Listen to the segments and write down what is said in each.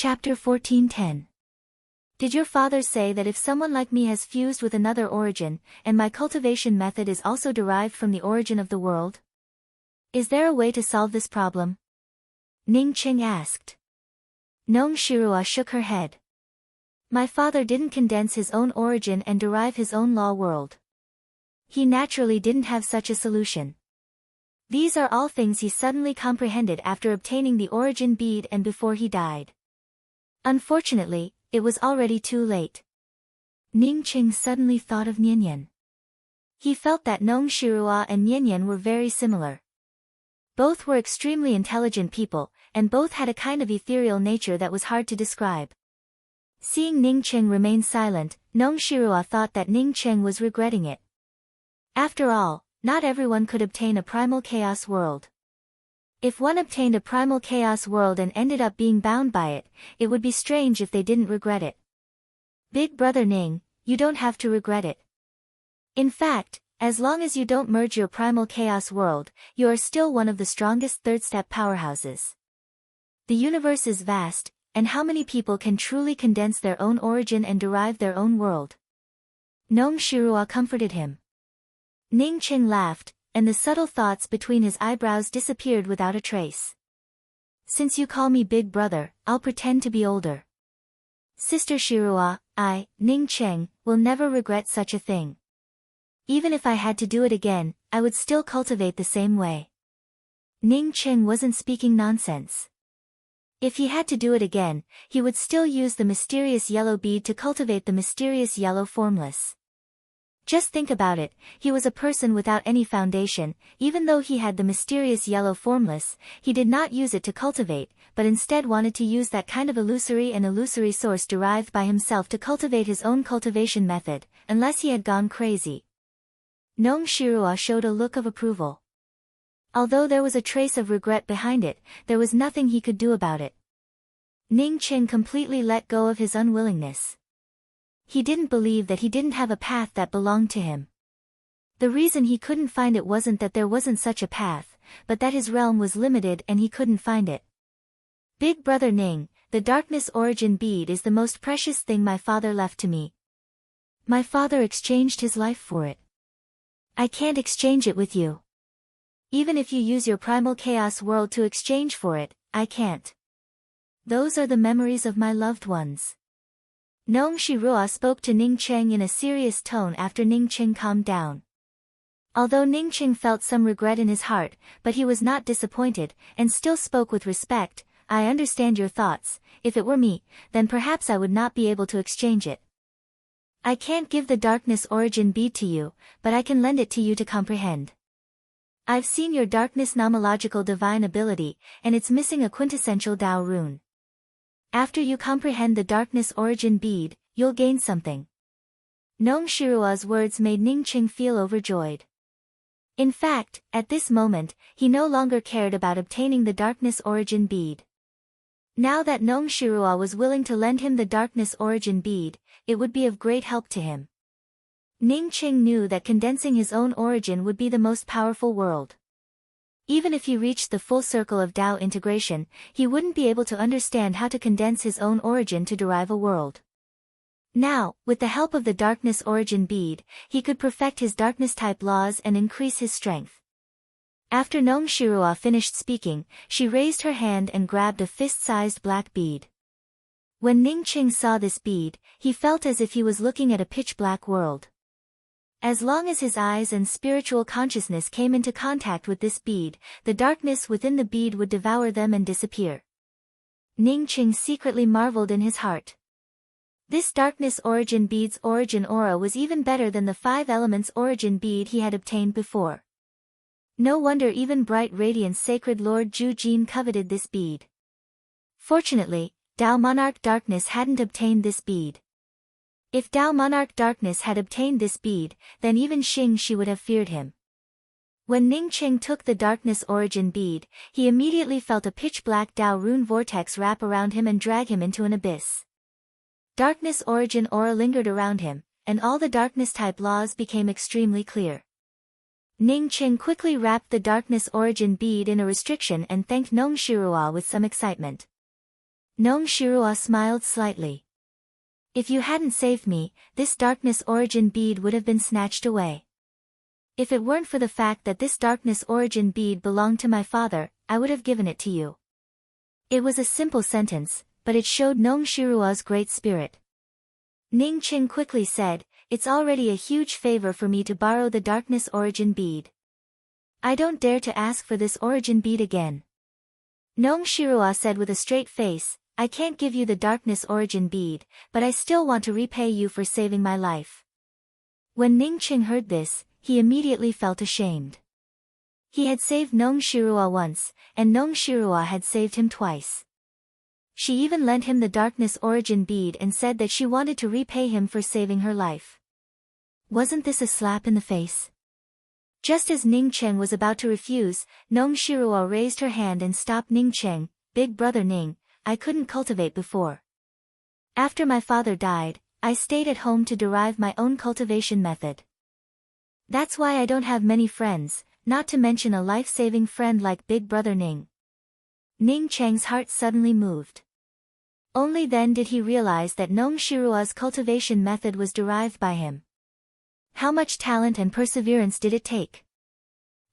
Chapter 14:10. Did your father say that if someone like me has fused with another origin, and my cultivation method is also derived from the origin of the world? Is there a way to solve this problem? Ning Qing asked. Nong Shirua shook her head. My father didn't condense his own origin and derive his own law world. He naturally didn't have such a solution. These are all things he suddenly comprehended after obtaining the origin bead and before he died. Unfortunately, it was already too late. Ning Qing suddenly thought of Nianyan. He felt that Nong Shirua and Nianyan were very similar. Both were extremely intelligent people, and both had a kind of ethereal nature that was hard to describe. Seeing Ning Qing remain silent, Nong Shirua thought that Ning Qing was regretting it. After all, not everyone could obtain a primal chaos world. If one obtained a primal chaos world and ended up being bound by it, it would be strange if they didn't regret it. Big brother Ning, you don't have to regret it. In fact, as long as you don't merge your primal chaos world, you are still one of the strongest third-step powerhouses. The universe is vast, and how many people can truly condense their own origin and derive their own world? Nong Shirua comforted him. Ning Qing laughed, and the subtle thoughts between his eyebrows disappeared without a trace. Since you call me big brother, I'll pretend to be older. Sister Shirua, I, Ning Qing, will never regret such a thing. Even if I had to do it again, I would still cultivate the same way. Ning Qing wasn't speaking nonsense. If he had to do it again, he would still use the mysterious yellow bead to cultivate the mysterious yellow formless. Just think about it, he was a person without any foundation. Even though he had the mysterious yellow formless, he did not use it to cultivate, but instead wanted to use that kind of illusory source derived by himself to cultivate his own cultivation method, unless he had gone crazy. Nong Shirua showed a look of approval. Although there was a trace of regret behind it, there was nothing he could do about it. Ning Qing completely let go of his unwillingness. He didn't believe that he didn't have a path that belonged to him. The reason he couldn't find it wasn't that there wasn't such a path, but that his realm was limited and he couldn't find it. Big brother Ning, the darkness origin bead is the most precious thing my father left to me. My father exchanged his life for it. I can't exchange it with you. Even if you use your primal chaos world to exchange for it, I can't. Those are the memories of my loved ones. Nong Shirua spoke to Ning Qing in a serious tone after Ning Qing calmed down. Although Ning Qing felt some regret in his heart, but he was not disappointed, and still spoke with respect. I understand your thoughts. If it were me, then perhaps I would not be able to exchange it. I can't give the darkness origin bead to you, but I can lend it to you to comprehend. I've seen your darkness nomological divine ability, and it's missing a quintessential Tao rune. After you comprehend the darkness origin bead, you'll gain something. Nong Shirua's words made Ning Qing feel overjoyed. In fact, at this moment, he no longer cared about obtaining the darkness origin bead. Now that Nong Shirua was willing to lend him the darkness origin bead, it would be of great help to him. Ning Qing knew that condensing his own origin would be the most powerful world. Even if he reached the full circle of Tao integration, he wouldn't be able to understand how to condense his own origin to derive a world. Now, with the help of the darkness origin bead, he could perfect his darkness-type laws and increase his strength. After Nong Shirua finished speaking, she raised her hand and grabbed a fist-sized black bead. When Ning Qing saw this bead, he felt as if he was looking at a pitch-black world. As long as his eyes and spiritual consciousness came into contact with this bead, the darkness within the bead would devour them and disappear. Ning Qing secretly marveled in his heart. This darkness origin bead's origin aura was even better than the 5 elements origin bead he had obtained before. No wonder even bright radiance sacred Lord Zhu Jin coveted this bead. Fortunately, Tao Monarch Darkness hadn't obtained this bead. If Tao Monarch Darkness had obtained this bead, then even Xing Shi would have feared him. When Ning Qing took the darkness origin bead, he immediately felt a pitch-black Tao rune vortex wrap around him and drag him into an abyss. Darkness origin aura lingered around him, and all the darkness-type laws became extremely clear. Ning Qing quickly wrapped the darkness origin bead in a restriction and thanked Nong Shirua with some excitement. Nong Shirua smiled slightly. If you hadn't saved me, this darkness origin bead would have been snatched away. If it weren't for the fact that this darkness origin bead belonged to my father, I would have given it to you. It was a simple sentence, but it showed Nong Shirua's great spirit. Ning Qing quickly said, "It's already a huge favor for me to borrow the darkness origin bead. I don't dare to ask for this origin bead again." Nong Shirua said with a straight face, "I can't give you the darkness origin bead, but I still want to repay you for saving my life." When Ning Qing heard this, he immediately felt ashamed. He had saved Nong Shirua once, and Nong Shirua had saved him twice. She even lent him the darkness origin bead and said that she wanted to repay him for saving her life. Wasn't this a slap in the face? Just as Ning Qing was about to refuse, Nong Shirua raised her hand and stopped Ning Qing. "Big brother Ning, I couldn't cultivate before. After my father died, I stayed at home to derive my own cultivation method. That's why I don't have many friends, not to mention a life-saving friend like Big Brother Ning." Ning Cheng's heart suddenly moved. Only then did he realize that Nong Shirua's cultivation method was derived by him. How much talent and perseverance did it take?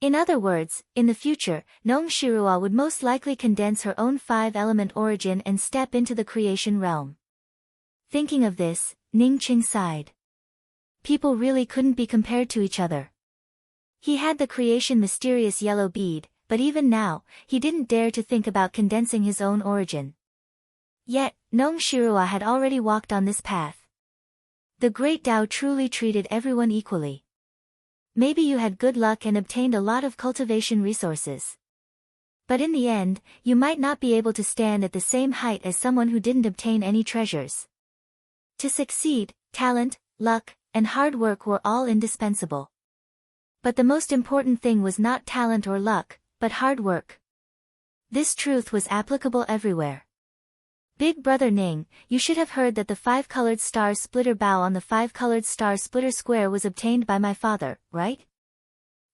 In other words, in the future, Nong Shirua would most likely condense her own 5-element origin and step into the creation realm. Thinking of this, Ning Qing sighed. People really couldn't be compared to each other. He had the creation mysterious yellow bead, but even now, he didn't dare to think about condensing his own origin. Yet, Nong Shirua had already walked on this path. The Great Tao truly treated everyone equally. Maybe you had good luck and obtained a lot of cultivation resources. But in the end, you might not be able to stand at the same height as someone who didn't obtain any treasures. To succeed, talent, luck, and hard work were all indispensable. But the most important thing was not talent or luck, but hard work. This truth was applicable everywhere. Big brother Ning, you should have heard that the 5-colored star splitter bow on the 5-colored star splitter square was obtained by my father, right?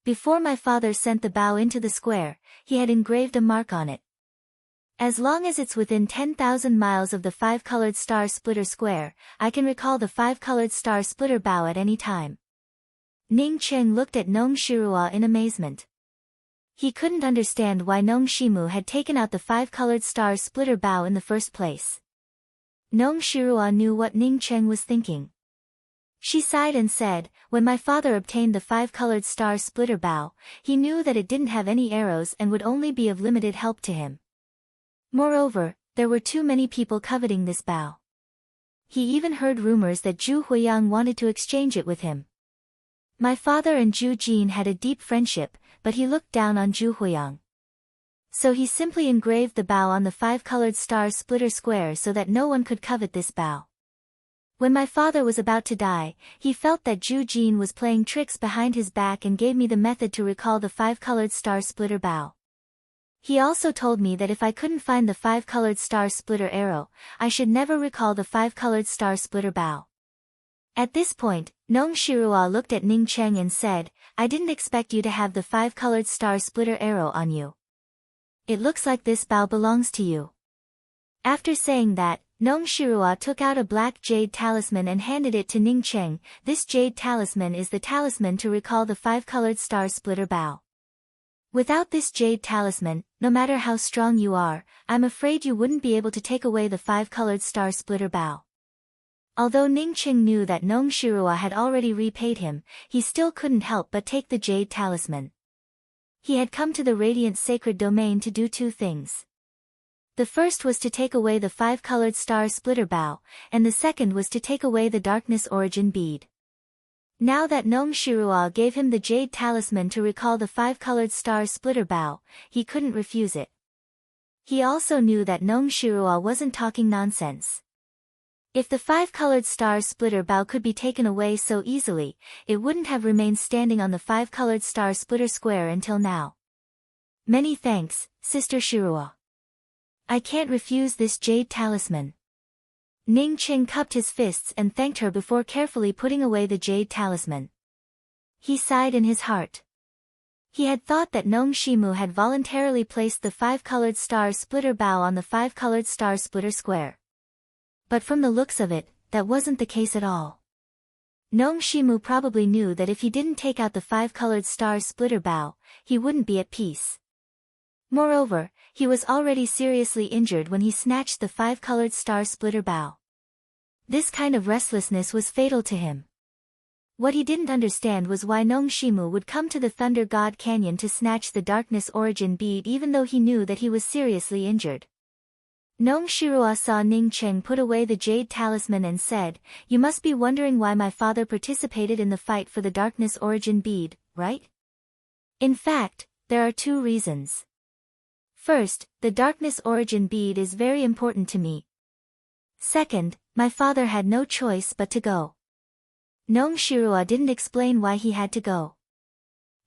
Before my father sent the bow into the square, he had engraved a mark on it. As long as it's within 10,000 miles of the 5-colored star splitter square, I can recall the 5-colored star splitter bow at any time. Ning Qing looked at Nong Shirua in amazement. He couldn't understand why Nong Shimu had taken out the 5-colored star splitter bow in the first place. Nong Shirua knew what Ning Qing was thinking. She sighed and said, "When my father obtained the 5-colored star splitter bow, he knew that it didn't have any arrows and would only be of limited help to him. Moreover, there were too many people coveting this bow. He even heard rumors that Zhu Huiyang wanted to exchange it with him. My father and Zhu Jin had a deep friendship, but he looked down on Zhu Huiyang. So he simply engraved the bow on the 5-colored star splitter square so that no one could covet this bow. When my father was about to die, he felt that Zhu Jin was playing tricks behind his back and gave me the method to recall the 5-colored star splitter bow. He also told me that if I couldn't find the 5-colored star splitter arrow, I should never recall the 5-colored star splitter bow." At this point, Nong Shirua looked at Ning Cheng and said, "I didn't expect you to have the 5-colored star splitter arrow on you. It looks like this bow belongs to you." After saying that, Nong Shirua took out a black jade talisman and handed it to Ning Cheng. "This jade talisman is the talisman to recall the 5-colored star splitter bow. Without this jade talisman, no matter how strong you are, I'm afraid you wouldn't be able to take away the 5-colored star splitter bow." Although Ning Qing knew that Nong Shirua had already repaid him, he still couldn't help but take the jade talisman. He had come to the radiant sacred domain to do two things. The first was to take away the 5-colored star splitter bow, and the second was to take away the darkness origin bead. Now that Nong Shirua gave him the jade talisman to recall the 5-colored star splitter bow, he couldn't refuse it. He also knew that Nong Shirua wasn't talking nonsense. If the 5-colored star splitter bow could be taken away so easily, it wouldn't have remained standing on the 5-colored star splitter square until now. "Many thanks, Sister Shirua. I can't refuse this jade talisman." Ning Qing cupped his fists and thanked her before carefully putting away the jade talisman. He sighed in his heart. He had thought that Nong Shimu had voluntarily placed the 5-colored star splitter bow on the 5-colored star splitter square. But from the looks of it, that wasn't the case at all. Nong Shimu probably knew that if he didn't take out the 5-colored star splitter bow, he wouldn't be at peace. Moreover, he was already seriously injured when he snatched the 5-colored star splitter bow. This kind of restlessness was fatal to him. What he didn't understand was why Nong Shimu would come to the Thunder God Canyon to snatch the Darkness Origin bead even though he knew that he was seriously injured. Nong Shirua saw Ning Cheng put away the jade talisman and said, "You must be wondering why my father participated in the fight for the Darkness Origin bead, right? In fact, there are 2 reasons. First, the Darkness Origin bead is very important to me. Second, my father had no choice but to go." Nong Shirua didn't explain why he had to go.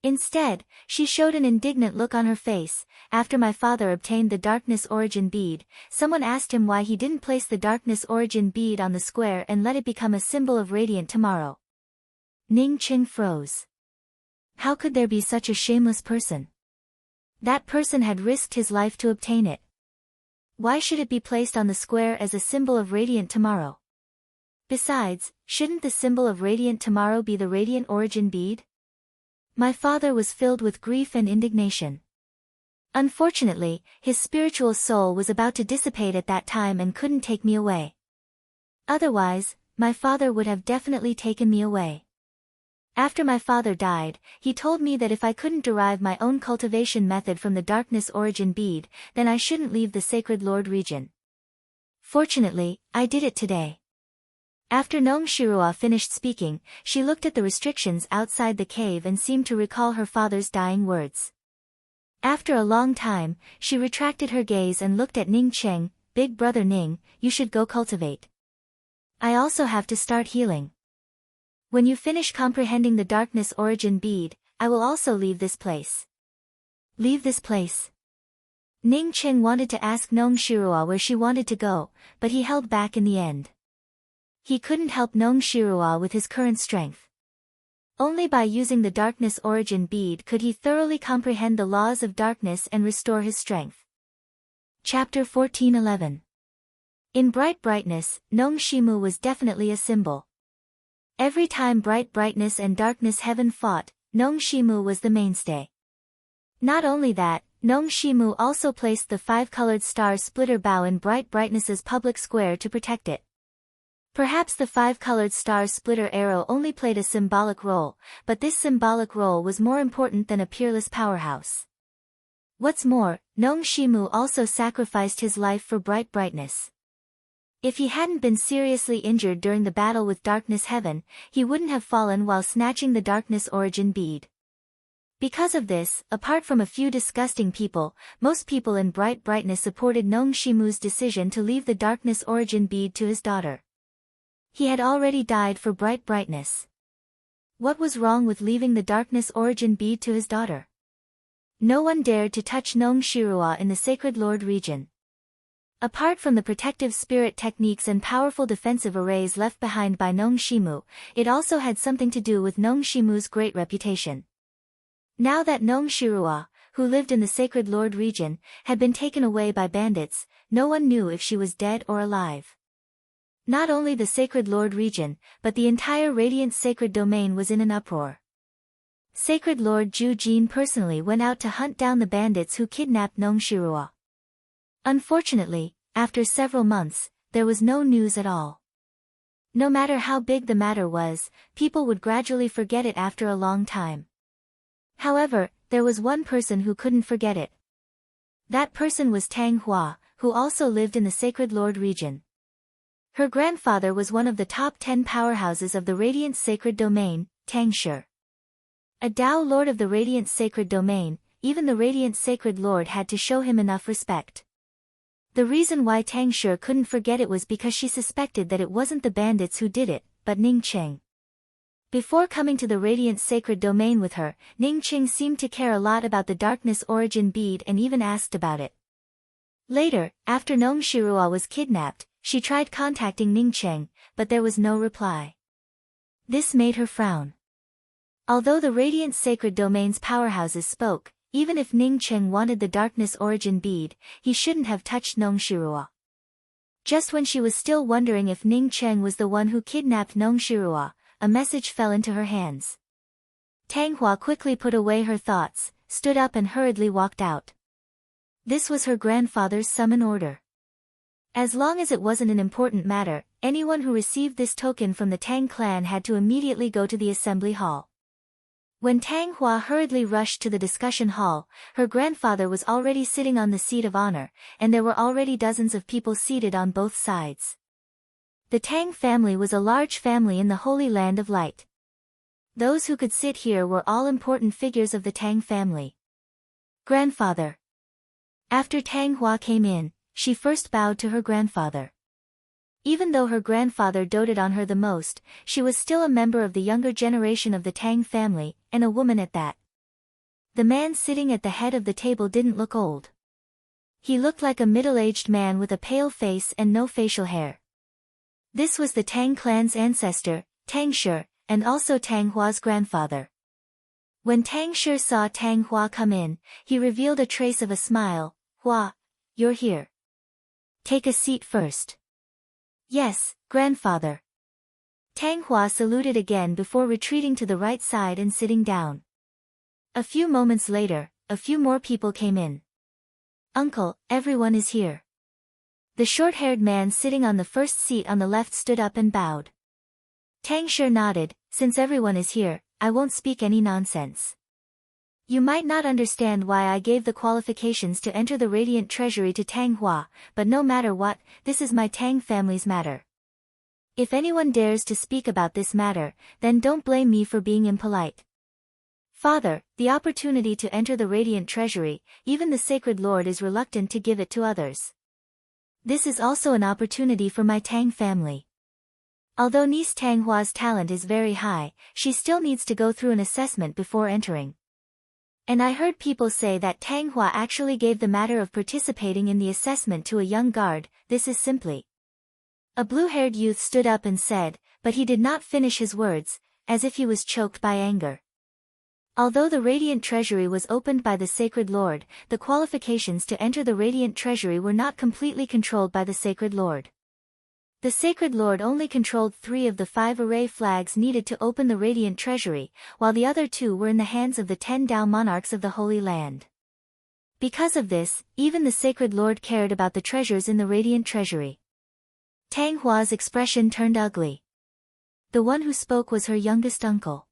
Instead, she showed an indignant look on her face. "After my father obtained the Darkness Origin bead, someone asked him why he didn't place the Darkness Origin bead on the square and let it become a symbol of radiant tomorrow." Ning Cheng froze. How could there be such a shameless person? That person had risked his life to obtain it. Why should it be placed on the square as a symbol of radiant tomorrow? Besides, shouldn't the symbol of radiant tomorrow be the radiant origin bead? My father was filled with grief and indignation. Unfortunately, his spiritual soul was about to dissipate at that time and couldn't take me away. Otherwise, my father would have definitely taken me away. After my father died, he told me that if I couldn't derive my own cultivation method from the Darkness Origin bead, then I shouldn't leave the Sacred Lord region. Fortunately, I did it today. After Nong Shirua finished speaking, she looked at the restrictions outside the cave and seemed to recall her father's dying words. After a long time, she retracted her gaze and looked at Ning Cheng. "Big brother Ning, you should go cultivate. I also have to start healing. When you finish comprehending the Darkness Origin bead, I will also leave this place." Leave this place? Ning Cheng wanted to ask Nong Shirua where she wanted to go, but he held back in the end. He couldn't help Nong Shirua with his current strength. Only by using the Darkness Origin bead could he thoroughly comprehend the laws of darkness and restore his strength. Chapter 14:11. In Bright Brightness, Nong Shimu was definitely a symbol. Every time Bright Brightness and Darkness Heaven fought, Nong Shimu was the mainstay. Not only that, Nong Shimu also placed the 5-colored star splitter bow in Bright Brightness's public square to protect it. Perhaps the 5-colored star splitter arrow only played a symbolic role, but this symbolic role was more important than a peerless powerhouse. What's more, Nong Shimu also sacrificed his life for Bright Brightness. If he hadn't been seriously injured during the battle with Darkness Heaven, he wouldn't have fallen while snatching the Darkness Origin bead. Because of this, apart from a few disgusting people, most people in Bright Brightness supported Nong Shimu's decision to leave the Darkness Origin bead to his daughter. He had already died for Bright Brightness. What was wrong with leaving the Darkness Origin bead to his daughter? No one dared to touch Nong Shirua in the Sacred Lord region. Apart from the protective spirit techniques and powerful defensive arrays left behind by Nong Shimu, it also had something to do with Nong Shimu's great reputation. Now that Nong Shirua, who lived in the Sacred Lord region, had been taken away by bandits, no one knew if she was dead or alive. Not only the Sacred Lord region, but the entire Radiant Sacred Domain was in an uproar. Sacred Lord Ju Jin personally went out to hunt down the bandits who kidnapped Nong Shirua. Unfortunately, after several months, there was no news at all. No matter how big the matter was, people would gradually forget it after a long time. However, there was one person who couldn't forget it. That person was Tang Hua, who also lived in the Sacred Lord region. Her grandfather was one of the top 10 powerhouses of the Radiant Sacred Domain, Tang Shi. A Tao Lord of the Radiant Sacred Domain, even the Radiant Sacred Lord had to show him enough respect. The reason why Tang Shi couldn't forget it was because she suspected that it wasn't the bandits who did it, but Ning Cheng. Before coming to the Radiant Sacred Domain with her, Ning Cheng seemed to care a lot about the Darkness Origin bead and even asked about it. Later, after Nong Shirua was kidnapped, she tried contacting Ning Cheng, but there was no reply. This made her frown. Although the Radiant Sacred Domain's powerhouses spoke, even if Ning Cheng wanted the Darkness Origin bead, he shouldn't have touched Nong Shirua. Just when she was still wondering if Ning Cheng was the one who kidnapped Nong Shirua, a message fell into her hands. Tang Hua quickly put away her thoughts, stood up and hurriedly walked out. This was her grandfather's summon order. As long as it wasn't an important matter, anyone who received this token from the Tang clan had to immediately go to the assembly hall. When Tang Hua hurriedly rushed to the discussion hall, her grandfather was already sitting on the seat of honor, and there were already dozens of people seated on both sides. The Tang family was a large family in the Holy Land of Light. Those who could sit here were all important figures of the Tang family. Grandfather. After Tang Hua came in, she first bowed to her grandfather. Even though her grandfather doted on her the most, she was still a member of the younger generation of the Tang family, and a woman at that. The man sitting at the head of the table didn't look old. He looked like a middle-aged man with a pale face and no facial hair. This was the Tang clan's ancestor, Tang Shi, and also Tang Hua's grandfather. When Tang Shi saw Tang Hua come in, he revealed a trace of a smile. "Hua, you're here. Take a seat first." "Yes, grandfather." Tang Hua saluted again before retreating to the right side and sitting down. A few moments later, a few more people came in. "Uncle, everyone is here." The short-haired man sitting on the first seat on the left stood up and bowed. Tang Shi nodded. "Since everyone is here, I won't speak any nonsense. You might not understand why I gave the qualifications to enter the Radiant Treasury to Tang Hua, but no matter what, this is my Tang family's matter. If anyone dares to speak about this matter, then don't blame me for being impolite. Father, the opportunity to enter the Radiant Treasury, even the Sacred Lord is reluctant to give it to others. This is also an opportunity for my Tang family. Although niece Tang Hua's talent is very high, she still needs to go through an assessment before entering. And I heard people say that Tang Hua actually gave the matter of participating in the assessment to a young guard. This is simply." A blue-haired youth stood up and said, but he did not finish his words, as if he was choked by anger. Although the Radiant Treasury was opened by the Sacred Lord, the qualifications to enter the Radiant Treasury were not completely controlled by the Sacred Lord. The Sacred Lord only controlled 3 of the 5 array flags needed to open the Radiant Treasury, while the other 2 were in the hands of the 10 Dao monarchs of the Holy Land. Because of this, even the Sacred Lord cared about the treasures in the Radiant Treasury. Tang Hua's expression turned ugly. The one who spoke was her youngest uncle.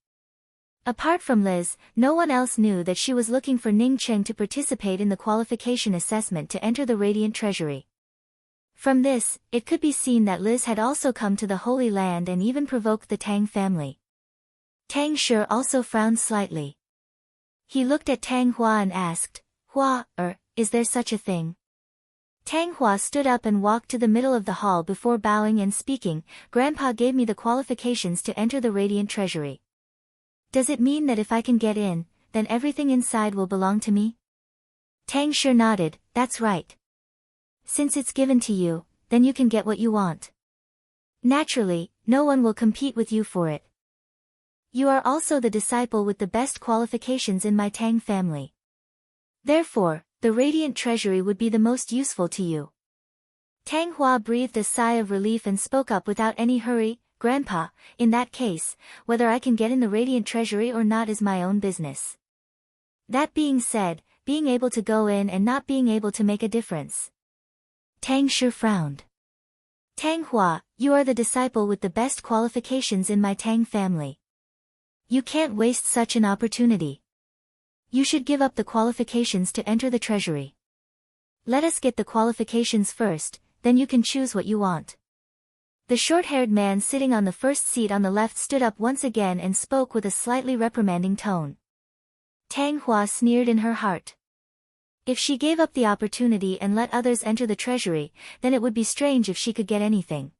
Apart from Liz, no one else knew that she was looking for Ning Cheng to participate in the qualification assessment to enter the Radiant Treasury. From this, it could be seen that Liz had also come to the Holy Land and even provoked the Tang family. Tang Shi also frowned slightly. He looked at Tang Hua and asked, "Hua, is there such a thing?" Tang Hua stood up and walked to the middle of the hall before bowing and speaking. "Grandpa gave me the qualifications to enter the Radiant Treasury. Does it mean that if I can get in, then everything inside will belong to me?" Tang Shi nodded. "That's right. Since it's given to you, then you can get what you want. Naturally, no one will compete with you for it. You are also the disciple with the best qualifications in my Tang family. Therefore, the Radiant Treasury would be the most useful to you." Tang Hua breathed a sigh of relief and spoke up without any hurry. "Grandpa, in that case, whether I can get in the Radiant Treasury or not is my own business. That being said, being able to go in and not being able to make a difference." Tang Shi frowned. "Tang Hua, you are the disciple with the best qualifications in my Tang family. You can't waste such an opportunity. You should give up the qualifications to enter the treasury. Let us get the qualifications first, then you can choose what you want." The short-haired man sitting on the first seat on the left stood up once again and spoke with a slightly reprimanding tone. Tang Hua sneered in her heart. If she gave up the opportunity and let others enter the treasury, then it would be strange if she could get anything.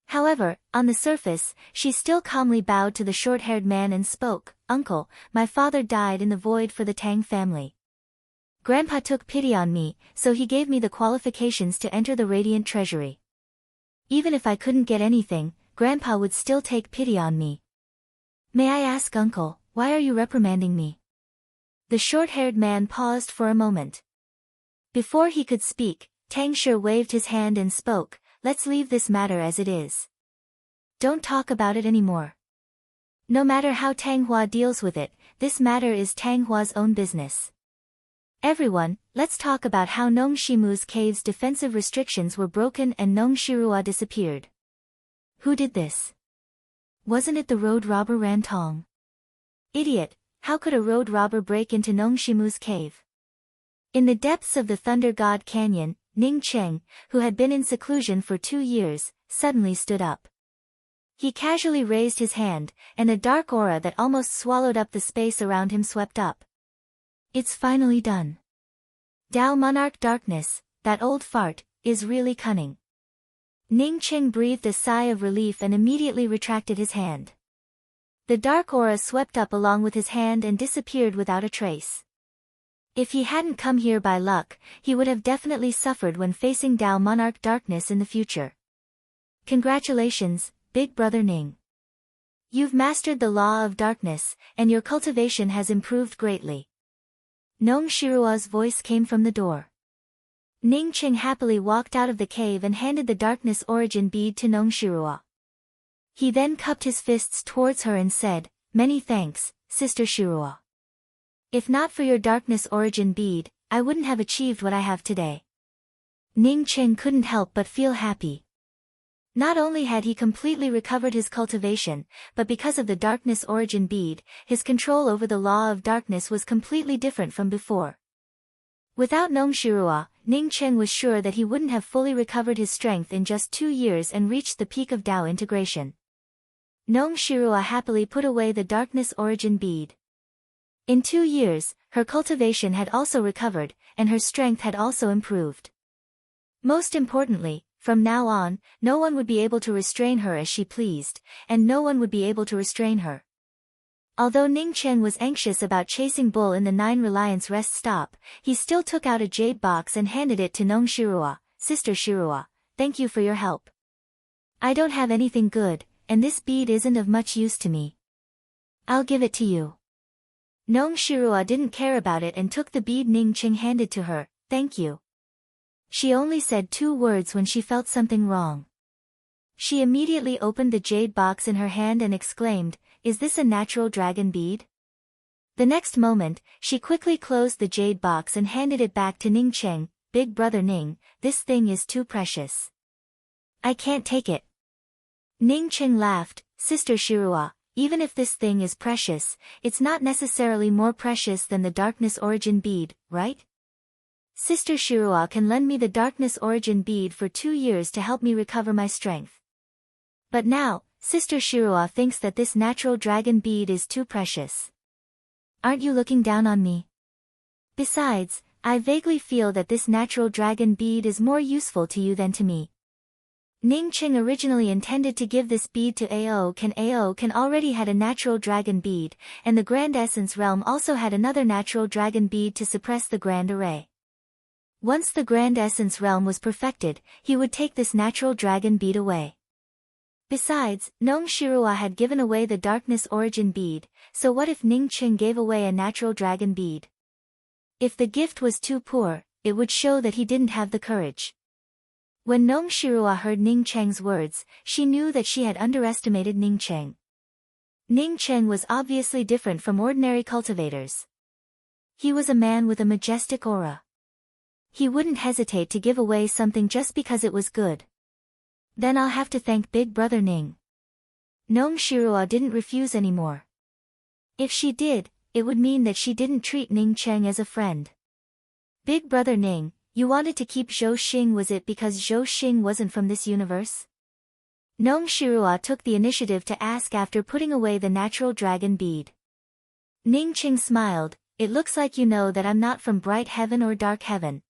However, on the surface, she still calmly bowed to the short-haired man and spoke, "Uncle, my father died in the void for the Tang family. Grandpa took pity on me, so he gave me the qualifications to enter the Radiant Treasury. Even if I couldn't get anything, Grandpa would still take pity on me. May I ask, Uncle, Why are you reprimanding me? The short-haired man paused for a moment. Before he could speak, Tang Shi waved his hand and spoke, let's leave this matter as it is. Don't talk about it anymore. No matter how Tang Hua deals with it, this matter is Tang Hua's own business. Everyone, let's talk about how Nong Shimu's cave's defensive restrictions were broken and Nong Shirua disappeared. Who did this? Wasn't it the road robber Ran Tong? Idiot, how could a road robber break into Nong Shimu's cave? In the depths of the Thunder God Canyon, Ning Cheng, who had been in seclusion for 2 years, suddenly stood up. He casually raised his hand, and a dark aura that almost swallowed up the space around him swept up. It's finally done. Dao Monarch Darkness, that old fart, is really cunning. Ning Cheng breathed a sigh of relief and immediately retracted his hand. The dark aura swept up along with his hand and disappeared without a trace. If he hadn't come here by luck, he would have definitely suffered when facing Dao Monarch Darkness in the future. Congratulations, Big Brother Ning. You've mastered the law of darkness, and your cultivation has improved greatly. Nong Shirua's voice came from the door. Ning Cheng happily walked out of the cave and handed the darkness origin bead to Nong Shirua. He then cupped his fists towards her and said, many thanks, Sister Shirua. If not for your darkness origin bead, I wouldn't have achieved what I have today. Ning Cheng couldn't help but feel happy. Not only had he completely recovered his cultivation, but because of the darkness origin bead, his control over the law of darkness was completely different from before. Without Nong Shirua, Ning Cheng was sure that he wouldn't have fully recovered his strength in just 2 years and reached the peak of Dao integration. Nong Shirua happily put away the darkness origin bead. In 2 years, her cultivation had also recovered, and her strength had also improved. Most importantly, from now on, no one would be able to restrain her as she pleased, and no one would be able to restrain her. Although Ning Cheng was anxious about chasing Bull in the 9 Reliance rest stop, he still took out a jade box and handed it to Nong Shirua. Sister Shirua, thank you for your help. I don't have anything good, and this bead isn't of much use to me. I'll give it to you. Nong Shirua didn't care about it and took the bead Ning Cheng handed to her, thank you. She only said 2 words when she felt something wrong. She immediately opened the jade box in her hand and exclaimed, is this a natural dragon bead? The next moment, she quickly closed the jade box and handed it back to Ning Cheng, Big Brother Ning, this thing is too precious. I can't take it. Ning Cheng laughed, Sister Shirua, even if this thing is precious, it's not necessarily more precious than the darkness origin bead, right? Sister Shirua can lend me the darkness origin bead for 2 years to help me recover my strength. But now, Sister Shirua thinks that this natural dragon bead is too precious. Aren't you looking down on me? Besides, I vaguely feel that this natural dragon bead is more useful to you than to me. Ning Cheng originally intended to give this bead to Ao Can already had a natural dragon bead, and the Grand Essence Realm also had another natural dragon bead to suppress the Grand Array. Once the Grand Essence Realm was perfected, he would take this natural dragon bead away. Besides, Nong Shirua had given away the darkness origin bead, so what if Ning Cheng gave away a natural dragon bead? If the gift was too poor, it would show that he didn't have the courage. When Nong Shirua heard Ning Cheng's words, she knew that she had underestimated Ning Cheng. Ning Cheng was obviously different from ordinary cultivators. He was a man with a majestic aura. He wouldn't hesitate to give away something just because it was good. Then I'll have to thank Big Brother Ning. Nong Shirua didn't refuse anymore. If she did, it would mean that she didn't treat Ning Cheng as a friend. Big Brother Ning, you wanted to keep Zhou Xing, was it because Zhou Xing wasn't from this universe? Nong Shirua took the initiative to ask after putting away the natural dragon bead. Ning Cheng smiled, it looks like you know that I'm not from bright heaven or dark heaven.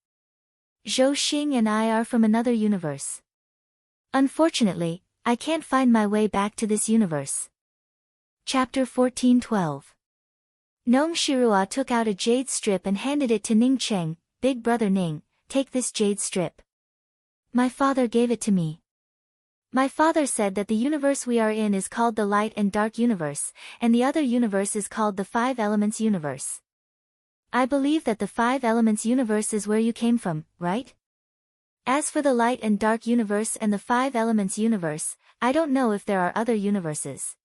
Zhou Xing and I are from another universe. Unfortunately, I can't find my way back to this universe. Chapter 14:12. Nong Shirua took out a jade strip and handed it to Ning Cheng, Big Brother Ning, take this jade strip. My father gave it to me. My father said that the universe we are in is called the light and dark universe, and the other universe is called the five elements universe. I believe that the five elements universe is where you came from, right? As for the light and dark universe and the five elements universe, I don't know if there are other universes.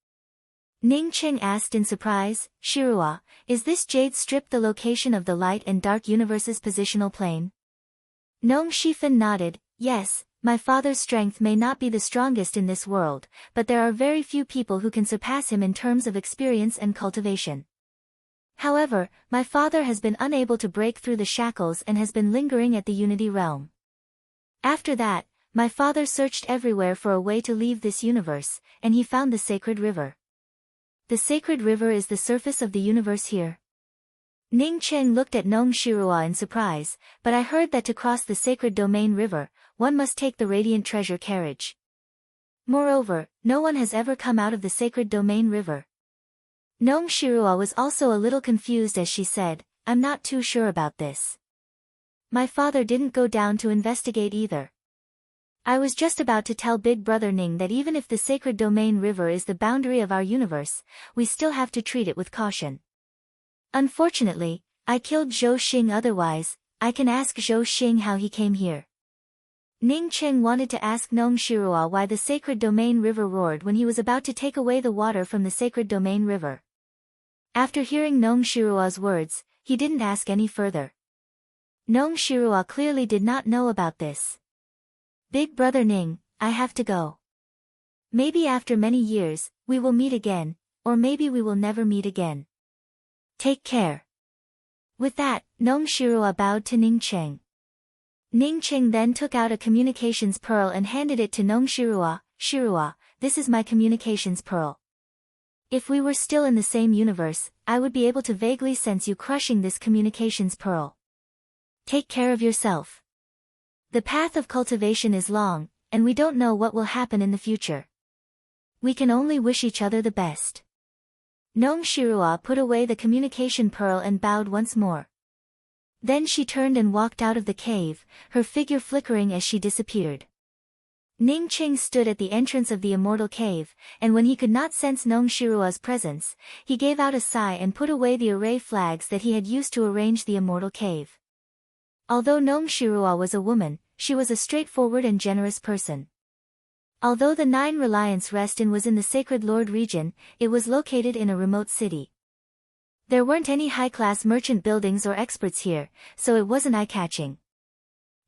Ning Qing asked in surprise. Shirua, is this jade strip the location of the light and dark universe's positional plane? Nong Shifan nodded. Yes, my father's strength may not be the strongest in this world, but there are very few people who can surpass him in terms of experience and cultivation. However, my father has been unable to break through the shackles and has been lingering at the Unity Realm. After that, my father searched everywhere for a way to leave this universe, and he found the sacred river. The sacred river is the surface of the universe here. Ning Cheng looked at Nong Shirua in surprise, but I heard that to cross the sacred domain river, one must take the radiant treasure carriage. Moreover, no one has ever come out of the sacred domain river. Nong Shirua was also a little confused as she said, I'm not too sure about this. My father didn't go down to investigate either. I was just about to tell Big Brother Ning that even if the sacred domain river is the boundary of our universe, we still have to treat it with caution. Unfortunately, I killed Zhou Xing. Otherwise, I can ask Zhou Xing how he came here. Ning Cheng wanted to ask Nong Shirua why the sacred domain river roared when he was about to take away the water from the sacred domain river. After hearing Nong Shirua's words, he didn't ask any further. Nong Shirua clearly did not know about this. Big Brother Ning, I have to go. Maybe after many years, we will meet again, or maybe we will never meet again. Take care. With that, Nong Shirua bowed to Ning Cheng. Ning Cheng then took out a communications pearl and handed it to Nong Shirua. Shirua, this is my communications pearl. If we were still in the same universe, I would be able to vaguely sense you crushing this communications pearl. Take care of yourself. The path of cultivation is long, and we don't know what will happen in the future. We can only wish each other the best. Nong Shirua put away the communication pearl and bowed once more. Then she turned and walked out of the cave, her figure flickering as she disappeared. Ning Ching stood at the entrance of the immortal cave, and when he could not sense Nong Shirua's presence, he gave out a sigh and put away the array flags that he had used to arrange the immortal cave. Although Nong Shirua was a woman, she was a straightforward and generous person. Although the 9 Reliance Rest Inn was in the Sacred Lord region, it was located in a remote city. There weren't any high-class merchant buildings or experts here, so it wasn't eye-catching.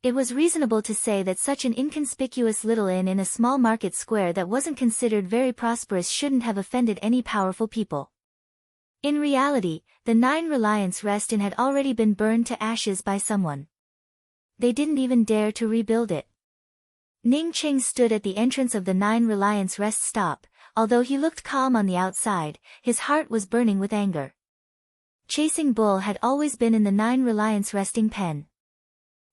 It was reasonable to say that such an inconspicuous little inn in a small market square that wasn't considered very prosperous shouldn't have offended any powerful people. In reality, the 9 Reliance Rest Inn had already been burned to ashes by someone. They didn't even dare to rebuild it. Ning Ching stood at the entrance of the 9 Reliance Rest Stop. Although he looked calm on the outside, his heart was burning with anger. Chasing Bull had always been in the 9 Reliance Resting Pen.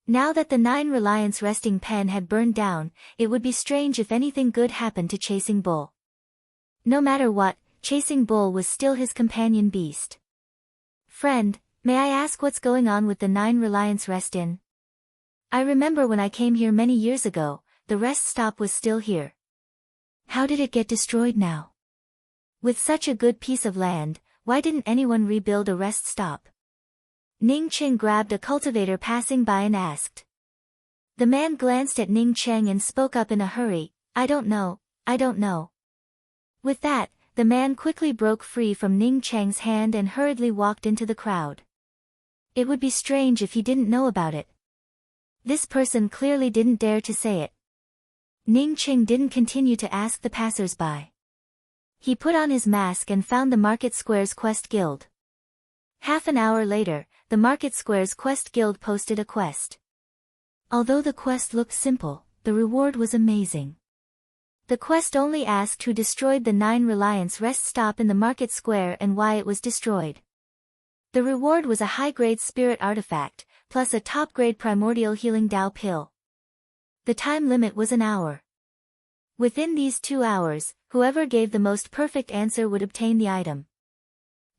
Now that the 9 Reliance Resting Pen had burned down, it would be strange if anything good happened to Chasing Bull. No matter what, Chasing Bull was still his companion beast. Friend, may I ask what's going on with the 9 Reliance Rest Inn? I remember when I came here many years ago, the rest stop was still here. How did it get destroyed now? With such a good piece of land, why didn't anyone rebuild a rest stop? Ning Cheng grabbed a cultivator passing by and asked. The man glanced at Ning Cheng and spoke up in a hurry, I don't know. With that, the man quickly broke free from Ning Cheng's hand and hurriedly walked into the crowd. It would be strange if he didn't know about it. This person clearly didn't dare to say it. Ning Cheng didn't continue to ask the passers-by. He put on his mask and found the Market Square's Quest Guild. Half an hour later, the Market Square's Quest Guild posted a quest. Although the quest looked simple, the reward was amazing. The quest only asked who destroyed the 9 Reliance Rest Stop in the Market Square and why it was destroyed. The reward was a high-grade spirit artifact, plus a top-grade primordial healing Dao pill. The time limit was an hour. Within these 2 hours, whoever gave the most perfect answer would obtain the item.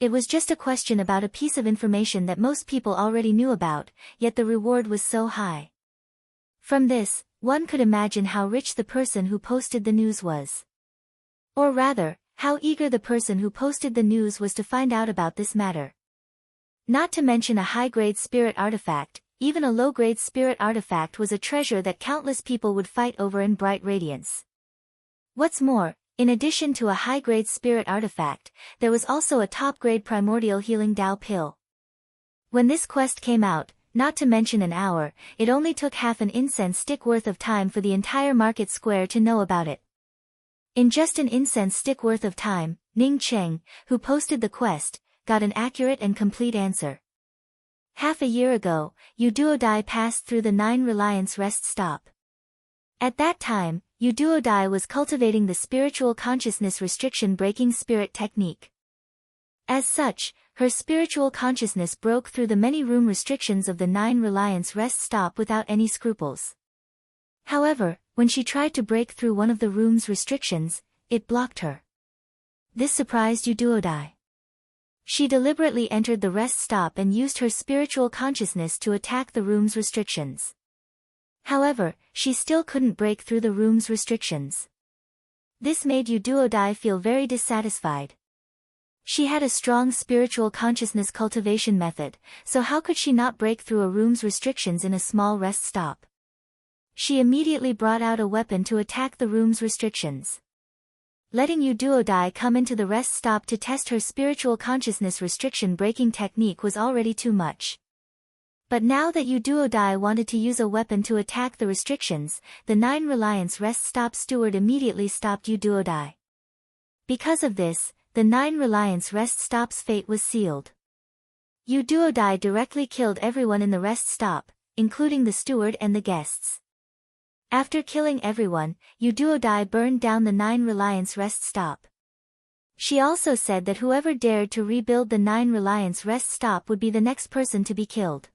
It was just a question about a piece of information that most people already knew about, yet the reward was so high. From this, One could imagine how rich the person who posted the news was. Or rather, how eager the person who posted the news was to find out about this matter. Not to mention a high-grade spirit artifact, even a low-grade spirit artifact was a treasure that countless people would fight over in bright radiance. What's more, in addition to a high-grade spirit artifact, there was also a top-grade primordial healing Dao pill. When this quest came out, not to mention an hour, it only took half an incense stick worth of time for the entire market square to know about it. In just an incense stick worth of time, Ning Cheng, who posted the quest, got an accurate and complete answer. Half a year ago, Yu Duodai passed through the 9 Reliance Rest Stop. At that time, Yu Duodai was cultivating the spiritual consciousness restriction-breaking spirit technique. As such, her spiritual consciousness broke through the many room restrictions of the 9 Reliance Rest Stop without any scruples. However, when she tried to break through one of the room's restrictions, it blocked her. This surprised Yu Duodai. She deliberately entered the rest stop and used her spiritual consciousness to attack the room's restrictions. However, she still couldn't break through the room's restrictions. This made Yu Duodai feel very dissatisfied. She had a strong spiritual consciousness cultivation method, so how could she not break through a room's restrictions in a small rest stop? She immediately brought out a weapon to attack the room's restrictions. Letting Yu Duodai come into the rest stop to test her spiritual consciousness restriction-breaking technique was already too much. But now that Yu Duodai wanted to use a weapon to attack the restrictions, the 9 Reliance Rest Stop steward immediately stopped Yu Duodai. Because of this, the 9 Reliance Rest Stop's fate was sealed. Yu Duodai directly killed everyone in the rest stop, including the steward and the guests. After killing everyone, Yu Duodai burned down the 9 Reliance Rest Stop. She also said that whoever dared to rebuild the 9 Reliance Rest Stop would be the next person to be killed.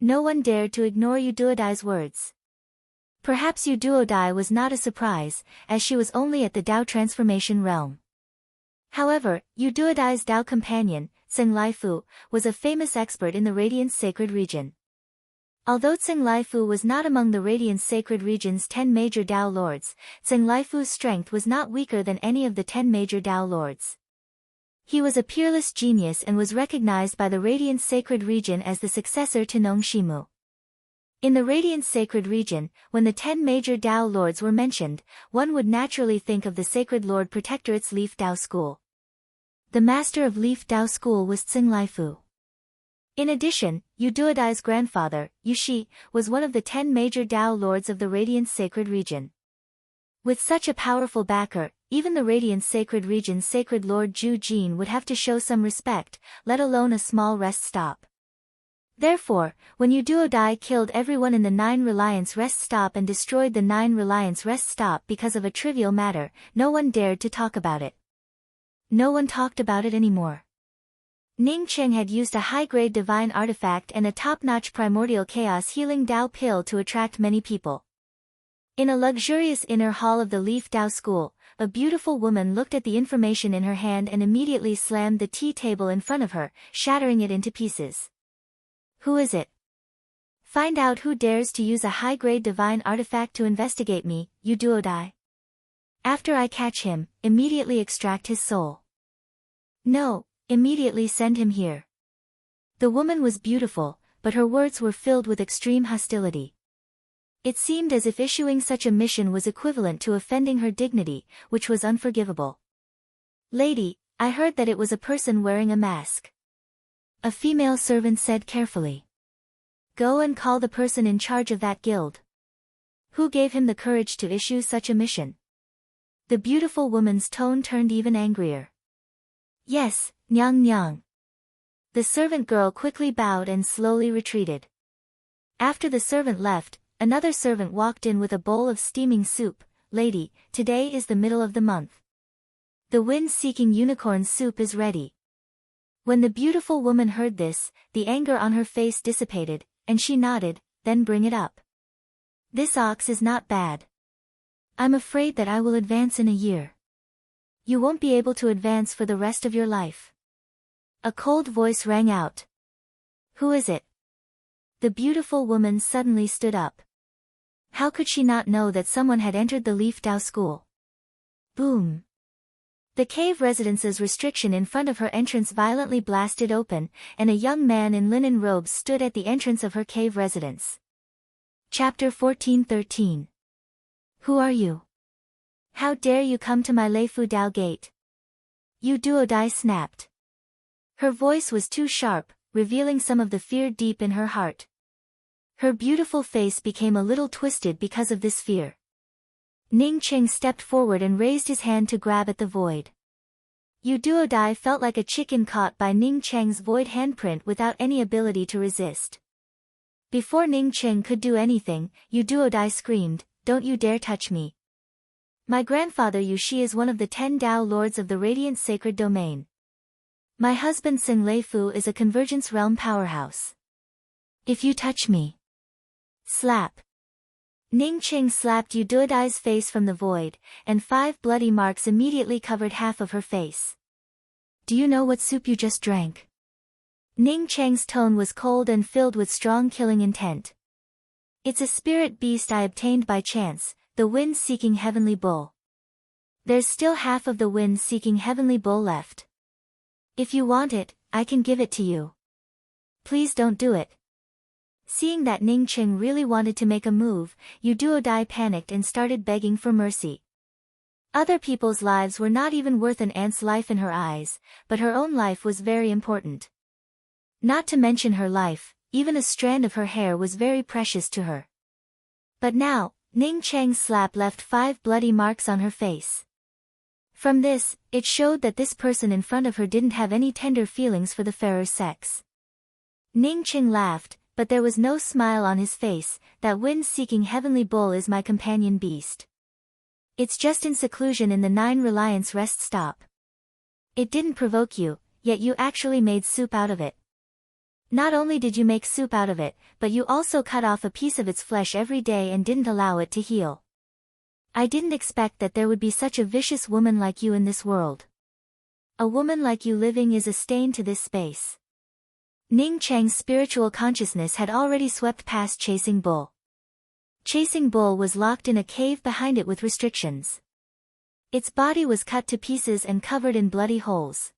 No one dared to ignore Yu Duodai's words. Perhaps Yu Duodai was not a surprise, as she was only at the Dao transformation realm. However, Yu Duodai's Dao companion, Tseng Laifu, was a famous expert in the Radiance Sacred Region. Although Tseng Laifu was not among the Radiance Sacred Region's 10 major Dao lords, Tseng Laifu's strength was not weaker than any of the 10 major Dao lords. He was a peerless genius and was recognized by the Radiance Sacred Region as the successor to Nong Shimu. In the Radiance Sacred Region, when the 10 major Dao lords were mentioned, one would naturally think of the Sacred Lord Protectorate's Leaf Dao School. The master of Leaf Dao School was Tseng Laifu. In addition, Yu Duodai's grandfather, Yu Shi, was one of the 10 major Dao lords of the Radiance Sacred Region. With such a powerful backer, even the Radiance Sacred Region's Sacred Lord Zhu Jin would have to show some respect, let alone a small rest stop. Therefore, when Yu Duodai killed everyone in the 9 Reliance Rest Stop and destroyed the 9 Reliance Rest Stop because of a trivial matter, no one dared to talk about it. No one talked about it anymore. Ning Cheng had used a high-grade divine artifact and a top-notch primordial chaos healing Dao pill to attract many people. In a luxurious inner hall of the Leaf Dao School, a beautiful woman looked at the information in her hand and immediately slammed the tea table in front of her, shattering it into pieces. Who is it? Find out who dares to use a high-grade divine artifact to investigate me, Yu Duodai. After I catch him, immediately extract his soul. No, immediately send him here. The woman was beautiful, but her words were filled with extreme hostility. It seemed as if issuing such a mission was equivalent to offending her dignity, which was unforgivable. Lady, I heard that it was a person wearing a mask. A female servant said carefully. Go and call the person in charge of that guild. Who gave him the courage to issue such a mission? The beautiful woman's tone turned even angrier. Yes, Nyang Nyang. The servant girl quickly bowed and slowly retreated. After the servant left, another servant walked in with a bowl of steaming soup. Lady, today is the middle of the month. The wind-seeking unicorn soup is ready. When the beautiful woman heard this, the anger on her face dissipated, and she nodded, then bring it up. This ox is not bad. I'm afraid that I will advance in a year. You won't be able to advance for the rest of your life. A cold voice rang out. Who is it? The beautiful woman suddenly stood up. How could she not know that someone had entered the Leaf Dao school? Boom! The cave residence's restriction in front of her entrance violently blasted open, and a young man in linen robes stood at the entrance of her cave residence. Chapter 14:13. Who are you? How dare you come to my Leifu Dao gate? Yu Duodai snapped. Her voice was too sharp, revealing some of the fear deep in her heart. Her beautiful face became a little twisted because of this fear. Ning Qing stepped forward and raised his hand to grab at the void. Yu Duodai felt like a chicken caught by Ning Cheng's void handprint without any ability to resist. Before Ning Qing could do anything, Yu Duodai screamed, "Don't you dare touch me. My grandfather Yu Shi is one of the 10 Dao Lords of the Radiant Sacred Domain. My husband Sing Leifu is a Convergence Realm powerhouse. If you touch me..." Slap. Ning Qing slapped Yu Duodai's face from the void, and 5 bloody marks immediately covered half of her face. Do you know what soup you just drank? Ning Cheng's tone was cold and filled with strong killing intent. It's a spirit beast I obtained by chance, the wind-seeking heavenly bull. There's still half of the wind-seeking heavenly bull left. If you want it, I can give it to you. Please don't do it. Seeing that Ning Qing really wanted to make a move, Yu Duodai panicked and started begging for mercy. Other people's lives were not even worth an ant's life in her eyes, but her own life was very important. Not to mention her life, even a strand of her hair was very precious to her. But now, Ning Cheng's slap left 5 bloody marks on her face. From this, it showed that this person in front of her didn't have any tender feelings for the fairer sex. Ning Qing laughed, but there was no smile on his face. That wind-seeking heavenly bull is my companion beast. It's just in seclusion in the 9 Reliance rest stop. It didn't provoke you, yet you actually made soup out of it. Not only did you make soup out of it, but you also cut off a piece of its flesh every day and didn't allow it to heal. I didn't expect that there would be such a vicious woman like you in this world. A woman like you living is a stain to this space. Ning Cheng's spiritual consciousness had already swept past Chasing Bull. Chasing Bull was locked in a cave behind it with restrictions. Its body was cut to pieces and covered in bloody holes.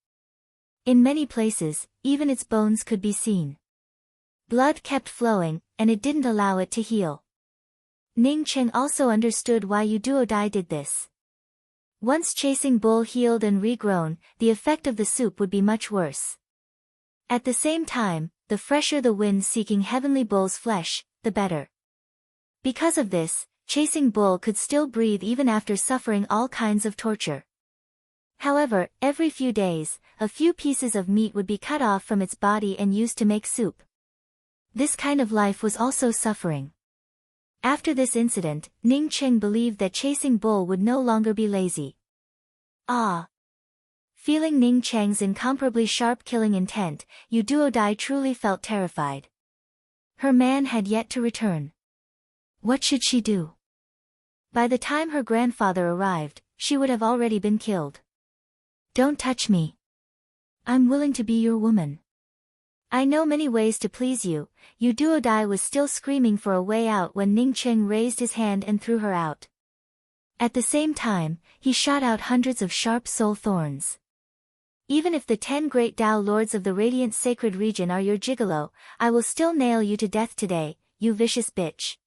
In many places, even its bones could be seen. Blood kept flowing, and it didn't allow it to heal. Ning Qing also understood why Yu Duodai did this. Once Chasing Bull healed and regrown, the effect of the soup would be much worse. At the same time, the fresher the wind-seeking heavenly bull's flesh, the better. Because of this, Chasing Bull could still breathe even after suffering all kinds of torture. However, every few days, a few pieces of meat would be cut off from its body and used to make soup. This kind of life was also suffering. After this incident, Ning Qing believed that Chasing Bull would no longer be lazy. Ah! Feeling Ning Cheng's incomparably sharp killing intent, Yu Duodai truly felt terrified. Her man had yet to return. What should she do? By the time her grandfather arrived, she would have already been killed. Don't touch me. I'm willing to be your woman. I know many ways to please you. Yu Duodai was still screaming for a way out when Ning Qing raised his hand and threw her out. At the same time, he shot out hundreds of sharp soul thorns. Even if the 10 great Dao Lords of the Radiant Sacred Region are your gigolo, I will still nail you to death today, you vicious bitch.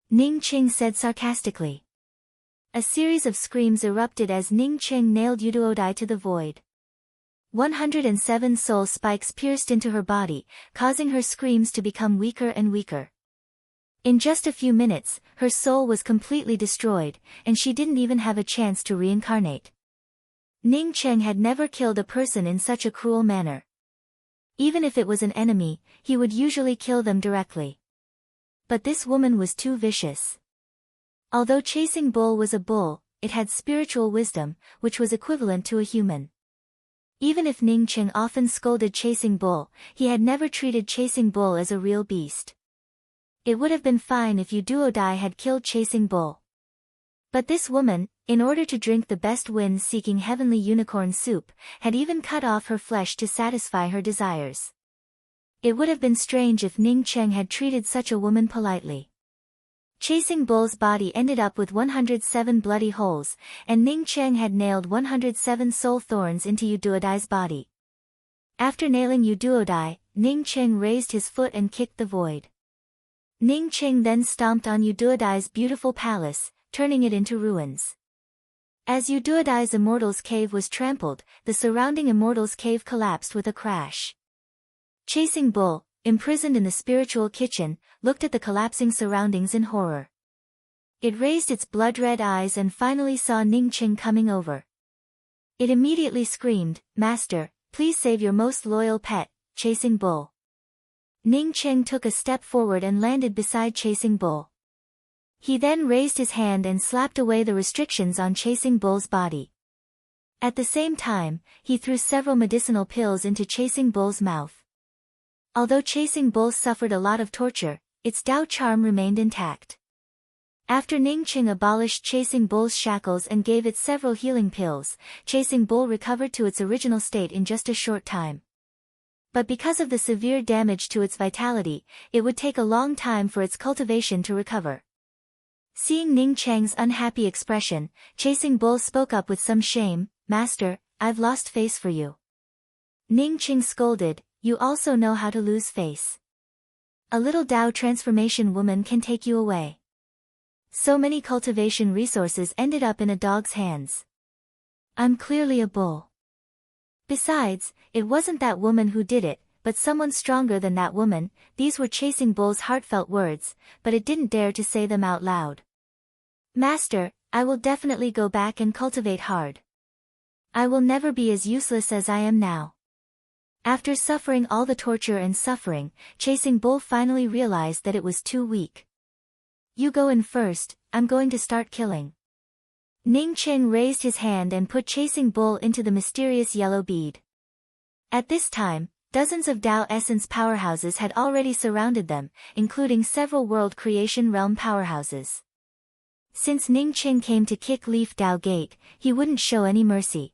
Ning Qing said sarcastically. A series of screams erupted as Ning Qing nailed Yu Duodai to the void. 107 soul spikes pierced into her body, causing her screams to become weaker and weaker. In just a few minutes, her soul was completely destroyed, and she didn't even have a chance to reincarnate. Ning Qing had never killed a person in such a cruel manner. Even if it was an enemy, he would usually kill them directly. But this woman was too vicious. Although Chasing Bull was a bull, it had spiritual wisdom, which was equivalent to a human. Even if Ning Qing often scolded Chasing Bull, he had never treated Chasing Bull as a real beast. It would have been fine if Yu Duodai had killed Chasing Bull. But this woman, in order to drink the best wind-seeking heavenly unicorn soup, had even cut off her flesh to satisfy her desires. It would have been strange if Ning Qing had treated such a woman politely. Chasing Bull's body ended up with 107 bloody holes, and Ning Cheng had nailed 107 soul thorns into Uduodai's body. After nailing Uduodai, Ning Cheng raised his foot and kicked the void. Ning Cheng then stomped on Uduodai's beautiful palace, turning it into ruins. As Uduodai's immortal's cave was trampled, the surrounding immortal's cave collapsed with a crash. Chasing Bull, imprisoned in the spiritual kitchen, looked at the collapsing surroundings in horror. It raised its blood-red eyes and finally saw Ning Cheng coming over. It immediately screamed, "Master, please save your most loyal pet, Chasing Bull." Ning Cheng took a step forward and landed beside Chasing Bull. He then raised his hand and slapped away the restrictions on Chasing Bull's body. At the same time, he threw several medicinal pills into Chasing Bull's mouth. Although Chasing Bull suffered a lot of torture, its Dao charm remained intact. After Ning Cheng abolished Chasing Bull's shackles and gave it several healing pills, Chasing Bull recovered to its original state in just a short time. But because of the severe damage to its vitality, it would take a long time for its cultivation to recover. Seeing Ning Cheng's unhappy expression, Chasing Bull spoke up with some shame, "Master, I've lost face for you." Ning Cheng scolded, "You also know how to lose face. A little Dao transformation woman can take you away." So many cultivation resources ended up in a dog's hands. "I'm clearly a bull. Besides, it wasn't that woman who did it, but someone stronger than that woman." These were Chasing Bull's heartfelt words, but it didn't dare to say them out loud. "Master, I will definitely go back and cultivate hard. I will never be as useless as I am now." After suffering all the torture and suffering, Chasing Bull finally realized that it was too weak. "You go in first, I'm going to start killing." Ning Cheng raised his hand and put Chasing Bull into the mysterious yellow bead. At this time, dozens of Dao Essence powerhouses had already surrounded them, including several World Creation Realm powerhouses. Since Ning Cheng came to kick Leaf Dao Gate, he wouldn't show any mercy.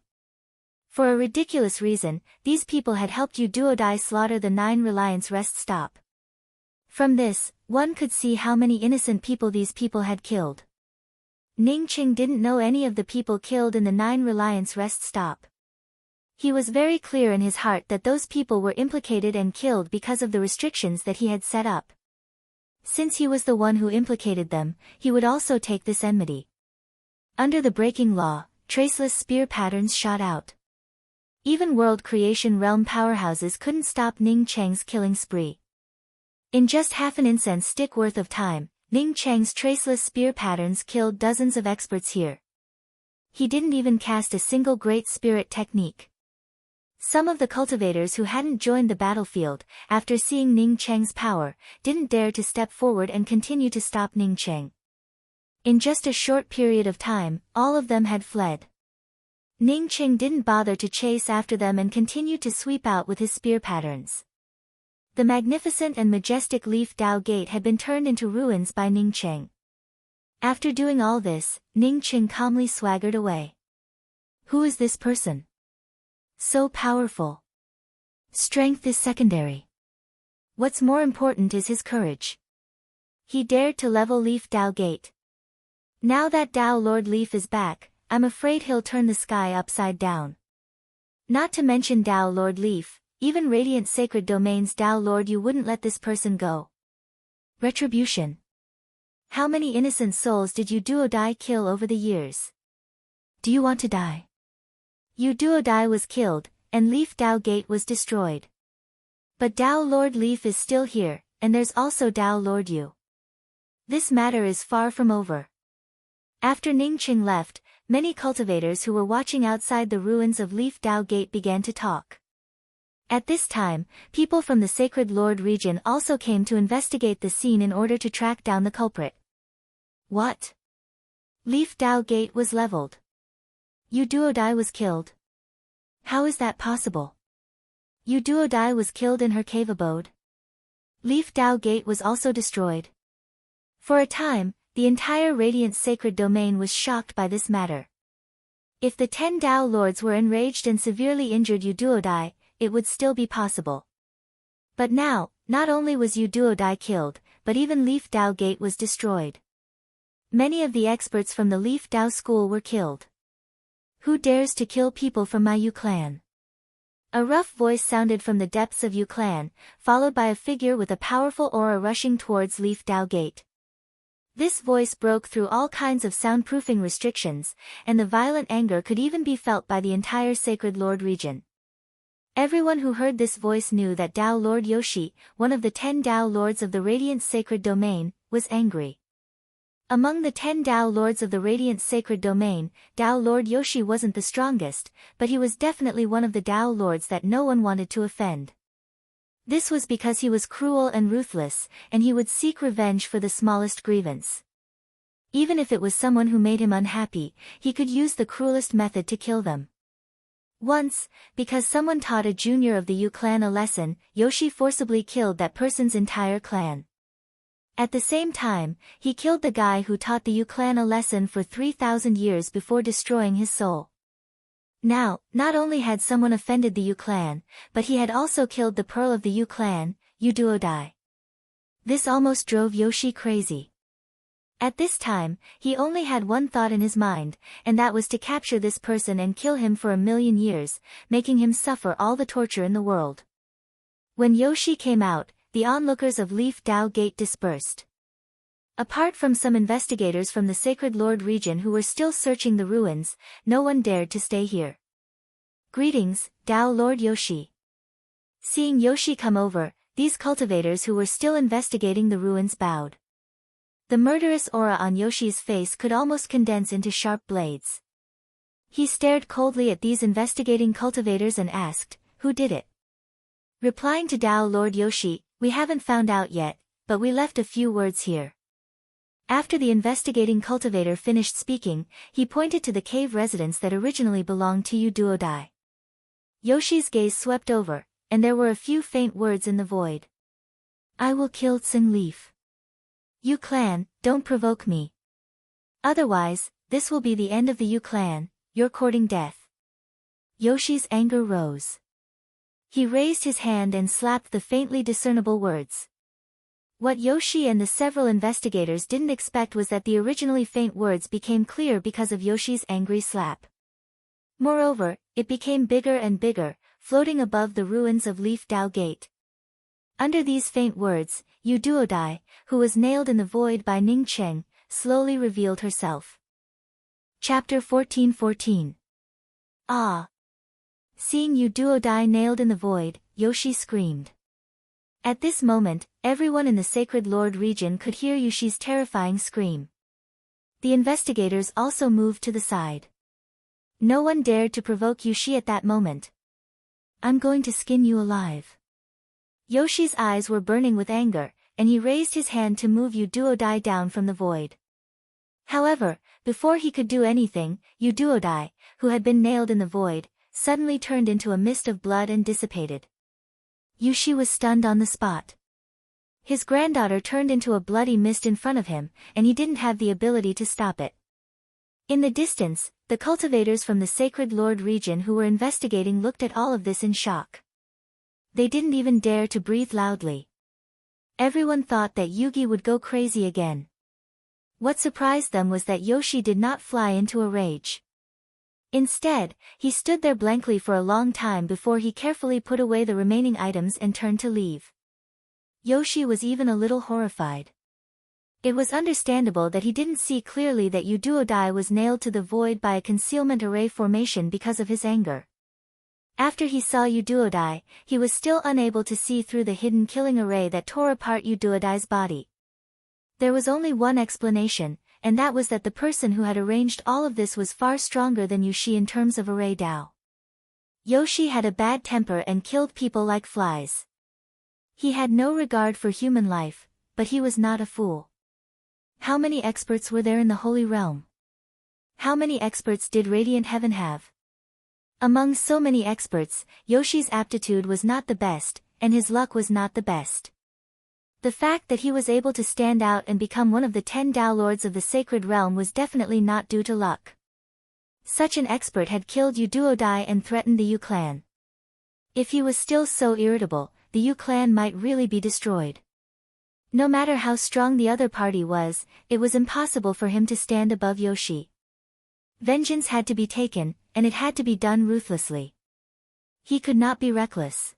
For a ridiculous reason, these people had helped Uduodai slaughter the 9 Reliance Rest Stop. From this, one could see how many innocent people these people had killed. Ning Cheng didn't know any of the people killed in the 9 Reliance Rest Stop. He was very clear in his heart that those people were implicated and killed because of the restrictions that he had set up. Since he was the one who implicated them, he would also take this enmity. Under the breaking law, traceless spear patterns shot out. Even World Creation Realm powerhouses couldn't stop Ning Cheng's killing spree. In just half an incense stick worth of time, Ning Cheng's traceless spear patterns killed dozens of experts here. He didn't even cast a single Great Spirit technique. Some of the cultivators who hadn't joined the battlefield, after seeing Ning Cheng's power, didn't dare to step forward and continue to stop Ning Cheng. In just a short period of time, all of them had fled. Ning Cheng didn't bother to chase after them and continued to sweep out with his spear patterns. The magnificent and majestic Leaf Dao Gate had been turned into ruins by Ning Cheng. After doing all this, Ning Cheng calmly swaggered away. Who is this person? So powerful. Strength is secondary. What's more important is his courage. He dared to level Leaf Dao Gate. Now that Dao Lord Leaf is back, I'm afraid he'll turn the sky upside down. Not to mention Dao Lord Leaf, even Radiant Sacred Domain's Dao Lord, you wouldn't let this person go. Retribution. How many innocent souls did Uduodai kill over the years? Do you want to die? Uduodai was killed, and Leaf Dao Gate was destroyed. But Dao Lord Leaf is still here, and there's also Dao Lord Yu. This matter is far from over. After Ning Cheng left, many cultivators who were watching outside the ruins of Leaf Dao Gate began to talk. At this time, people from the Sacred Lord region also came to investigate the scene in order to track down the culprit. What? Leaf Dao Gate was leveled. Uduodai was killed. How is that possible? Uduodai was killed in her cave abode. Leaf Dao Gate was also destroyed. For a time, the entire Radiant Sacred Domain was shocked by this matter. If the 10 Dao Lords were enraged and severely injured Uduodai, it would still be possible. But now, not only was Uduodai killed, but even Leaf Dao Gate was destroyed. Many of the experts from the Leaf Dao school were killed. Who dares to kill people from my Yu clan? A rough voice sounded from the depths of Yu clan, followed by a figure with a powerful aura rushing towards Leaf Dao Gate. This voice broke through all kinds of soundproofing restrictions, and the violent anger could even be felt by the entire Sacred Lord region. Everyone who heard this voice knew that Dao Lord Yoshi, one of the 10 Dao Lords of the Radiant Sacred Domain, was angry. Among the 10 Dao Lords of the Radiant Sacred Domain, Dao Lord Yoshi wasn't the strongest, but he was definitely one of the Dao Lords that no one wanted to offend. This was because he was cruel and ruthless, and he would seek revenge for the smallest grievance. Even if it was someone who made him unhappy, he could use the cruelest method to kill them. Once, because someone taught a junior of the Yu clan a lesson, Yoshi forcibly killed that person's entire clan. At the same time, he killed the guy who taught the Yu clan a lesson for 3,000 years before destroying his soul. Now, not only had someone offended the Yu clan, but he had also killed the pearl of the Yu clan, Yu Duodai. This almost drove Yoshi crazy. At this time, he only had one thought in his mind, and that was to capture this person and kill him for 1,000,000 years, making him suffer all the torture in the world. When Yoshi came out, the onlookers of Leaf Dao Gate dispersed. Apart from some investigators from the Sacred Lord region who were still searching the ruins, no one dared to stay here. Greetings, Dao Lord Yoshi. Seeing Yoshi come over, these cultivators who were still investigating the ruins bowed. The murderous aura on Yoshi's face could almost condense into sharp blades. He stared coldly at these investigating cultivators and asked, "Who did it?" Replying to Dao Lord Yoshi, "We haven't found out yet, but we left a few words here." After the investigating cultivator finished speaking, he pointed to the cave residence that originally belonged to Yu Duodai. Yoshi's gaze swept over, and there were a few faint words in the void. "I will kill Tsing Leaf. Yu clan, don't provoke me. Otherwise, this will be the end of the Yu clan, you're courting death." Yoshi's anger rose. He raised his hand and slapped the faintly discernible words. What Yoshi and the several investigators didn't expect was that the originally faint words became clear because of Yoshi's angry slap. Moreover, it became bigger and bigger, floating above the ruins of Leaf Dao Gate. Under these faint words, Yu Duodai, who was nailed in the void by Ning Cheng, slowly revealed herself. Chapter 14:14. Ah! Seeing Yu Duodai nailed in the void, Yoshi screamed. At this moment, everyone in the Sacred Lord region could hear Yoshi's terrifying scream. The investigators also moved to the side. No one dared to provoke Yoshi at that moment. "I'm going to skin you alive." Yoshi's eyes were burning with anger, and he raised his hand to move Yu Duodai down from the void. However, before he could do anything, Yu Duodai, who had been nailed in the void, suddenly turned into a mist of blood and dissipated. Yoshi was stunned on the spot. His granddaughter turned into a bloody mist in front of him, and he didn't have the ability to stop it. In the distance, the cultivators from the Sacred Lord region who were investigating looked at all of this in shock. They didn't even dare to breathe loudly. Everyone thought that Yugi would go crazy again. What surprised them was that Yoshi did not fly into a rage. Instead, he stood there blankly for a long time before he carefully put away the remaining items and turned to leave. Yoshi was even a little horrified. It was understandable that he didn't see clearly that Yu Duodai was nailed to the void by a concealment array formation because of his anger. After he saw Yu Duodai, he was still unable to see through the hidden killing array that tore apart Yu Duodai's body. There was only one explanation, and that was that the person who had arranged all of this was far stronger than Yoshi in terms of array Dao. Yoshi had a bad temper and killed people like flies. He had no regard for human life, but he was not a fool. How many experts were there in the Holy Realm? How many experts did Radiant Heaven have? Among so many experts, Yoshi's aptitude was not the best, and his luck was not the best. The fact that he was able to stand out and become one of the 10 Dao Lords of the Sacred Realm was definitely not due to luck. Such an expert had killed Yu Duodai and threatened the Yu clan. If he was still so irritable, the Yu clan might really be destroyed. No matter how strong the other party was, it was impossible for him to stand above Yoshi. Vengeance had to be taken, and it had to be done ruthlessly. He could not be reckless.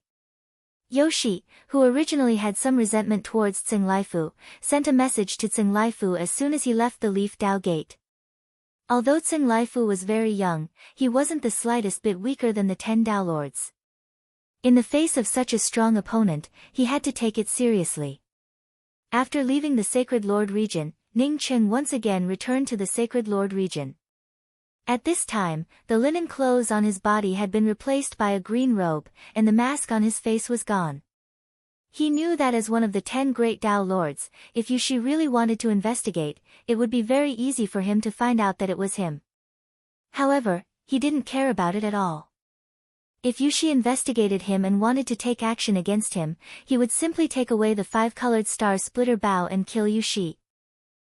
Yoshi, who originally had some resentment towards Tsing Laifu, sent a message to Tsing Laifu as soon as he left the Leaf Dao Gate. Although Tsing Laifu was very young, he wasn't the slightest bit weaker than the 10 Dao Lords. In the face of such a strong opponent, he had to take it seriously. After leaving the Sacred Lord region, Ning Qing once again returned to the Sacred Lord region. At this time, the linen clothes on his body had been replaced by a green robe, and the mask on his face was gone. He knew that as one of the 10 great Dao Lords, if Yushi really wanted to investigate, it would be very easy for him to find out that it was him. However, he didn't care about it at all. If Yushi investigated him and wanted to take action against him, he would simply take away the 5-colored star splitter bow and kill Yushi.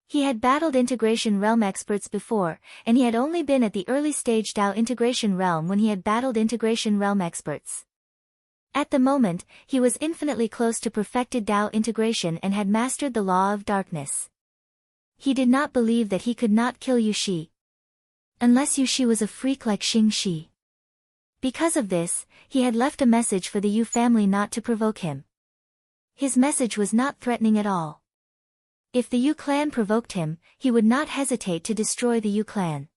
He had battled Integration Realm experts before, and he had only been at the early stage Dao Integration Realm when he had battled Integration Realm experts. At the moment, he was infinitely close to perfected Dao integration and had mastered the law of darkness. He did not believe that he could not kill Yushi. Unless Yushi was a freak like Xing Shi. Because of this, he had left a message for the Yu family not to provoke him. His message was not threatening at all. If the Yu clan provoked him, he would not hesitate to destroy the Yu clan.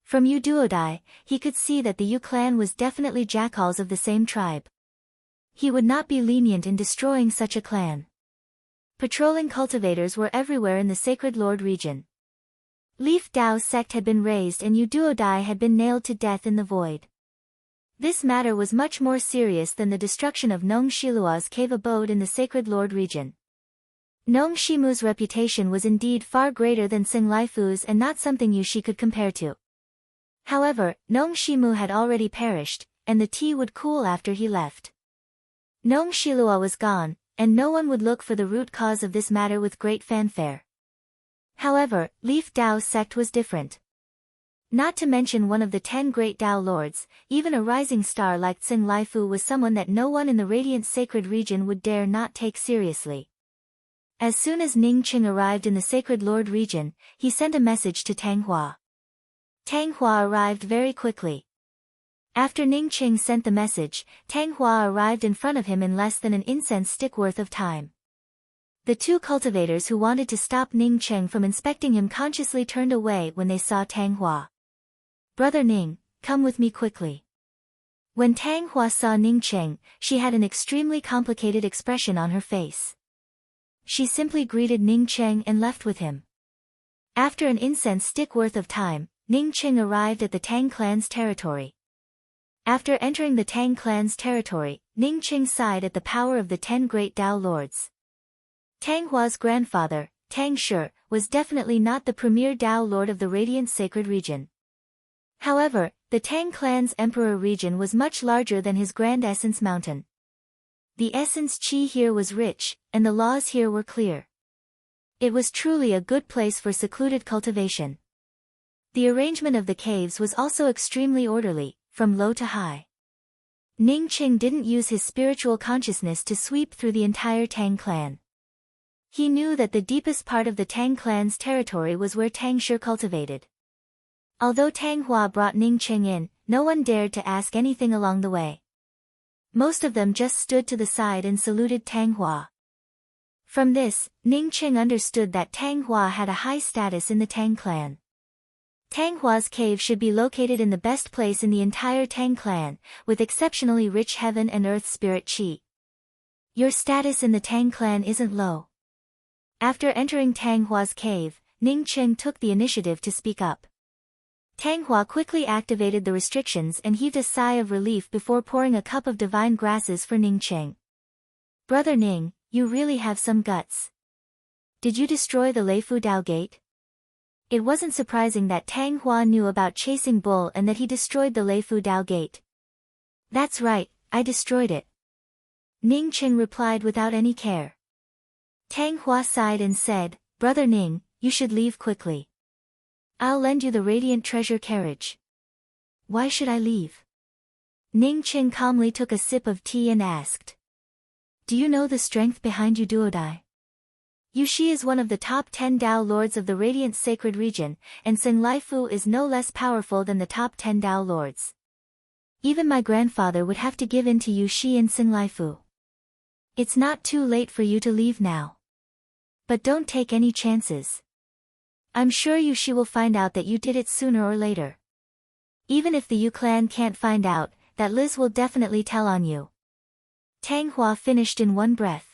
From Yu Duodai, he could see that the Yu clan was definitely jackals of the same tribe. He would not be lenient in destroying such a clan. Patrolling cultivators were everywhere in the Sacred Lord region. Leaf Dao's sect had been raised and Yu Duodai had been nailed to death in the void. This matter was much more serious than the destruction of Nong Shilua's cave abode in the Sacred Lord region. Nong Shimu's reputation was indeed far greater than Tsing Laifu's and not something Yushi could compare to. However, Nong Shimu had already perished, and the tea would cool after he left. Nong Shilua was gone, and no one would look for the root cause of this matter with great fanfare. However, Leaf Dao's sect was different. Not to mention one of the 10 great Dao Lords, even a rising star like Tsing Laifu was someone that no one in the Radiant Sacred region would dare not take seriously. As soon as Ning Qing arrived in the Sacred Lord region, he sent a message to Tang Hua. Tang Hua arrived very quickly. After Ning Qing sent the message, Tang Hua arrived in front of him in less than an incense stick worth of time. The two cultivators who wanted to stop Ning Qing from inspecting him consciously turned away when they saw Tang Hua. "Brother Ning, come with me quickly." When Tang Hua saw Ning Qing, she had an extremely complicated expression on her face. She simply greeted Ning Qing and left with him. After an incense stick worth of time, Ning Qing arrived at the Tang clan's territory. After entering the Tang clan's territory, Ning Qing sighed at the power of the 10 great Dao Lords. Tang Hua's grandfather, Tang Shi, was definitely not the premier Dao Lord of the Radiant Sacred region. However, the Tang clan's emperor region was much larger than his Grand Essence Mountain. The essence chi here was rich, and the laws here were clear. It was truly a good place for secluded cultivation. The arrangement of the caves was also extremely orderly, from low to high. Ning Qing didn't use his spiritual consciousness to sweep through the entire Tang clan. He knew that the deepest part of the Tang clan's territory was where Tang Shi cultivated. Although Tang Hua brought Ning Qing in, no one dared to ask anything along the way. Most of them just stood to the side and saluted Tang Hua. From this, Ning Qing understood that Tang Hua had a high status in the Tang clan. Tang Hua's cave should be located in the best place in the entire Tang clan, with exceptionally rich heaven and earth spirit chi. Your status in the Tang clan isn't low. After entering Tang Hua's cave, Ning Qing took the initiative to speak up. Tang Hua quickly activated the restrictions and heaved a sigh of relief before pouring a cup of divine grasses for Ning Qing. "Brother Ning, you really have some guts. Did you destroy the Leifu Dao Gate?" It wasn't surprising that Tang Hua knew about chasing bull and that he destroyed the Leifu Dao Gate. "That's right, I destroyed it." Ning Qing replied without any care. Tang Hua sighed and said, "Brother Ning, you should leave quickly. I'll lend you the Radiant Treasure carriage." "Why should I leave?" Ning Qing calmly took a sip of tea and asked. "Do you know the strength behind Yu Duodai?" Yuxi is one of the top 10 Dao lords of the Radiant Sacred Region, and Sing Laifu is no less powerful than the top 10 Dao lords. Even my grandfather would have to give in to Yuxi and Sing Laifu. It's not too late for you to leave now. But don't take any chances. I'm sure Yuxi will find out that you did it sooner or later. Even if the Yu clan can't find out, that Liz will definitely tell on you. Tang Hua finished in one breath.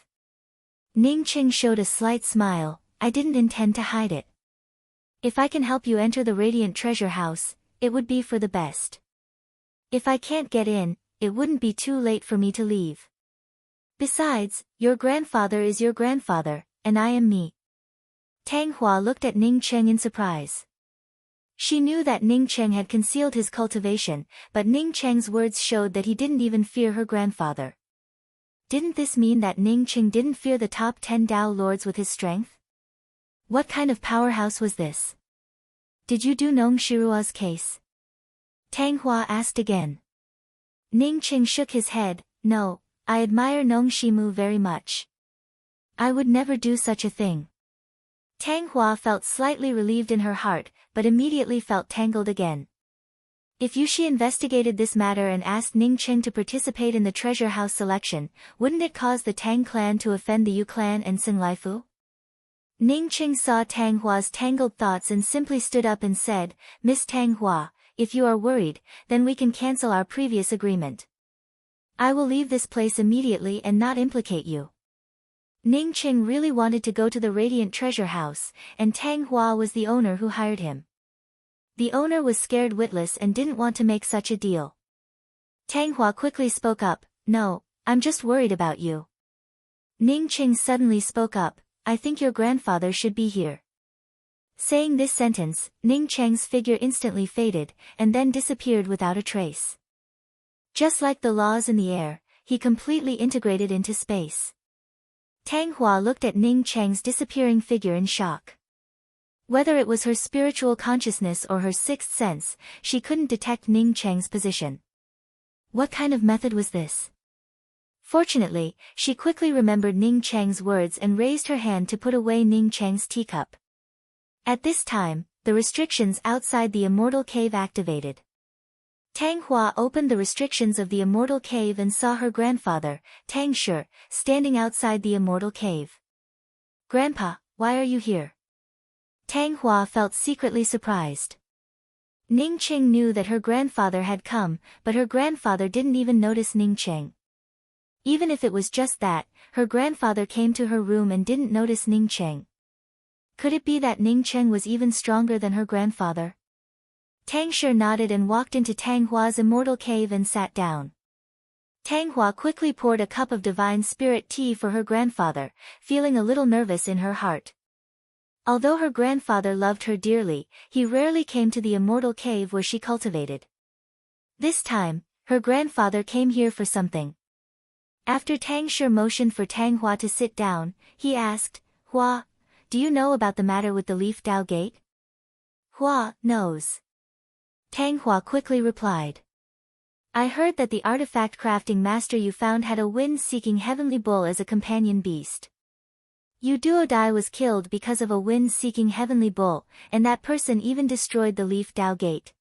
Ning Qing showed a slight smile. I didn't intend to hide it. If I can help you enter the Radiant Treasure House, it would be for the best. If I can't get in, it wouldn't be too late for me to leave. Besides, your grandfather is your grandfather, and I am me. Tang Hua looked at Ning Cheng in surprise. She knew that Ning Cheng had concealed his cultivation, but Ning Cheng's words showed that he didn't even fear her grandfather. Didn't this mean that Ning Cheng didn't fear the top 10 Dao lords with his strength? What kind of powerhouse was this? Did you do Nong Shirua's case? Tang Hua asked again. Ning Cheng shook his head. No, I admire Nong Shimu very much. I would never do such a thing. Tang Hua felt slightly relieved in her heart, but immediately felt tangled again. If Yuxi investigated this matter and asked Ning Cheng to participate in the treasure house selection, wouldn't it cause the Tang clan to offend the Yu clan and Sing Laifu? Ning Cheng saw Tang Hua's tangled thoughts and simply stood up and said, Miss Tang Hua, if you are worried, then we can cancel our previous agreement. I will leave this place immediately and not implicate you. Ning Cheng really wanted to go to the Radiant Treasure House, and Tang Hua was the owner who hired him. The owner was scared witless and didn't want to make such a deal. Tang Hua quickly spoke up, No, I'm just worried about you. Ning Cheng suddenly spoke up, I think your grandfather should be here. Saying this sentence, Ning Cheng's figure instantly faded, and then disappeared without a trace. Just like the laws in the air, he completely integrated into space. Tang Hua looked at Ning Cheng's disappearing figure in shock. Whether it was her spiritual consciousness or her sixth sense, she couldn't detect Ning Cheng's position. What kind of method was this? Fortunately, she quickly remembered Ning Cheng's words and raised her hand to put away Ning Cheng's teacup. At this time, the restrictions outside the Immortal Cave activated. Tang Hua opened the restrictions of the Immortal Cave and saw her grandfather, Tang Shi, standing outside the Immortal Cave. Grandpa, why are you here? Tang Hua felt secretly surprised. Ning Cheng knew that her grandfather had come, but her grandfather didn't even notice Ning Cheng. Even if it was just that, her grandfather came to her room and didn't notice Ning Cheng. Could it be that Ning Cheng was even stronger than her grandfather? Tang Shi nodded and walked into Tang Hua's Immortal Cave and sat down. Tang Hua quickly poured a cup of divine spirit tea for her grandfather, feeling a little nervous in her heart. Although her grandfather loved her dearly, he rarely came to the Immortal Cave where she cultivated. This time, her grandfather came here for something. After Tang Shi motioned for Tang Hua to sit down, he asked, Hua, do you know about the matter with the Leaf Dao Gate? Hua knows. Tang Hua quickly replied. I heard that the artifact crafting master you found had a wind-seeking heavenly bull as a companion beast. Yu Duodai was killed because of a wind-seeking heavenly bull, and that person even destroyed the Leaf Dao Gate.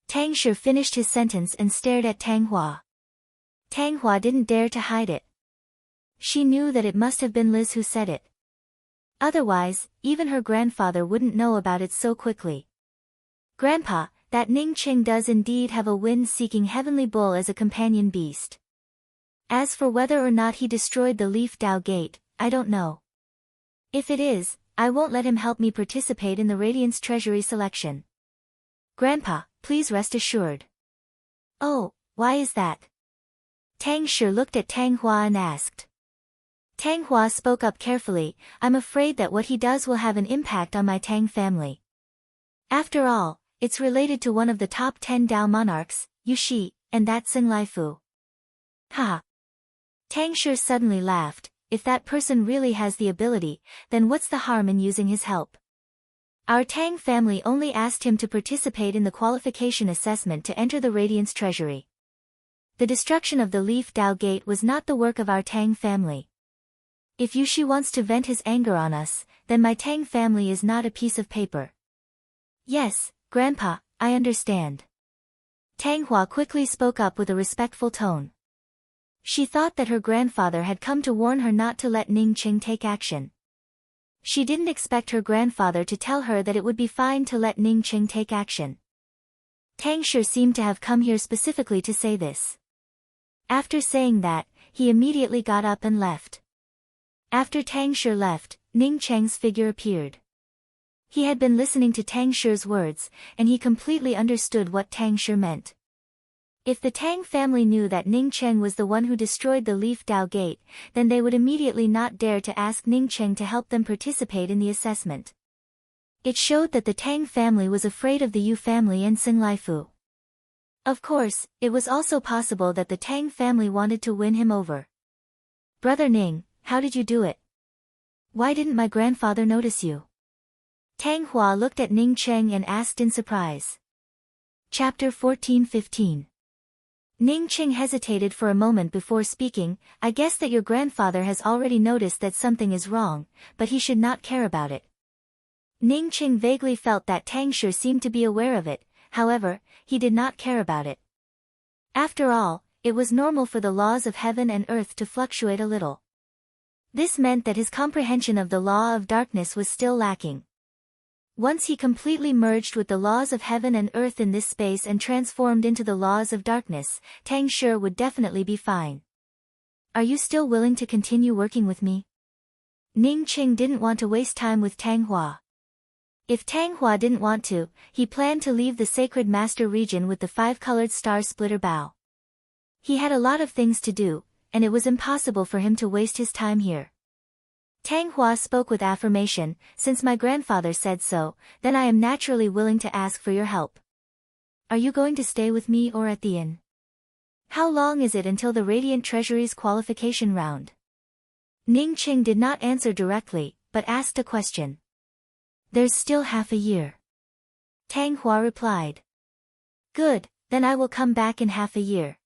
Tang Shi finished his sentence and stared at Tang Hua. Tang Hua didn't dare to hide it. She knew that it must have been Liz who said it. Otherwise, even her grandfather wouldn't know about it so quickly. Grandpa, that Ning Cheng does indeed have a wind-seeking heavenly bull as a companion beast. As for whether or not he destroyed the Leaf Dao Gate, I don't know. If it is, I won't let him help me participate in the Radiance Treasury selection. Grandpa, please rest assured. Oh, why is that? Tang Shi looked at Tang Hua and asked. Tang Hua spoke up carefully, I'm afraid that what he does will have an impact on my Tang family. After all, it's related to one of the top 10 Dao monarchs, Yuxi, and that's Sing Laifu. Ha! Tang Shi suddenly laughed. If that person really has the ability, then what's the harm in using his help? Our Tang family only asked him to participate in the qualification assessment to enter the Radiance Treasury. The destruction of the Leaf Dao Gate was not the work of our Tang family. If Yushi wants to vent his anger on us, then my Tang family is not a piece of paper. Yes, Grandpa, I understand. Tang Hua quickly spoke up with a respectful tone. She thought that her grandfather had come to warn her not to let Ning Qing take action. She didn't expect her grandfather to tell her that it would be fine to let Ning Qing take action. Tang Shi seemed to have come here specifically to say this. After saying that, he immediately got up and left. After Tang Shi left, Ning Cheng's figure appeared. He had been listening to Tang Shi's words, and he completely understood what Tang Shi meant. If the Tang family knew that Ning Cheng was the one who destroyed the Leaf Dao Gate, then they would immediately not dare to ask Ning Cheng to help them participate in the assessment. It showed that the Tang family was afraid of the Yu family and Xing Laifu. Of course, it was also possible that the Tang family wanted to win him over. Brother Ning, how did you do it? Why didn't my grandfather notice you? Tang Hua looked at Ning Cheng and asked in surprise. Chapter 14-15. Ning Cheng hesitated for a moment before speaking. I guess that your grandfather has already noticed that something is wrong, but he should not care about it. Ning Cheng vaguely felt that Tang Shi seemed to be aware of it, however, he did not care about it. After all, it was normal for the laws of heaven and earth to fluctuate a little. This meant that his comprehension of the law of darkness was still lacking. Once he completely merged with the laws of heaven and earth in this space and transformed into the laws of darkness, Tang Shi would definitely be fine. Are you still willing to continue working with me? Ning Cheng didn't want to waste time with Tang Hua. If Tang Hua didn't want to, he planned to leave the Sacred Master region with the 5-colored star splitter bow. He had a lot of things to do, and it was impossible for him to waste his time here. Tang Hua spoke with affirmation. Since my grandfather said so, then I am naturally willing to ask for your help. Are you going to stay with me or at the inn? How long is it until the Radiant Treasury's qualification round? Ning Cheng did not answer directly, but asked a question. There's still half a year. Tang Hua replied. Good, then I will come back in half a year.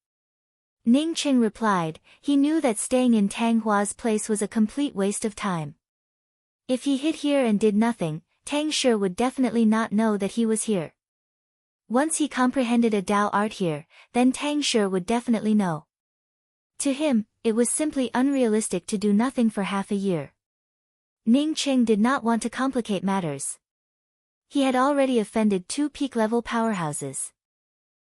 Ning Cheng replied. He knew that staying in Tang Hua's place was a complete waste of time. If he hid here and did nothing, Tang Shi would definitely not know that he was here. Once he comprehended a Dao art here, then Tang Shi would definitely know. To him, it was simply unrealistic to do nothing for half a year. Ning Cheng did not want to complicate matters. He had already offended 2 peak-level powerhouses.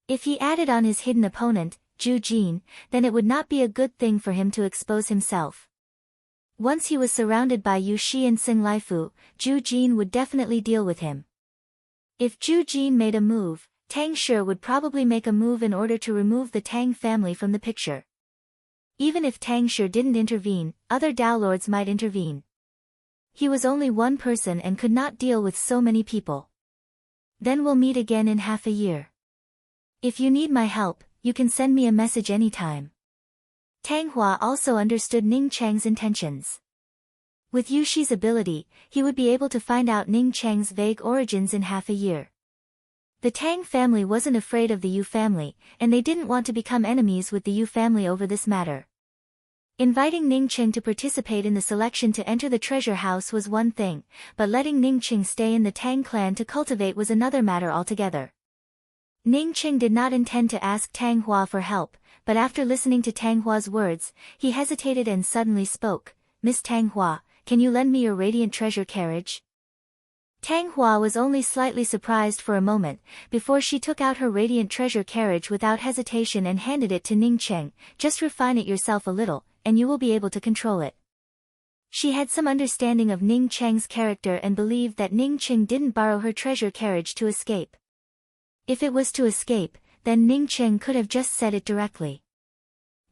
If he added on his hidden opponent, Zhu Jin, then it would not be a good thing for him to expose himself. Once he was surrounded by Yu Shi and Xing Laifu, Zhu Jin would definitely deal with him. If Zhu Jin made a move, Tang Shi would probably make a move in order to remove the Tang family from the picture. Even if Tang Shi didn't intervene, other Dao Lords might intervene. He was only one person and could not deal with so many people. Then we'll meet again in half a year. If you need my help, you can send me a message anytime. Tang Hua also understood Ning Cheng's intentions. With Yu Shi's ability, he would be able to find out Ning Cheng's vague origins in half a year. The Tang family wasn't afraid of the Yu family, and they didn't want to become enemies with the Yu family over this matter. Inviting Ning Cheng to participate in the selection to enter the treasure house was one thing, but letting Ning Cheng stay in the Tang clan to cultivate was another matter altogether. Ning Cheng did not intend to ask Tang Hua for help, but after listening to Tang Hua's words, he hesitated and suddenly spoke. Miss Tang Hua, can you lend me your radiant treasure carriage? Tang Hua was only slightly surprised for a moment, before she took out her radiant treasure carriage without hesitation and handed it to Ning Cheng. Just refine it yourself a little, and you will be able to control it. She had some understanding of Ning Cheng's character and believed that Ning Cheng didn't borrow her treasure carriage to escape. If it was to escape, then Ning Cheng could have just said it directly.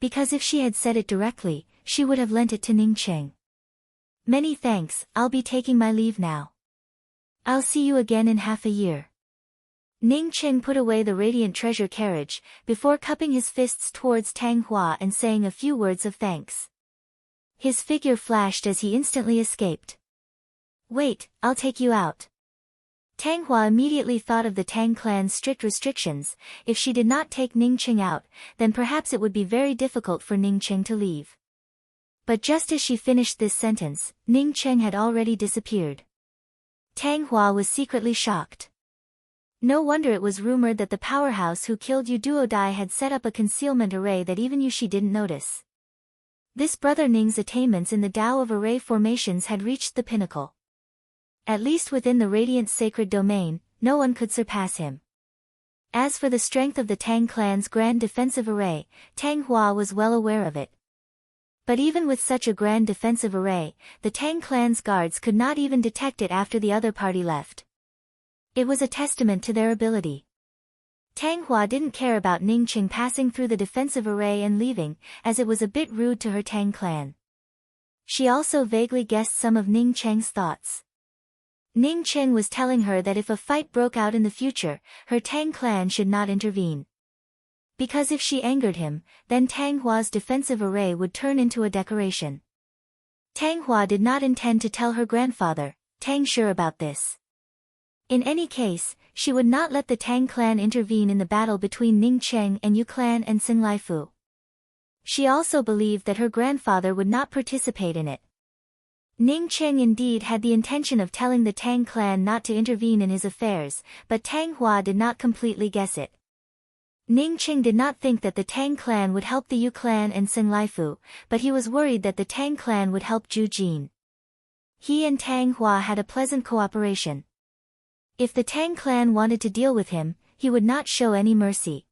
Because if she had said it directly, she would have lent it to Ning Cheng. Many thanks, I'll be taking my leave now. I'll see you again in half a year. Ning Cheng put away the radiant treasure carriage, before cupping his fists towards Tang Hua and saying a few words of thanks. His figure flashed as he instantly escaped. Wait, I'll take you out. Tang Hua immediately thought of the Tang clan's strict restrictions. If she did not take Ning Cheng out, then perhaps it would be very difficult for Ning Cheng to leave. But just as she finished this sentence, Ning Cheng had already disappeared. Tang Hua was secretly shocked. No wonder it was rumored that the powerhouse who killed Yu Duodai had set up a concealment array that even Yu Shi didn't notice. This brother Ning's attainments in the Tao of array formations had reached the pinnacle. At least within the radiant sacred domain, no one could surpass him. As for the strength of the Tang clan's grand defensive array, Tang Hua was well aware of it. But even with such a grand defensive array, the Tang clan's guards could not even detect it after the other party left. It was a testament to their ability. Tang Hua didn't care about Ning Cheng passing through the defensive array and leaving, as it was a bit rude to her Tang clan. She also vaguely guessed some of Ning Cheng's thoughts. Ning Cheng was telling her that if a fight broke out in the future, her Tang clan should not intervene. Because if she angered him, then Tang Hua's defensive array would turn into a decoration. Tang Hua did not intend to tell her grandfather, Tang Shi, about this. In any case, she would not let the Tang clan intervene in the battle between Ning Cheng and Yu clan and Xinglai Fu. She also believed that her grandfather would not participate in it. Ning Cheng indeed had the intention of telling the Tang clan not to intervene in his affairs, but Tang Hua did not completely guess it. Ning Cheng did not think that the Tang clan would help the Yu clan and Xinglai Fu, but he was worried that the Tang clan would help Zhu Jin. He and Tang Hua had a pleasant cooperation. If the Tang clan wanted to deal with him, he would not show any mercy.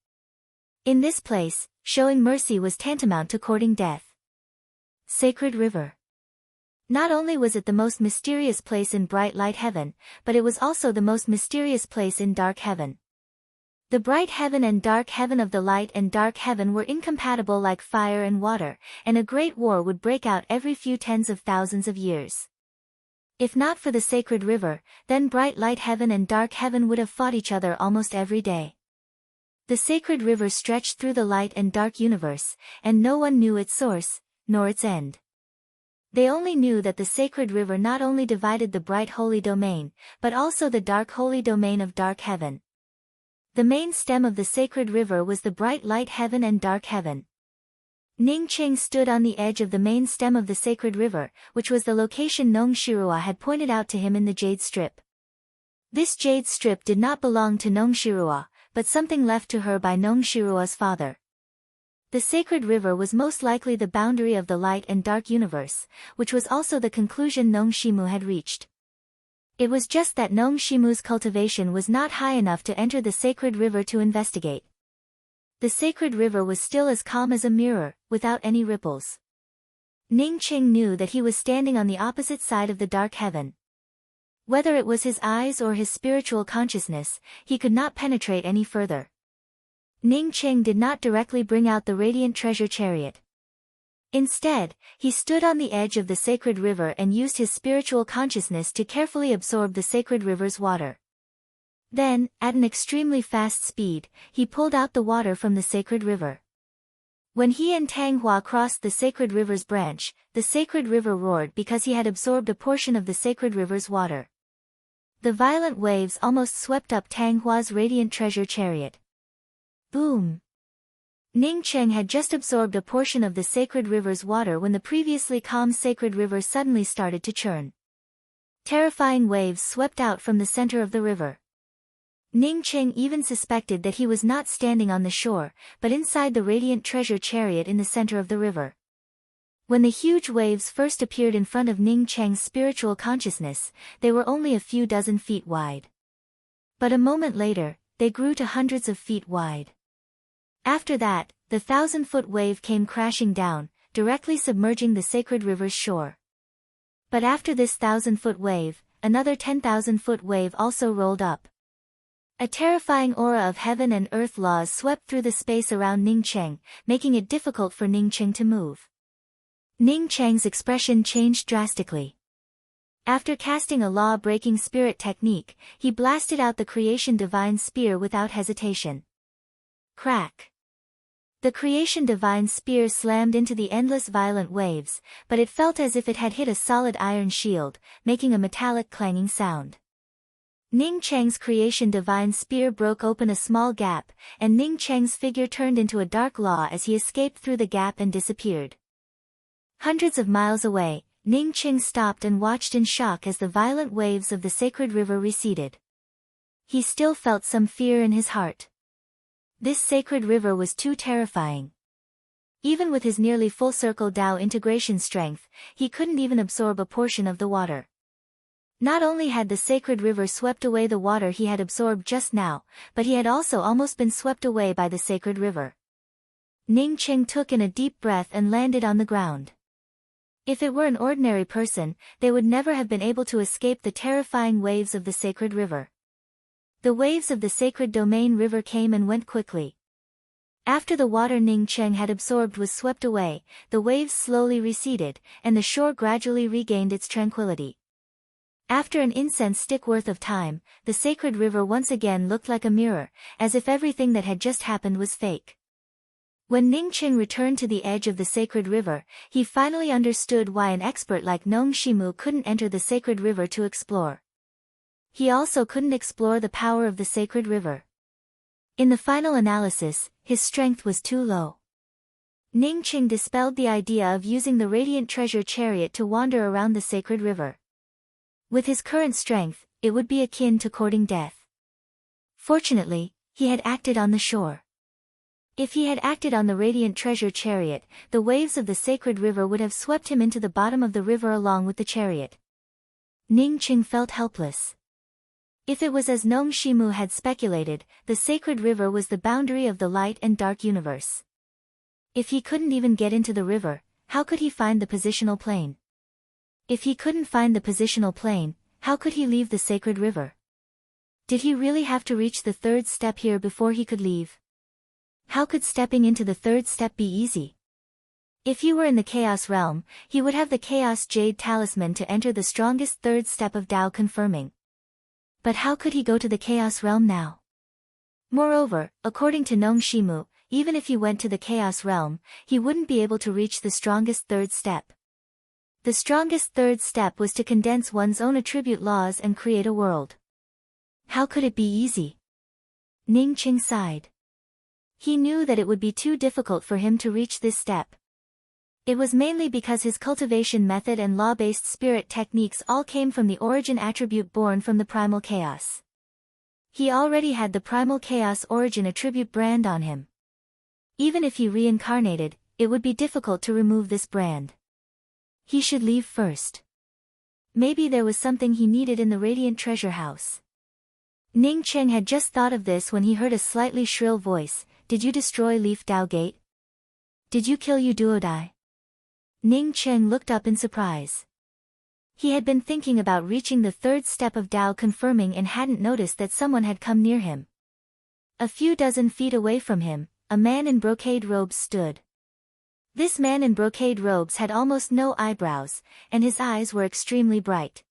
In this place, showing mercy was tantamount to courting death. Sacred River. Not only was it the most mysterious place in bright light heaven, but it was also the most mysterious place in dark heaven. The bright heaven and dark heaven of the light and dark heaven were incompatible like fire and water, and a great war would break out every few tens of thousands of years. If not for the sacred river, then bright light heaven and dark heaven would have fought each other almost every day. The sacred river stretched through the light and dark universe, and no one knew its source, nor its end. They only knew that the sacred river not only divided the bright holy domain, but also the dark holy domain of dark heaven. The main stem of the sacred river was the bright light heaven and dark heaven. Ning Cheng stood on the edge of the main stem of the sacred river, which was the location Nong Shirua had pointed out to him in the jade strip. This jade strip did not belong to Nong Shirua, but something left to her by Nong Shirua's father. The sacred river was most likely the boundary of the light and dark universe, which was also the conclusion Nong Shimu had reached. It was just that Nong Shimu's cultivation was not high enough to enter the sacred river to investigate. The sacred river was still as calm as a mirror, without any ripples. Ning Cheng knew that he was standing on the opposite side of the dark heaven. Whether it was his eyes or his spiritual consciousness, he could not penetrate any further. Ning Cheng did not directly bring out the radiant treasure chariot. Instead, he stood on the edge of the sacred river and used his spiritual consciousness to carefully absorb the sacred river's water. Then, at an extremely fast speed, he pulled out the water from the sacred river. When he and Tang Hua crossed the sacred river's branch, the sacred river roared because he had absorbed a portion of the sacred river's water. The violent waves almost swept up Tang Hua's radiant treasure chariot. Boom! Ning Cheng had just absorbed a portion of the sacred river's water when the previously calm sacred river suddenly started to churn. Terrifying waves swept out from the center of the river. Ning Cheng even suspected that he was not standing on the shore, but inside the radiant treasure chariot in the center of the river. When the huge waves first appeared in front of Ning Cheng's spiritual consciousness, they were only a few dozen feet wide. But a moment later, they grew to hundreds of feet wide. After that, the 1,000-foot wave came crashing down, directly submerging the sacred river's shore. But after this 1,000-foot wave, another 10,000-foot wave also rolled up. A terrifying aura of heaven and earth laws swept through the space around Ning Cheng, making it difficult for Ning Cheng to move. Ning Cheng's expression changed drastically. After casting a law-breaking spirit technique, he blasted out the creation divine spear without hesitation. Crack! The creation divine spear slammed into the endless violent waves, but it felt as if it had hit a solid iron shield, making a metallic clanging sound. Ning Cheng's creation divine spear broke open a small gap, and Ning Cheng's figure turned into a dark law as he escaped through the gap and disappeared. Hundreds of miles away, Ning Qing stopped and watched in shock as the violent waves of the sacred river receded. He still felt some fear in his heart. This sacred river was too terrifying. Even with his nearly full-circle Tao integration strength, he couldn't even absorb a portion of the water. Not only had the sacred river swept away the water he had absorbed just now, but he had also almost been swept away by the sacred river. Ning Qing took in a deep breath and landed on the ground. If it were an ordinary person, they would never have been able to escape the terrifying waves of the sacred river. The waves of the sacred domain river came and went quickly. After the water Ning Qing had absorbed was swept away, the waves slowly receded, and the shore gradually regained its tranquility. After an incense stick worth of time, the sacred river once again looked like a mirror, as if everything that had just happened was fake. When Ning Qing returned to the edge of the sacred river, he finally understood why an expert like Nong Shimu couldn't enter the sacred river to explore. He also couldn't explore the power of the sacred river. In the final analysis, his strength was too low. Ning Qing dispelled the idea of using the radiant treasure chariot to wander around the sacred river. With his current strength, it would be akin to courting death. Fortunately, he had acted on the shore. If he had acted on the radiant treasure chariot, the waves of the sacred river would have swept him into the bottom of the river along with the chariot. Ning Qing felt helpless. If it was as Nong Shimu had speculated, the sacred river was the boundary of the light and dark universe. If he couldn't even get into the river, how could he find the positional plane? If he couldn't find the positional plane, how could he leave the sacred river? Did he really have to reach the third step here before he could leave? How could stepping into the third step be easy? If he were in the Chaos Realm, he would have the Chaos Jade Talisman to enter the strongest third step of Tao confirming. But how could he go to the Chaos Realm now? Moreover, according to Nong Shimu, even if he went to the Chaos Realm, he wouldn't be able to reach the strongest third step. The strongest third step was to condense one's own attribute laws and create a world. How could it be easy? Ning Qing sighed. He knew that it would be too difficult for him to reach this step. It was mainly because his cultivation method and law-based spirit techniques all came from the origin attribute born from the primal chaos. He already had the primal chaos origin attribute brand on him. Even if he reincarnated, it would be difficult to remove this brand. He should leave first. Maybe there was something he needed in the Radiant Treasure House. Ning Qing had just thought of this when he heard a slightly shrill voice. Did you destroy Leaf Dao Gate? Did you kill Yu Duodai? Ning Qing looked up in surprise. He had been thinking about reaching the third step of Tao confirming and hadn't noticed that someone had come near him. A few dozen feet away from him, a man in brocade robes stood. This man in brocade robes had almost no eyebrows, and his eyes were extremely bright.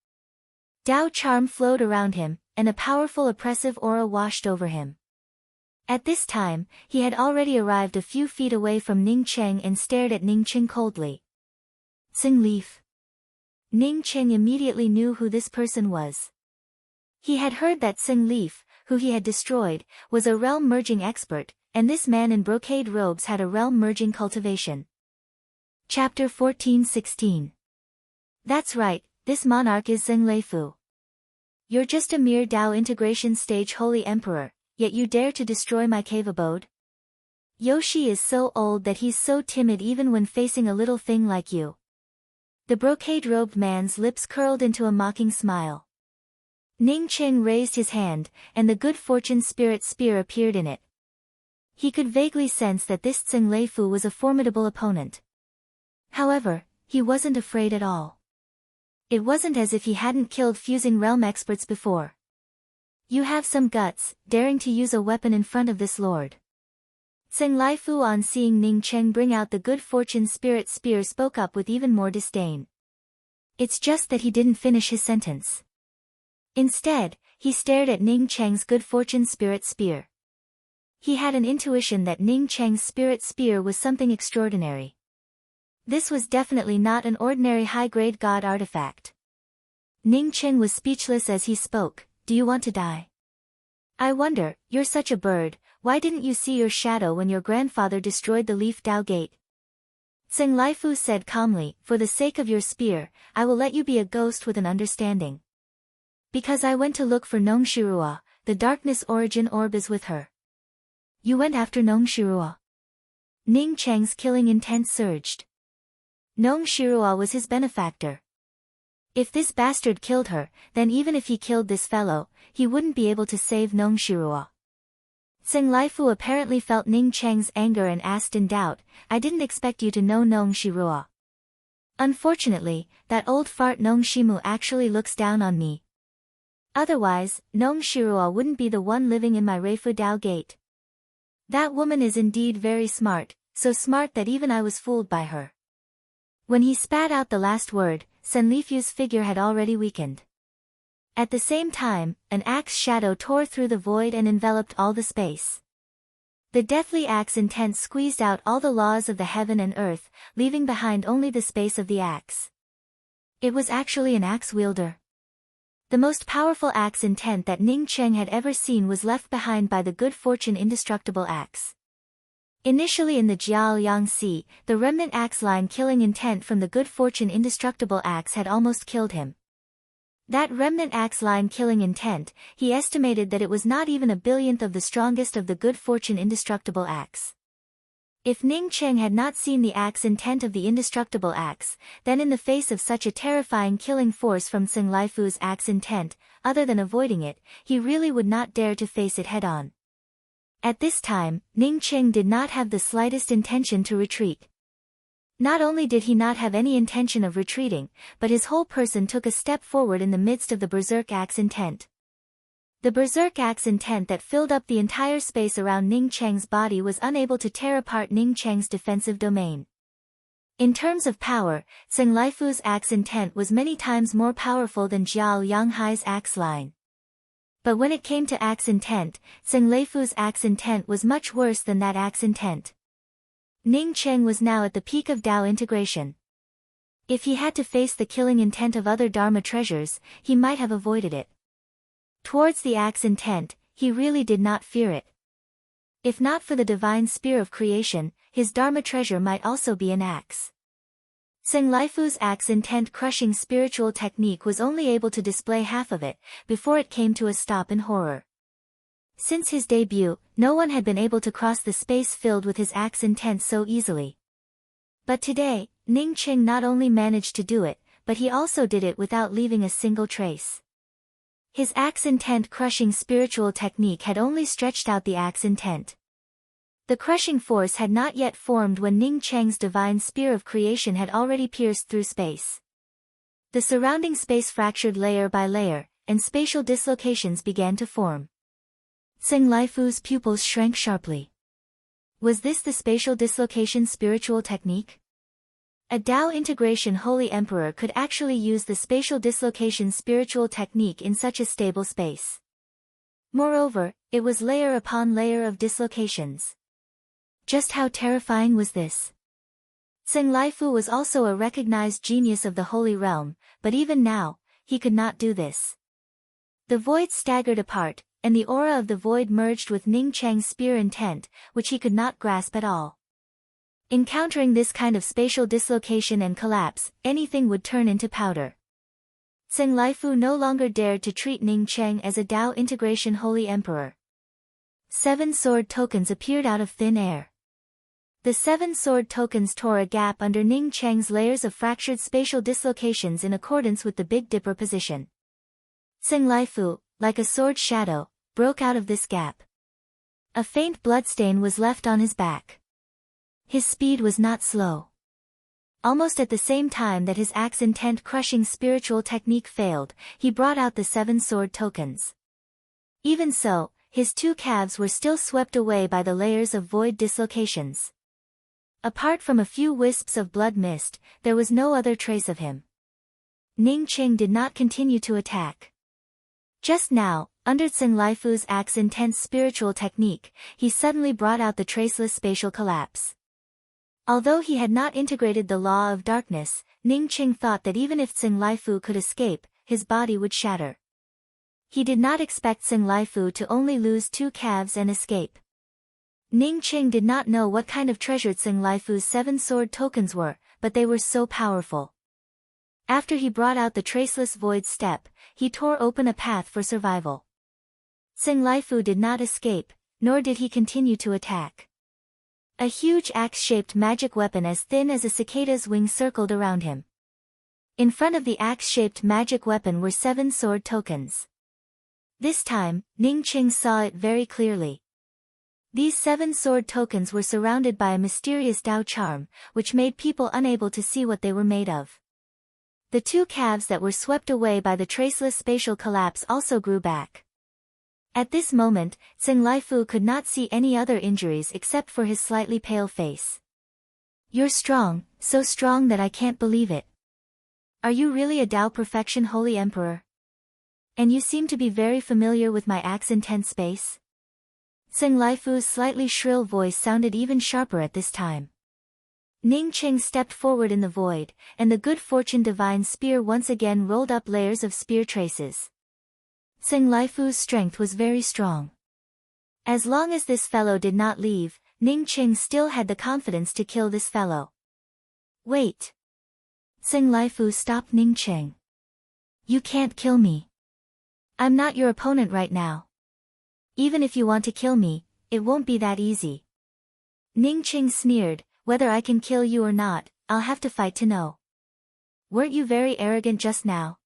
Tao charm flowed around him, and a powerful oppressive aura washed over him. At this time, he had already arrived a few feet away from Ning Qing and stared at Ning Qing coldly. Xing Leaf. Ning Qing immediately knew who this person was. He had heard that Xing Leaf, who he had destroyed, was a realm-merging expert, and this man in brocade robes had a realm-merging cultivation. Chapter 14-16. That's right, this monarch is Xing Leifu. You're just a mere Tao integration stage holy emperor, yet you dare to destroy my cave abode? Yoshi is so old that he's so timid even when facing a little thing like you. The brocade-robed man's lips curled into a mocking smile. Ning Qing raised his hand, and the good fortune spirit spear appeared in it. He could vaguely sense that this Xing Leifu was a formidable opponent. However, he wasn't afraid at all. It wasn't as if he hadn't killed fusing realm experts before. You have some guts, daring to use a weapon in front of this lord. Xing Leifu on seeing Ning Qing bring out the good fortune spirit spear spoke up with even more disdain. It's just that he didn't finish his sentence. Instead, he stared at Ning Qing's good fortune spirit spear. He had an intuition that Ning Qing's spirit spear was something extraordinary. This was definitely not an ordinary high-grade god artifact. Ning Qing was speechless as he spoke. Do you want to die? I wonder, you're such a bird, why didn't you see your shadow when your grandfather destroyed the Leaf Dao Gate? Tsing Laifu said calmly, "For the sake of your spear, I will let you be a ghost with an understanding. Because I went to look for Nong Shirua, the darkness origin orb is with her." "You went after Nong Shirua?" Ning Cheng's killing intent surged. Nong Shirua was his benefactor. If this bastard killed her, then even if he killed this fellow, he wouldn't be able to save Nong Shirua. Tsing Laifu apparently felt Ning Cheng's anger and asked in doubt, "I didn't expect you to know Nong Shirua." "Unfortunately, that old fart Nong Shimu actually looks down on me. Otherwise, Nong Shirua wouldn't be the one living in my Reifu Dao gate. That woman is indeed very smart, so smart that even I was fooled by her." When he spat out the last word, Senlifu's figure had already weakened. At the same time, an axe shadow tore through the void and enveloped all the space. The deathly axe intent squeezed out all the laws of the heaven and earth, leaving behind only the space of the axe. It was actually an axe wielder. The most powerful axe intent that Ning Cheng had ever seen was left behind by the good fortune indestructible axe. Initially in the Jiao Yang Sea, the remnant axe line killing intent from the good fortune indestructible axe had almost killed him. That remnant axe line killing intent, he estimated that it was not even a billionth of the strongest of the good fortune indestructible axe. If Ning Cheng had not seen the axe intent of the indestructible axe, then in the face of such a terrifying killing force from Tsing Laifu's axe intent, other than avoiding it, he really would not dare to face it head-on. At this time, Ning Cheng did not have the slightest intention to retreat. Not only did he not have any intention of retreating, but his whole person took a step forward in the midst of the berserk axe intent. The berserk axe intent that filled up the entire space around Ning Cheng's body was unable to tear apart Ning Cheng's defensive domain. In terms of power, Tsing Laifu's axe intent was many times more powerful than Jiao Yanghai's axe line. But when it came to axe intent, Tsing Laifu's axe intent was much worse than that axe intent. Ning Cheng was now at the peak of Dao integration. If he had to face the killing intent of other Dharma treasures, he might have avoided it. Towards the axe intent, he really did not fear it. If not for the divine spear of creation, his Dharma treasure might also be an axe. Tsing Laifu's axe intent crushing spiritual technique was only able to display half of it, before it came to a stop in horror. Since his debut, no one had been able to cross the space filled with his axe intent so easily. But today, Ning Cheng not only managed to do it, but he also did it without leaving a single trace. His axe intent crushing spiritual technique had only stretched out the axe intent. The crushing force had not yet formed when Ning Cheng's divine spear of creation had already pierced through space. The surrounding space fractured layer by layer, and spatial dislocations began to form. Tsing Laifu's pupils shrank sharply. Was this the spatial dislocation spiritual technique? A Dao integration holy emperor could actually use the spatial dislocation spiritual technique in such a stable space. Moreover, it was layer upon layer of dislocations. Just how terrifying was this? Tsing Laifu was also a recognized genius of the Holy Realm, but even now, he could not do this. The void staggered apart, and the aura of the void merged with Ning Cheng's spear intent, which he could not grasp at all. Encountering this kind of spatial dislocation and collapse, anything would turn into powder. Tsing Laifu no longer dared to treat Ning Cheng as a Dao integration holy emperor. 7 sword tokens appeared out of thin air. The 7 sword tokens tore a gap under Ning Cheng's layers of fractured spatial dislocations in accordance with the Big Dipper position. Tsing Laifu, like a sword shadow, broke out of this gap. A faint bloodstain was left on his back. His speed was not slow. Almost at the same time that his axe intent crushing spiritual technique failed, he brought out the 7 sword tokens. Even so, his 2 calves were still swept away by the layers of void dislocations. Apart from a few wisps of blood mist, there was no other trace of him. Ning Cheng did not continue to attack. Just now, under Tsing Laifu's axe intense spiritual technique, he suddenly brought out the traceless spatial collapse. Although he had not integrated the law of darkness, Ning Cheng thought that even if Tsing Laifu could escape, his body would shatter. He did not expect Tsing Laifu to only lose 2 calves and escape. Ning Qing did not know what kind of treasure Tsing Laifu's 7 sword tokens were, but they were so powerful. After he brought out the traceless void step, he tore open a path for survival. Tsing Laifu did not escape, nor did he continue to attack. A huge axe-shaped magic weapon as thin as a cicada's wing circled around him. In front of the axe-shaped magic weapon were 7 sword tokens. This time, Ning Qing saw it very clearly. These 7 sword tokens were surrounded by a mysterious Dao charm, which made people unable to see what they were made of. The 2 calves that were swept away by the traceless spatial collapse also grew back. At this moment, Tsing Laifu could not see any other injuries except for his slightly pale face. "You're strong, so strong that I can't believe it. Are you really a Dao perfection, Holy Emperor? And you seem to be very familiar with my axe intense space?" Tsing Laifu's slightly shrill voice sounded even sharper at this time. Ning Qing stepped forward in the void, and the good fortune divine spear once again rolled up layers of spear traces. Tsing Laifu's strength was very strong. As long as this fellow did not leave, Ning Qing still had the confidence to kill this fellow. "Wait." Tsing Laifu stopped Ning Qing. "You can't kill me. I'm not your opponent right now. Even if you want to kill me, it won't be that easy." Ning Qing sneered, "Whether I can kill you or not, I'll have to fight to know. Weren't you very arrogant just now?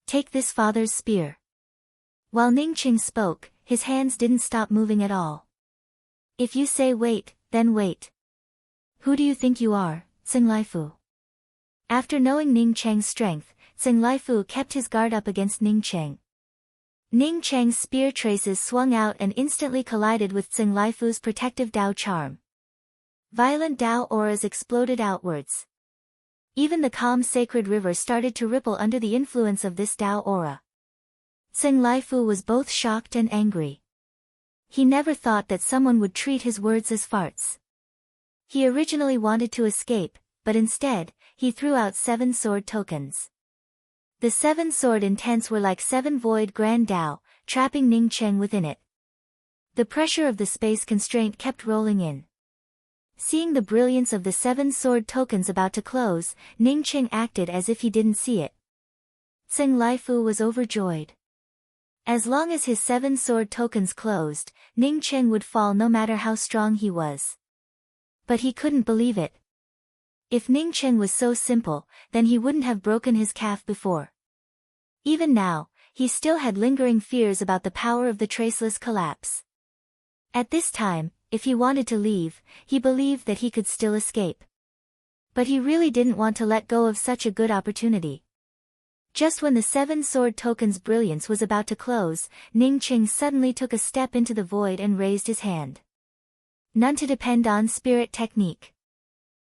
Take this father's spear." While Ning Qing spoke, his hands didn't stop moving at all. "If you say wait, then wait. Who do you think you are, Tsing Laifu?" After knowing Ning Cheng's strength, Tsing Laifu kept his guard up against Ning Cheng. Ning Cheng's spear traces swung out and instantly collided with Tsing Laifu's protective Dao charm. Violent Dao auras exploded outwards. Even the calm sacred river started to ripple under the influence of this Dao aura. Tsing Laifu was both shocked and angry. He never thought that someone would treat his words as farts. He originally wanted to escape, but instead, he threw out 7 sword tokens. The 7 sword intents were like 7 void grand Dao, trapping Ning Cheng within it. The pressure of the space constraint kept rolling in. Seeing the brilliance of the 7 sword tokens about to close, Ning Cheng acted as if he didn't see it. Tsing Laifu was overjoyed. As long as his 7 sword tokens closed, Ning Cheng would fall no matter how strong he was. But he couldn't believe it. If Ning Cheng was so simple, then he wouldn't have broken his calf before. Even now, he still had lingering fears about the power of the traceless collapse. At this time, if he wanted to leave, he believed that he could still escape. But he really didn't want to let go of such a good opportunity. Just when the 7 sword tokens' brilliance was about to close, Ning Cheng suddenly took a step into the void and raised his hand. "None to depend on spirit technique.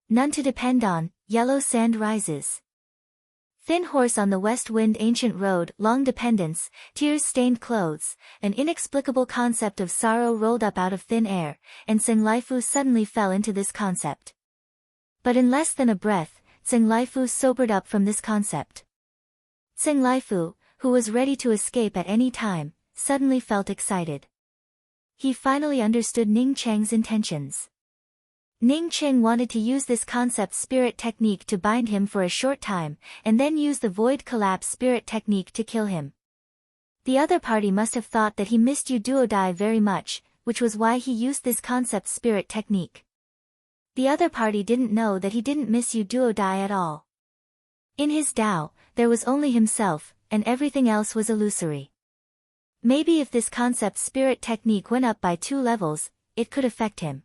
None to depend on, yellow sand rises. Thin horse on the west wind ancient road, long dependence, tears-stained clothes, an inexplicable concept of sorrow rolled up out of thin air, and Tsing Laifu suddenly fell into this concept. But in less than a breath, Tsing Laifu sobered up from this concept. Tsing Laifu, who was ready to escape at any time, suddenly felt excited. He finally understood Ning Cheng's intentions. Ning Cheng wanted to use this concept spirit technique to bind him for a short time, and then use the void collapse spirit technique to kill him. The other party must have thought that he missed Yu Duodai very much, which was why he used this concept spirit technique. The other party didn't know that he didn't miss Yu Duodai at all. In his Tao, there was only himself, and everything else was illusory. Maybe if this concept spirit technique went up by 2 levels, it could affect him.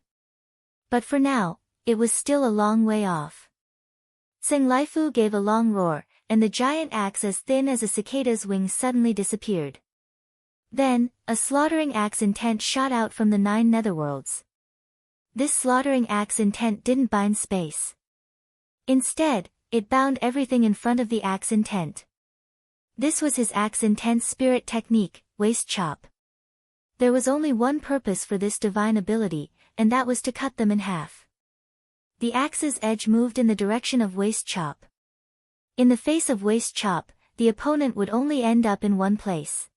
But for now, it was still a long way off. Tsing Laifu gave a long roar, and the giant axe as thin as a cicada's wing suddenly disappeared. Then, a slaughtering axe intent shot out from the 9 netherworlds. This slaughtering axe intent didn't bind space. Instead, it bound everything in front of the axe intent. This was his axe intent spirit technique, waist chop. There was only one purpose for this divine ability, and that was to cut them in half. The axe's edge moved in the direction of waist chop. In the face of waist chop, the opponent would only end up in one place.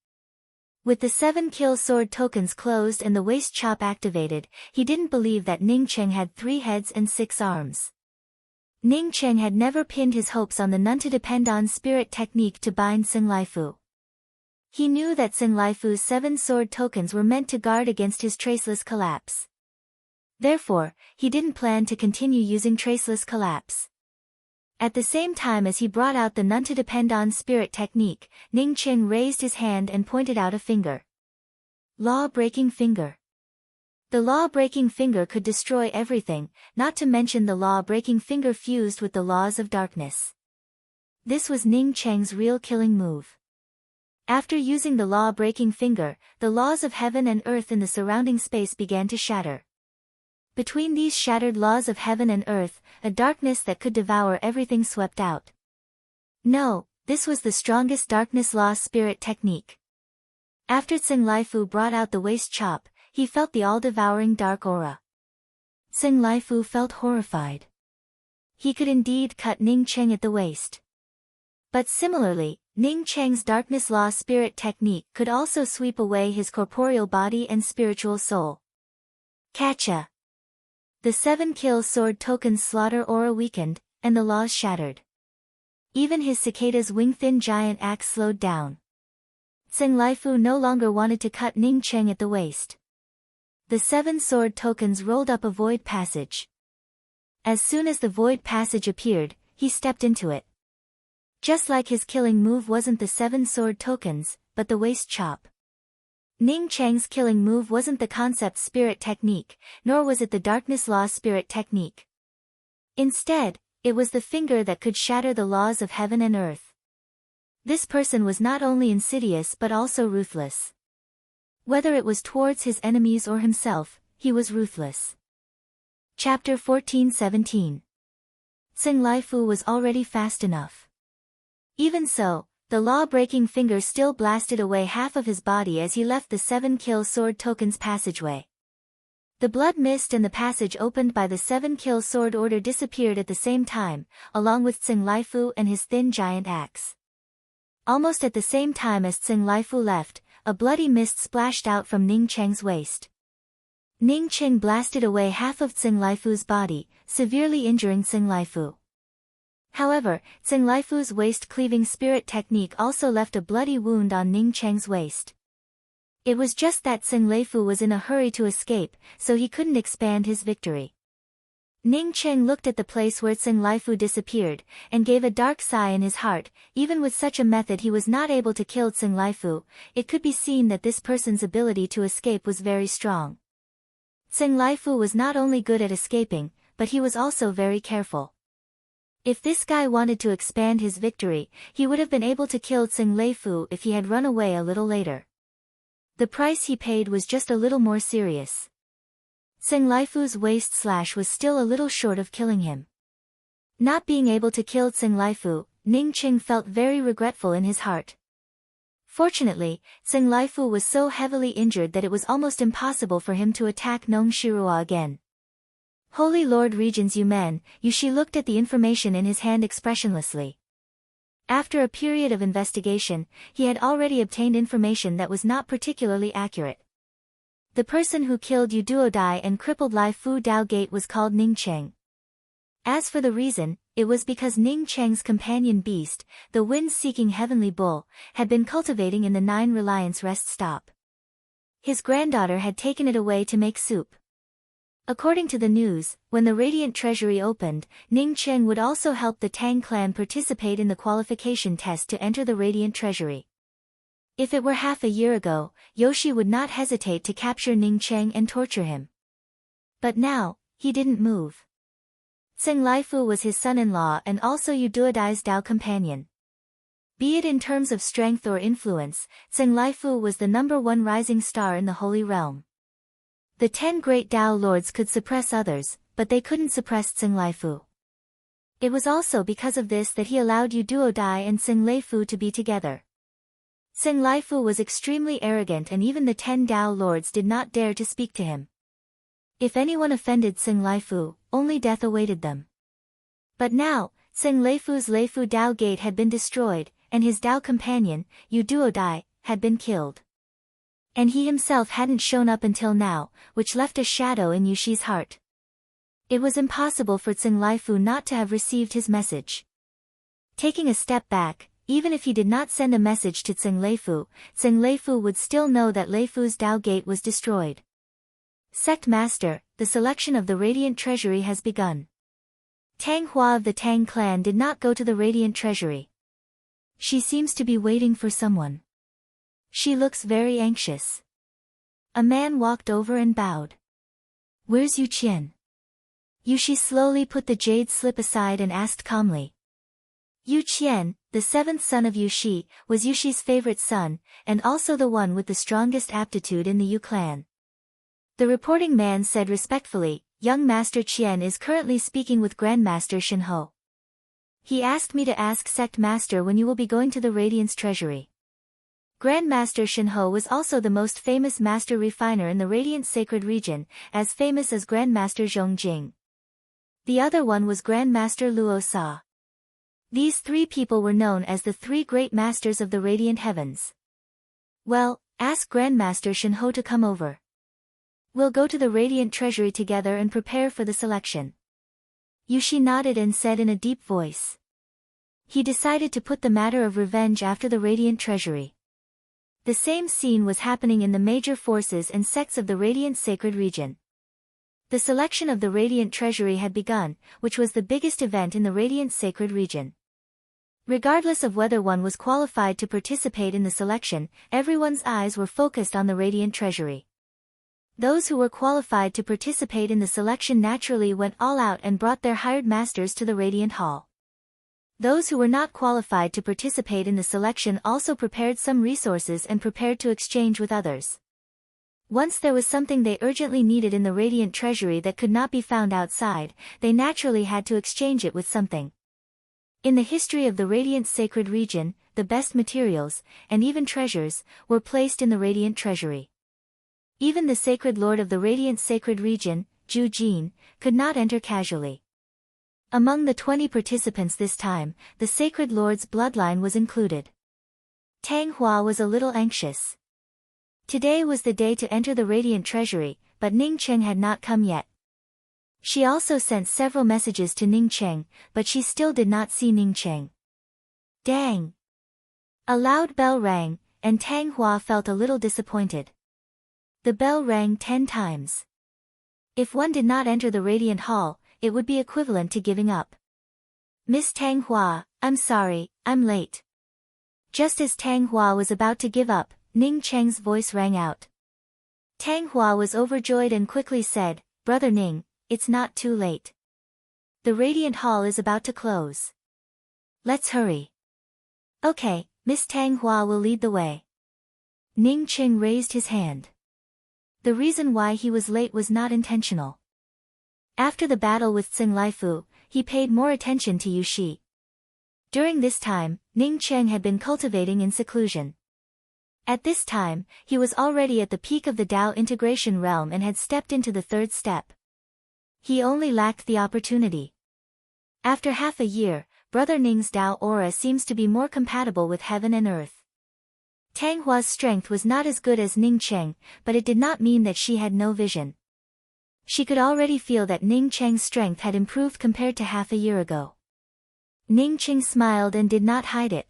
With the 7 kill sword tokens closed and the waist chop activated, he didn't believe that Ning Cheng had 3 heads and 6 arms. Ning Cheng had never pinned his hopes on the none to depend on spirit technique to bind Xing Laifu. He knew that Xing Laifu's 7 sword tokens were meant to guard against his traceless collapse. Therefore, he didn't plan to continue using traceless collapse. At the same time as he brought out the none to depend on spirit technique, Ning Cheng raised his hand and pointed out a finger. Law-breaking finger. The law-breaking finger could destroy everything, not to mention the law-breaking finger fused with the laws of darkness. This was Ning Cheng's real killing move. After using the law-breaking finger, the laws of heaven and earth in the surrounding space began to shatter. Between these shattered laws of heaven and earth, a darkness that could devour everything swept out. No, this was the strongest darkness law spirit technique. After Xing Laifu brought out the waist chop, he felt the all-devouring dark aura. Xing Laifu felt horrified. He could indeed cut Ning Cheng at the waist. But similarly, Ning Cheng's darkness law spirit technique could also sweep away his corporeal body and spiritual soul. Catcha! The 7 kill sword token's slaughter aura weakened, and the laws shattered. Even his cicada's wing-thin giant axe slowed down. Xing Laifu no longer wanted to cut Ning Cheng at the waist. The 7 sword tokens rolled up a void passage. As soon as the void passage appeared, he stepped into it. Just like his killing move wasn't the 7 sword tokens, but the waist chop. Ning Cheng's killing move wasn't the concept spirit technique, nor was it the darkness law spirit technique. Instead, it was the finger that could shatter the laws of heaven and earth. This person was not only insidious but also ruthless. Whether it was towards his enemies or himself, he was ruthless. Chapter 14:17. Xing Laifu was already fast enough. Even so, the law-breaking finger still blasted away half of his body as he left the 7 kill sword token's passageway. The blood mist and the passage opened by the 7 kill sword order disappeared at the same time, along with Xing Laifu and his thin giant axe. Almost at the same time as Xing Laifu left, a bloody mist splashed out from Ning Cheng's waist. Ning Cheng blasted away half of Xing Laifu's body, severely injuring Xing Laifu. However, Xing Laifu's waist-cleaving spirit technique also left a bloody wound on Ning Cheng's waist. It was just that Xing Laifu was in a hurry to escape, so he couldn't expand his victory. Ning Cheng looked at the place where Xing Laifu disappeared, and gave a dark sigh in his heart. Even with such a method he was not able to kill Xing Laifu. It could be seen that this person's ability to escape was very strong. Xing Laifu was not only good at escaping, but he was also very careful. If this guy wanted to expand his victory, he would have been able to kill Xing Laifu if he had run away a little later. The price he paid was just a little more serious. Xing Laifu's waist slash was still a little short of killing him. Not being able to kill Xing Laifu, Ning Cheng felt very regretful in his heart. Fortunately, Xing Laifu was so heavily injured that it was almost impossible for him to attack Nong Shirua again. Holy Lord Regents Yumen, Yushi looked at the information in his hand expressionlessly. After a period of investigation, he had already obtained information that was not particularly accurate. The person who killed Yu Duodai and crippled Lai Fu Dao Gate was called Ning Cheng. As for the reason, it was because Ning Cheng's companion beast, the wind-seeking heavenly bull, had been cultivating in the 9 Reliance rest stop. His granddaughter had taken it away to make soup. According to the news, when the Radiant Treasury opened, Ning Cheng would also help the Tang clan participate in the qualification test to enter the Radiant Treasury. If it were half a year ago, Yoshi would not hesitate to capture Ning Cheng and torture him. But now, he didn't move. Xing Laifu was his son-in-law and also Yu Duodai's Dao companion. Be it in terms of strength or influence, Xing Laifu was the #1 rising star in the Holy Realm. The 10 great Dao lords could suppress others, but they couldn't suppress Xing Laifu. It was also because of this that he allowed Yu Duodai and Xing Laifu to be together. Xing Laifu was extremely arrogant and even the 10 Dao lords did not dare to speak to him. If anyone offended Xing Laifu, only death awaited them. But now, Xing Laifu's Laifu Dao Gate had been destroyed, and his Dao companion, Yu Duodai, had been killed. And he himself hadn't shown up until now, which left a shadow in Yushi's heart. It was impossible for Tsing Laifu not to have received his message. Taking a step back, even if he did not send a message to Tsing Laifu would still know that Laifu's Dao Gate was destroyed. Sect Master, the selection of the Radiant Treasury has begun. Tang Hua of the Tang clan did not go to the Radiant Treasury. She seems to be waiting for someone. She looks very anxious. A man walked over and bowed. Where's Yu Qian? Yushi slowly put the jade slip aside and asked calmly. Yu Qian, the seventh son of Yushi, was Yushi's favorite son, and also the one with the strongest aptitude in the Yu clan. The reporting man said respectfully, young Master Qian is currently speaking with Grandmaster Shinho. He asked me to ask Sect Master when you will be going to the Radiance Treasury. Grandmaster Shinho was also the most famous master refiner in the Radiant Sacred Region, as famous as Grandmaster Zhongjing. The other one was Grandmaster Luo Sa. These three people were known as the three great masters of the Radiant Heavens. Well, ask Grandmaster Shinho to come over. We'll go to the Radiant Treasury together and prepare for the selection. Yushi nodded and said in a deep voice. He decided to put the matter of revenge after the Radiant Treasury. The same scene was happening in the major forces and sects of the Radiant Sacred Region. The selection of the Radiant Treasury had begun, which was the biggest event in the Radiant Sacred Region. Regardless of whether one was qualified to participate in the selection, everyone's eyes were focused on the Radiant Treasury. Those who were qualified to participate in the selection naturally went all out and brought their hired masters to the Radiant Hall. Those who were not qualified to participate in the selection also prepared some resources and prepared to exchange with others. Once there was something they urgently needed in the Radiant Treasury that could not be found outside, they naturally had to exchange it with something. In the history of the Radiant Sacred Region, the best materials, and even treasures, were placed in the Radiant Treasury. Even the Sacred Lord of the Radiant Sacred Region, Zhu Jin, could not enter casually. Among the 20 participants this time, the Sacred Lord's bloodline was included. Tang Hua was a little anxious. Today was the day to enter the Radiant Treasury, but Ning Cheng had not come yet. She also sent several messages to Ning Cheng, but she still did not see Ning Cheng. Dang! A loud bell rang, and Tang Hua felt a little disappointed. The bell rang 10 times. If one did not enter the Radiant Hall, it would be equivalent to giving up. Miss Tang Hua, I'm sorry, I'm late. Just as Tang Hua was about to give up, Ning Cheng's voice rang out. Tang Hua was overjoyed and quickly said, Brother Ning, it's not too late. The Radiant Hall is about to close. Let's hurry. Okay, Miss Tang Hua will lead the way. Ning Cheng raised his hand. The reason why he was late was not intentional. After the battle with Tsing Laifu, he paid more attention to Yushi. During this time, Ning Cheng had been cultivating in seclusion. At this time, he was already at the peak of the Dao integration realm and had stepped into the third step. He only lacked the opportunity. After half a year, Brother Ning's Dao aura seems to be more compatible with heaven and earth. Tang Hua's strength was not as good as Ning Cheng, but it did not mean that she had no vision. She could already feel that Ning Cheng's strength had improved compared to half a year ago. Ning Cheng smiled and did not hide it.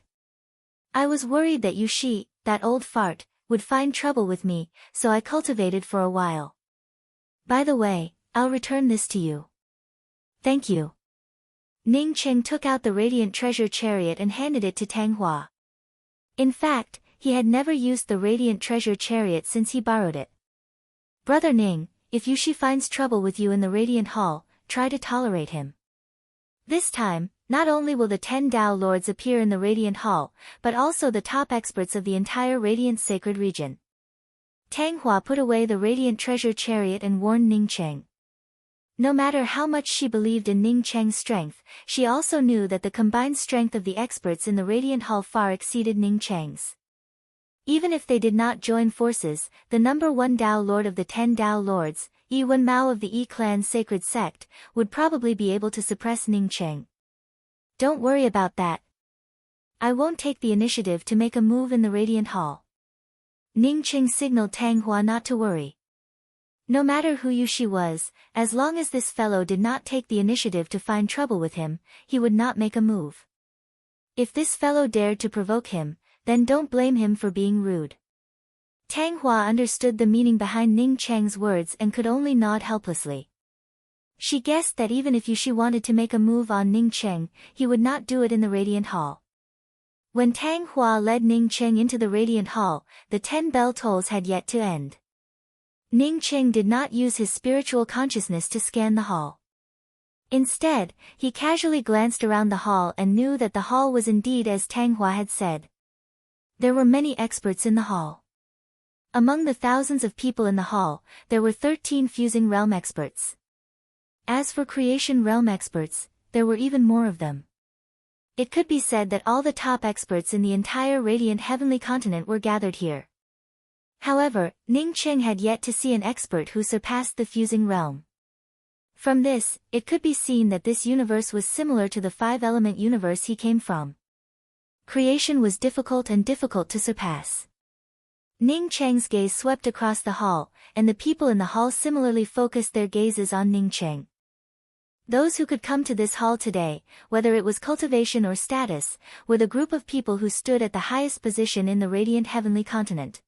I was worried that Yushi, that old fart, would find trouble with me, so I cultivated for a while. By the way, I'll return this to you. Thank you. Ning Cheng took out the Radiant Treasure Chariot and handed it to Tang Hua. In fact, he had never used the Radiant Treasure Chariot since he borrowed it. Brother Ning, if Yushi finds trouble with you in the Radiant Hall, try to tolerate him. This time, not only will the 10 Dao Lords appear in the Radiant Hall, but also the top experts of the entire Radiant Sacred Region. Tang Hua put away the Radiant Treasure Chariot and warned Ning Cheng. No matter how much she believed in Ning Cheng's strength, she also knew that the combined strength of the experts in the Radiant Hall far exceeded Ning Cheng's. Even if they did not join forces, the number 1 Dao Lord of the 10 Dao Lords, Yi Wen Mao of the Yi Clan Sacred Sect, would probably be able to suppress Ning Cheng. Don't worry about that. I won't take the initiative to make a move in the Radiant Hall. Ning Qing signaled Tang Hua not to worry. No matter who Yushi was, as long as this fellow did not take the initiative to find trouble with him, he would not make a move. If this fellow dared to provoke him, then don't blame him for being rude. Tang Hua understood the meaning behind Ning Cheng's words and could only nod helplessly. She guessed that even if Yushi wanted to make a move on Ning Cheng, he would not do it in the Radiant Hall. When Tang Hua led Ning Cheng into the Radiant Hall, the 10 bell tolls had yet to end. Ning Cheng did not use his spiritual consciousness to scan the hall. Instead, he casually glanced around the hall and knew that the hall was indeed as Tang Hua had said. There were many experts in the hall. Among the thousands of people in the hall, there were 13 fusing realm experts. As for creation realm experts, there were even more of them. It could be said that all the top experts in the entire radiant heavenly continent were gathered here. However, Ning Cheng had yet to see an expert who surpassed the fusing realm. From this, it could be seen that this universe was similar to the 5-element universe he came from. Creation was difficult to surpass. Ning Cheng's gaze swept across the hall, and the people in the hall similarly focused their gazes on Ning Cheng. Those who could come to this hall today, whether it was cultivation or status, were the group of people who stood at the highest position in the radiant heavenly continent.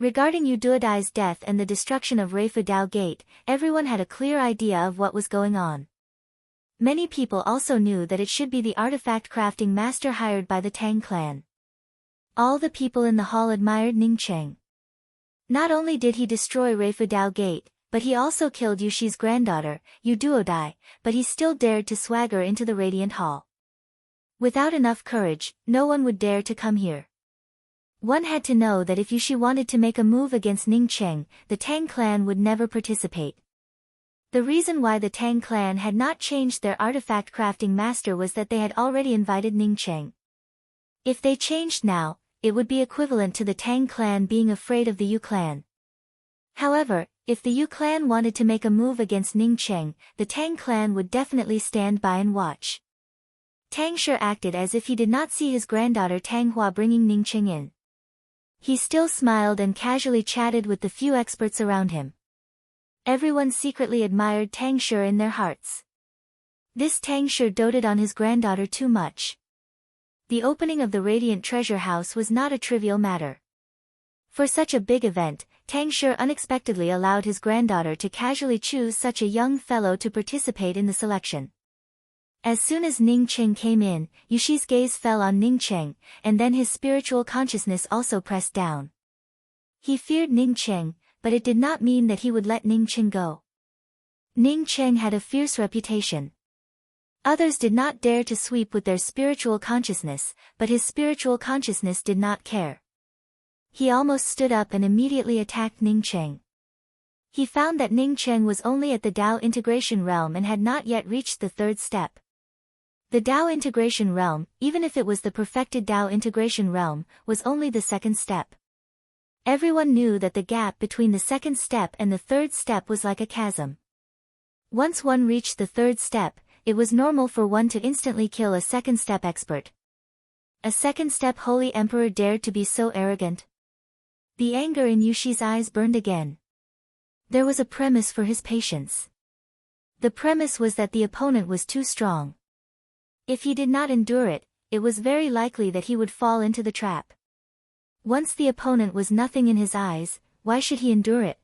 Regarding Yu Duodai's death and the destruction of Reifu Dao Gate, everyone had a clear idea of what was going on. Many people also knew that it should be the artifact crafting master hired by the Tang clan. All the people in the hall admired Ning Cheng. Not only did he destroy Reifu Dao Gate, but he also killed Yushi's granddaughter, Yu Duodai, but he still dared to swagger into the Radiant Hall. Without enough courage, no one would dare to come here. One had to know that if Yushi wanted to make a move against Ning Cheng, the Tang clan would never participate. The reason why the Tang clan had not changed their artifact crafting master was that they had already invited Ning Cheng. If they changed now, it would be equivalent to the Tang clan being afraid of the Yu clan. However, if the Yu clan wanted to make a move against Ning Cheng, the Tang clan would definitely stand by and watch. Tang Shi acted as if he did not see his granddaughter Tang Hua bringing Ning Cheng in. He still smiled and casually chatted with the few experts around him. Everyone secretly admired Tang Shi in their hearts. This Tang Shi doted on his granddaughter too much. The opening of the Radiant Treasure House was not a trivial matter. For such a big event, Tang Shi unexpectedly allowed his granddaughter to casually choose such a young fellow to participate in the selection. As soon as Ning Cheng came in, Yushi's gaze fell on Ning Cheng, and then his spiritual consciousness also pressed down. He feared Ning Cheng, but it did not mean that he would let Ning Cheng go. Ning Cheng had a fierce reputation. Others did not dare to sweep with their spiritual consciousness, but his spiritual consciousness did not care. He almost stood up and immediately attacked Ning Cheng. He found that Ning Cheng was only at the Dao integration realm and had not yet reached the 3rd step. The Dao integration realm, even if it was the perfected Dao integration realm, was only the 2nd step. Everyone knew that the gap between the 2nd step and the 3rd step was like a chasm. Once one reached the 3rd step, it was normal for one to instantly kill a 2nd step expert. A 2nd step holy emperor dared to be so arrogant? The anger in Yushi's eyes burned again. There was a premise for his patience. The premise was that the opponent was too strong. If he did not endure it, it was very likely that he would fall into the trap. Once the opponent was nothing in his eyes, why should he endure it?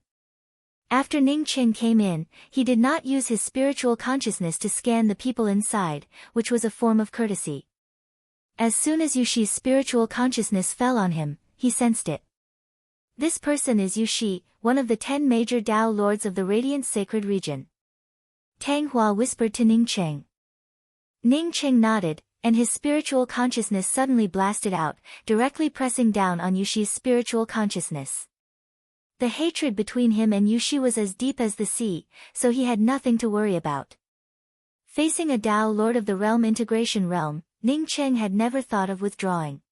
After Ning Cheng came in, he did not use his spiritual consciousness to scan the people inside, which was a form of courtesy. As soon as Yushi's spiritual consciousness fell on him, he sensed it. This person is Yushi, one of the 10 major Dao lords of the Radiant Sacred Region. Tang Hua whispered to Ning Cheng. Ning Cheng nodded, and his spiritual consciousness suddenly blasted out, directly pressing down on Yushi's spiritual consciousness. The hatred between him and Yushi was as deep as the sea, so he had nothing to worry about. Facing a Dao Lord of the Realm Integration Realm, Ning Cheng had never thought of withdrawing.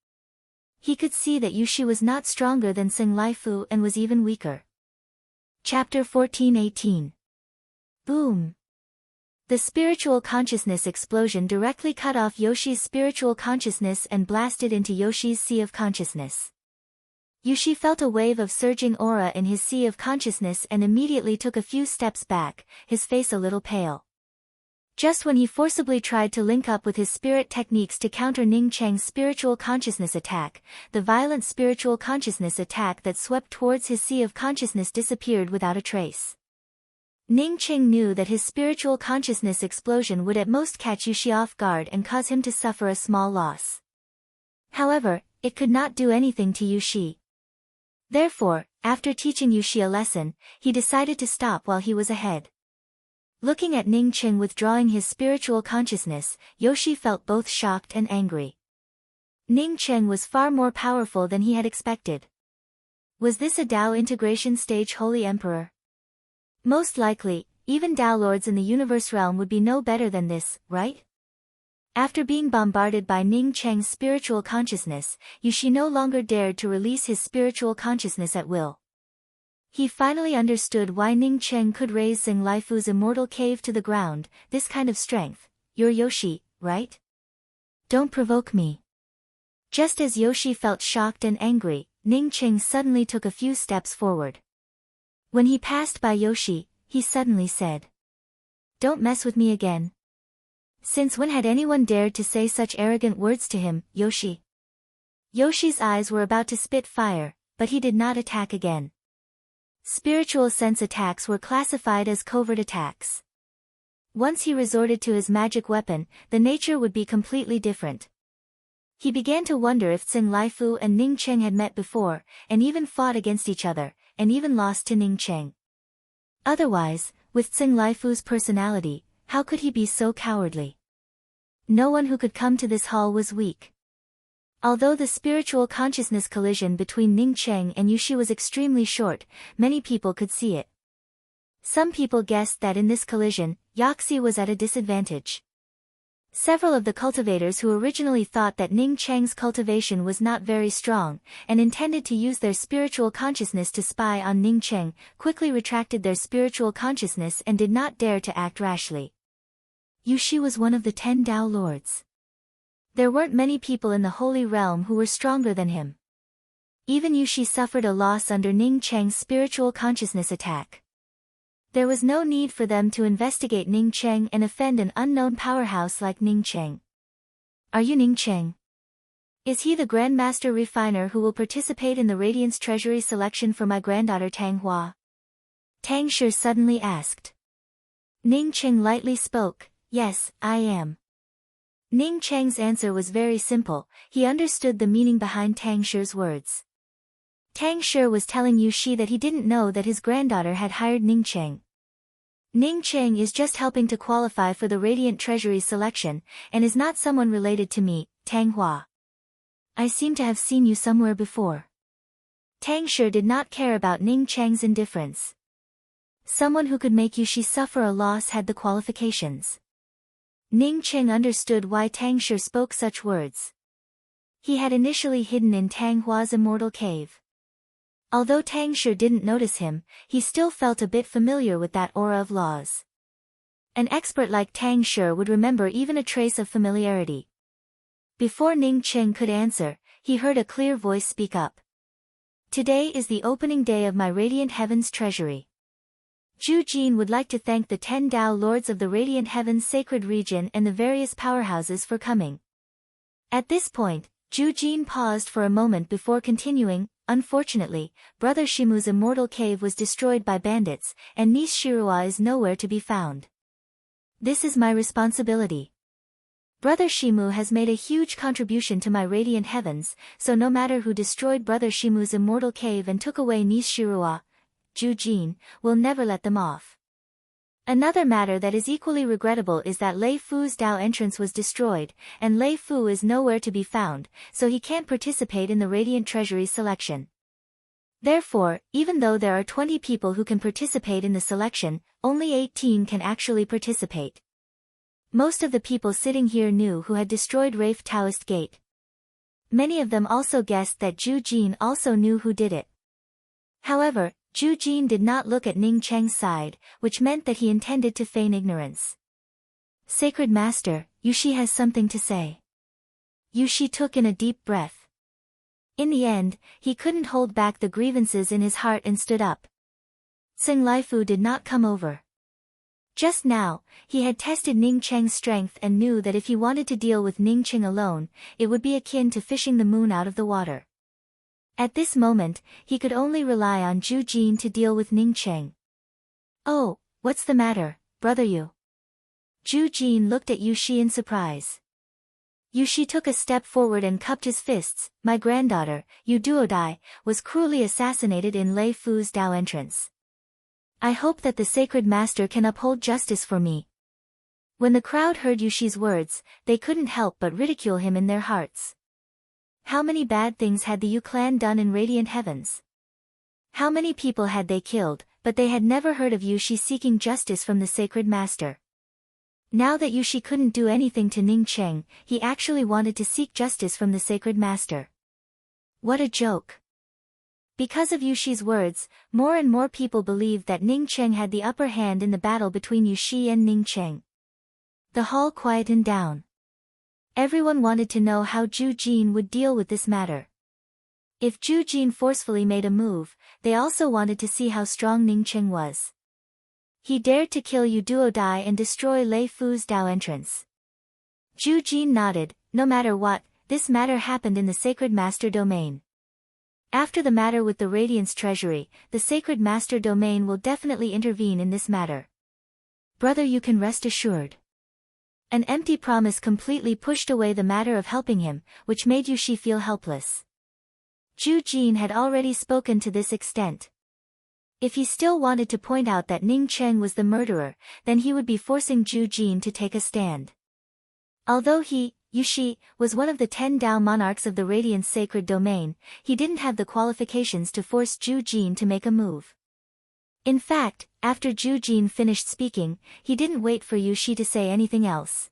He could see that Yushi was not stronger than Seng Laifu and was even weaker. Chapter 14:18. Boom! The spiritual consciousness explosion directly cut off Yoshi's spiritual consciousness and blasted into Yoshi's sea of consciousness. Yushi felt a wave of surging aura in his sea of consciousness and immediately took a few steps back, his face a little pale. Just when he forcibly tried to link up with his spirit techniques to counter Ning Cheng's spiritual consciousness attack, the violent spiritual consciousness attack that swept towards his sea of consciousness disappeared without a trace. Ning Cheng knew that his spiritual consciousness explosion would at most catch Yushi off guard and cause him to suffer a small loss. However, it could not do anything to Yushi. Therefore, after teaching Yushi a lesson, he decided to stop while he was ahead. Looking at Ning Cheng withdrawing his spiritual consciousness, Yoshi felt both shocked and angry. Ning Cheng was far more powerful than he had expected. Was this a Dao integration stage Holy Emperor? Most likely, even Dao Lords in the universe realm would be no better than this, right? After being bombarded by Ning Cheng's spiritual consciousness, Yushi no longer dared to release his spiritual consciousness at will. He finally understood why Ning Cheng could raise Xing Laifu's immortal cave to the ground. This kind of strength. You're Yoshi, right? Don't provoke me. Just as Yoshi felt shocked and angry, Ning Cheng suddenly took a few steps forward. When he passed by Yoshi, he suddenly said, "Don't mess with me again." Since when had anyone dared to say such arrogant words to him, Yoshi? Yoshi's eyes were about to spit fire, but he did not attack again. Spiritual sense attacks were classified as covert attacks. Once he resorted to his magic weapon, the nature would be completely different. He began to wonder if Xing Laifu and Ning Cheng had met before, and even fought against each other, and even lost to Ning Cheng. Otherwise, with Xing Laifu's personality, how could he be so cowardly? No one who could come to this hall was weak. Although the spiritual consciousness collision between Ning Cheng and Yushi was extremely short, many people could see it. Some people guessed that in this collision, Yaxi was at a disadvantage. Several of the cultivators who originally thought that Ning Cheng's cultivation was not very strong, and intended to use their spiritual consciousness to spy on Ning Cheng, quickly retracted their spiritual consciousness and did not dare to act rashly. Yushi was one of the 10 Dao Lords. There weren't many people in the Holy Realm who were stronger than him. Even Yushi suffered a loss under Ning Cheng's spiritual consciousness attack. There was no need for them to investigate Ning Cheng and offend an unknown powerhouse like Ning Cheng. Are you Ning Cheng? Is he the Grandmaster Refiner who will participate in the Radiance Treasury selection for my granddaughter Tang Hua? Tang Shi suddenly asked. Ning Cheng lightly spoke, "Yes, I am." Ning Cheng's answer was very simple. He understood the meaning behind Tang Shi's words. Tang Shi was telling Yushi that he didn't know that his granddaughter had hired Ning Cheng. Ning Cheng is just helping to qualify for the Radiant Treasury selection, and is not someone related to me, Tang Hua. I seem to have seen you somewhere before. Tang Shi did not care about Ning Cheng's indifference. Someone who could make Yushi suffer a loss had the qualifications. Ning Cheng understood why Tang Shi spoke such words. He had initially hidden in Tang Hua's immortal cave. Although Tang Shi didn't notice him, he still felt a bit familiar with that aura of laws. An expert like Tang Shi would remember even a trace of familiarity. Before Ning Cheng could answer, he heard a clear voice speak up. "Today is the opening day of my Radiant Heavens Treasury. Zhu Jin would like to thank the 10 Dao Lords of the Radiant Heavens Sacred Region and the various powerhouses for coming." At this point, Zhu Jin paused for a moment before continuing. "Unfortunately, Brother Shimu's immortal cave was destroyed by bandits, and niece Shirua is nowhere to be found. This is my responsibility. Brother Shimu has made a huge contribution to my Radiant Heavens, so no matter who destroyed Brother Shimu's immortal cave and took away niece Shirua, Zhu Jin will never let them off. Another matter that is equally regrettable is that Lei Fu's Dao entrance was destroyed, and Lei Fu is nowhere to be found, so he can't participate in the Radiant Treasury selection. Therefore, even though there are 20 people who can participate in the selection, only 18 can actually participate. Most of the people sitting here knew who had destroyed Rafe Taoist Gate. Many of them also guessed that Zhu Jin also knew who did it. However, Zhu Jin did not look at Ning Cheng's side, which meant that he intended to feign ignorance. "Sacred Master, Yushi has something to say." Yushi took in a deep breath. In the end, he couldn't hold back the grievances in his heart and stood up. Seng Laifu did not come over. Just now, he had tested Ning Cheng's strength and knew that if he wanted to deal with Ning Cheng alone, it would be akin to fishing the moon out of the water. At this moment, he could only rely on Zhu Jin to deal with Ning Cheng. "Oh, what's the matter, brother Yu?" Zhu Jin looked at Yu Shi in surprise. Yu Shi took a step forward and cupped his fists. "My granddaughter, Yu Duodai, was cruelly assassinated in Lei Fu's Dao entrance. I hope that the sacred master can uphold justice for me." When the crowd heard Yu Shi's words, they couldn't help but ridicule him in their hearts. How many bad things had the Yu clan done in Radiant Heavens? How many people had they killed, but they had never heard of Yu Shi seeking justice from the sacred master. Now that Yu Shi couldn't do anything to Ning Cheng, he actually wanted to seek justice from the sacred master. What a joke. Because of Yu Shi's words, more and more people believed that Ning Cheng had the upper hand in the battle between Yu Shi and Ning Cheng. The hall quietened down. Everyone wanted to know how Zhu Jin would deal with this matter. If Zhu Jin forcefully made a move, they also wanted to see how strong Ning Cheng was. He dared to kill Yu Duodai and destroy Lei Fu's Dao entrance. Zhu Jin nodded. "No matter what, this matter happened in the Sacred Master Domain. After the matter with the Radiance Treasury, the Sacred Master Domain will definitely intervene in this matter. Brother, you can rest assured." An empty promise completely pushed away the matter of helping him, which made Yu Shi feel helpless. Zhu Jin had already spoken to this extent. If he still wanted to point out that Ning Cheng was the murderer, then he would be forcing Zhu Jin to take a stand. Although he, Yu Shi, was one of the 10 Dao monarchs of the Radiance Sacred Domain, he didn't have the qualifications to force Zhu Jin to make a move. In fact, after Zhu Jin finished speaking, he didn't wait for Yu Shi to say anything else.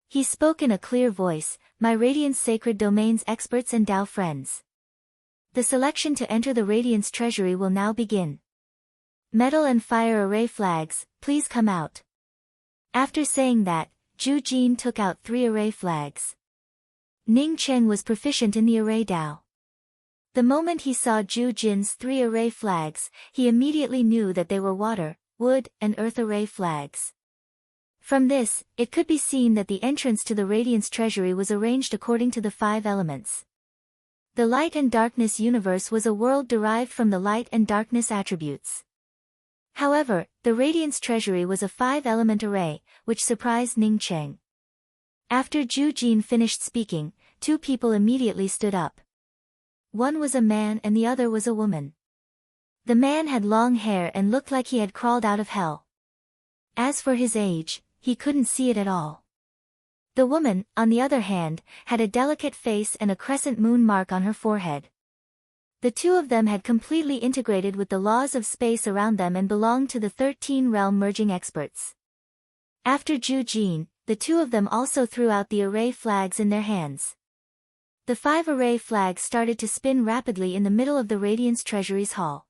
He spoke in a clear voice, "My Radiance Sacred Domain's experts and Dao friends. The selection to enter the Radiance Treasury will now begin. Metal and fire array flags, please come out." After saying that, Zhu Jin took out 3 array flags. Ning Cheng was proficient in the array Dao. The moment he saw Zhu Jin's 3 array flags, he immediately knew that they were water, wood, and earth array flags. From this, it could be seen that the entrance to the Radiance Treasury was arranged according to the 5 elements. The light and darkness universe was a world derived from the light and darkness attributes. However, the Radiance Treasury was a 5-element array, which surprised Ning Cheng. After Zhu Jin finished speaking, 2 people immediately stood up. One was a man and the other was a woman. The man had long hair and looked like he had crawled out of hell. As for his age, he couldn't see it at all. The woman, on the other hand, had a delicate face and a crescent moon mark on her forehead. The 2 of them had completely integrated with the laws of space around them and belonged to the 13 realm merging experts. After Zhu Jin, the 2 of them also threw out the array flags in their hands. The 5 array flags started to spin rapidly in the middle of the Radiance Treasury's hall.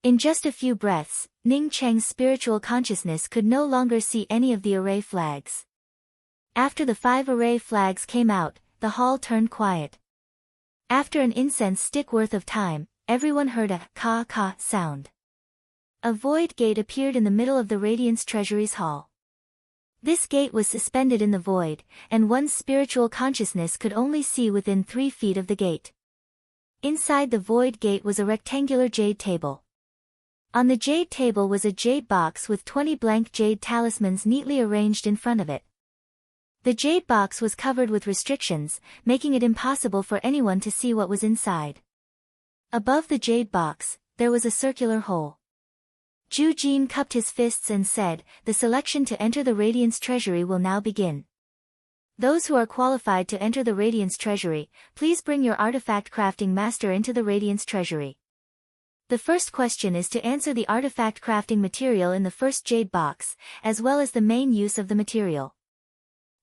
In just a few breaths, Ning Cheng's spiritual consciousness could no longer see any of the array flags. After the 5 array flags came out, the hall turned quiet. After an incense stick worth of time, everyone heard a ka-ka sound. A void gate appeared in the middle of the Radiance Treasury's hall. This gate was suspended in the void, and one's spiritual consciousness could only see within 3 feet of the gate. Inside the void gate was a rectangular jade table. On the jade table was a jade box with 20 blank jade talismans neatly arranged in front of it. The jade box was covered with restrictions, making it impossible for anyone to see what was inside. Above the jade box, there was a circular hole. Zhu Jin cupped his fists and said, "The selection to enter the Radiance Treasury will now begin. Those who are qualified to enter the Radiance Treasury, please bring your artifact crafting master into the Radiance Treasury. The first question is to answer the artifact crafting material in the first jade box, as well as the main use of the material.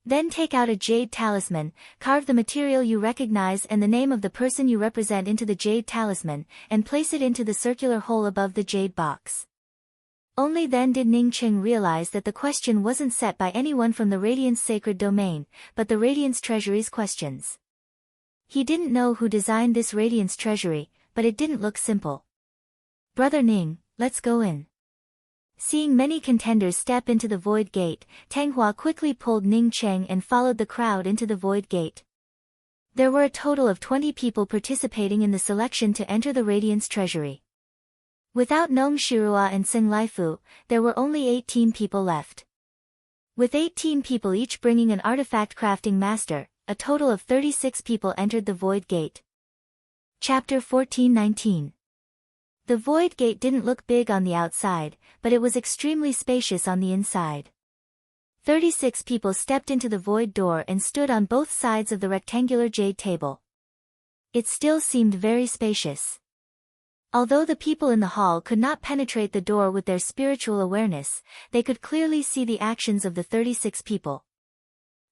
Then take out a jade talisman, carve the material you recognize and the name of the person you represent into the jade talisman, and place it into the circular hole above the jade box." Only then did Ning Cheng realize that the question wasn't set by anyone from the Radiance Sacred Domain, but the Radiance Treasury's questions. He didn't know who designed this radiance treasury, but it didn't look simple. "Brother Ning, let's go in." Seeing many contenders step into the void gate, Tang Hua quickly pulled Ning Cheng and followed the crowd into the void gate. There were a total of 20 people participating in the selection to enter the Radiance Treasury. Without Nong Shirua and Sing Laifu, there were only 18 people left. With 18 people each bringing an artifact crafting master, a total of 36 people entered the void gate. Chapter 14-19. The void gate didn't look big on the outside, but it was extremely spacious on the inside. 36 people stepped into the void door and stood on both sides of the rectangular jade table. It still seemed very spacious. Although the people in the hall could not penetrate the door with their spiritual awareness, they could clearly see the actions of the 36 people.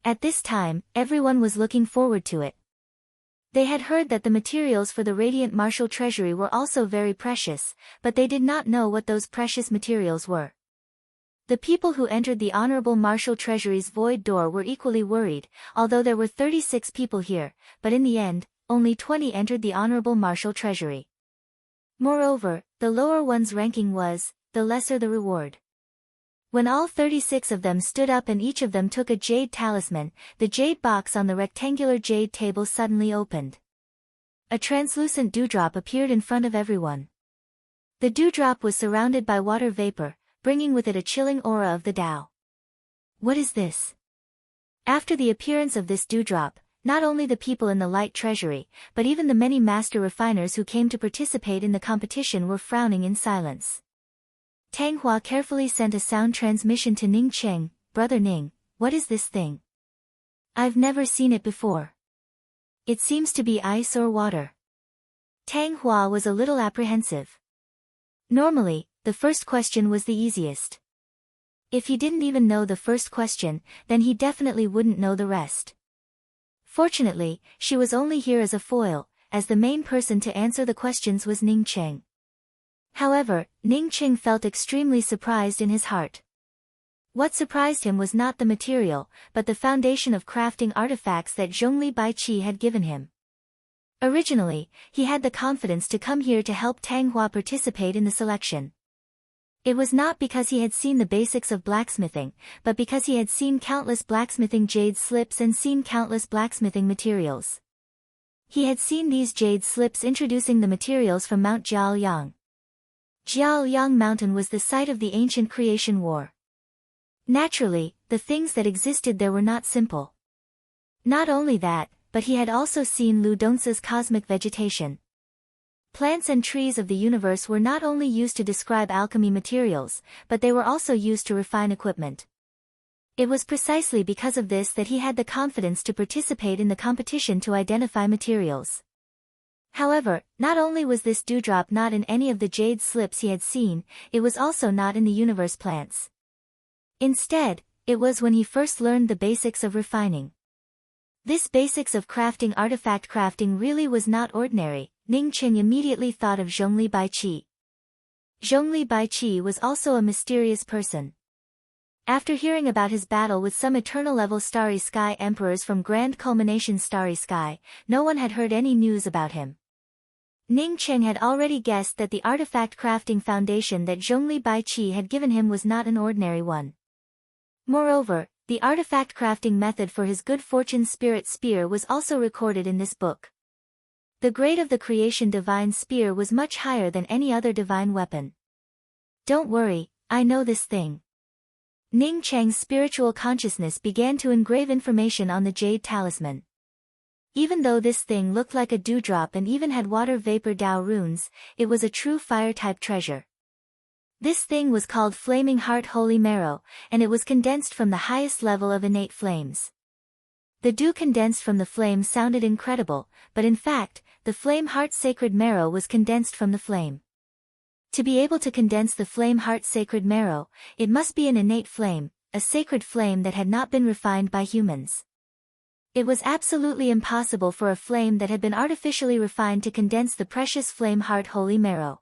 At this time, everyone was looking forward to it. They had heard that the materials for the Radiant Martial Treasury were also very precious, but they did not know what those precious materials were. The people who entered the Honorable Martial Treasury's void door were equally worried, although there were 36 people here, but in the end, only 20 entered the Honorable Martial Treasury. Moreover, the lower one's ranking was, the lesser the reward. When all 36 of them stood up and each of them took a jade talisman, the jade box on the rectangular jade table suddenly opened. A translucent dewdrop appeared in front of everyone. The dewdrop was surrounded by water vapor, bringing with it a chilling aura of the Tao. What is this? After the appearance of this dewdrop, not only the people in the Light Treasury, but even the many master refiners who came to participate in the competition were frowning in silence. Tang Hua carefully sent a sound transmission to Ning Cheng. "Brother Ning, what is this thing? I've never seen it before. It seems to be ice or water." Tang Hua was a little apprehensive. Normally, the first question was the easiest. If he didn't even know the first question, then he definitely wouldn't know the rest. Fortunately, she was only here as a foil, as the main person to answer the questions was Ning Cheng. However, Ning Cheng felt extremely surprised in his heart. What surprised him was not the material, but the foundation of crafting artifacts that Zhongli Baiqi had given him. Originally, he had the confidence to come here to help Tang Hua participate in the selection. It was not because he had seen the basics of blacksmithing, but because he had seen countless blacksmithing jade slips and seen countless blacksmithing materials. He had seen these jade slips introducing the materials from Mount Jiaoyang. Jiaoyang Mountain was the site of the ancient creation war. Naturally, the things that existed there were not simple. Not only that, but he had also seen Lu Donsa's cosmic vegetation. Plants and trees of the universe were not only used to describe alchemy materials, but they were also used to refine equipment. It was precisely because of this that he had the confidence to participate in the competition to identify materials. However, not only was this dewdrop not in any of the jade slips he had seen, it was also not in the universe plants. Instead, it was when he first learned the basics of refining. This basics of crafting artifact crafting really was not ordinary. Ning Cheng immediately thought of Zhongli Baiqi. Zhongli Baiqi was also a mysterious person. After hearing about his battle with some eternal-level Starry Sky emperors from Grand Culmination Starry Sky, no one had heard any news about him. Ning Cheng had already guessed that the artifact crafting foundation that Zhongli Baiqi had given him was not an ordinary one. Moreover, the artifact crafting method for his good fortune spirit spear was also recorded in this book. The grade of the creation divine spear was much higher than any other divine weapon. "Don't worry, I know this thing." Ning Cheng's spiritual consciousness began to engrave information on the jade talisman. Even though this thing looked like a dewdrop and even had water vapor Tao runes, it was a true fire-type treasure. This thing was called Flaming Heart Holy Marrow, and it was condensed from the highest level of innate flames. The dew condensed from the flame sounded incredible, but in fact, the flame heart sacred marrow was condensed from the flame. To be able to condense the flame heart sacred marrow, it must be an innate flame, a sacred flame that had not been refined by humans. It was absolutely impossible for a flame that had been artificially refined to condense the precious flame heart holy marrow.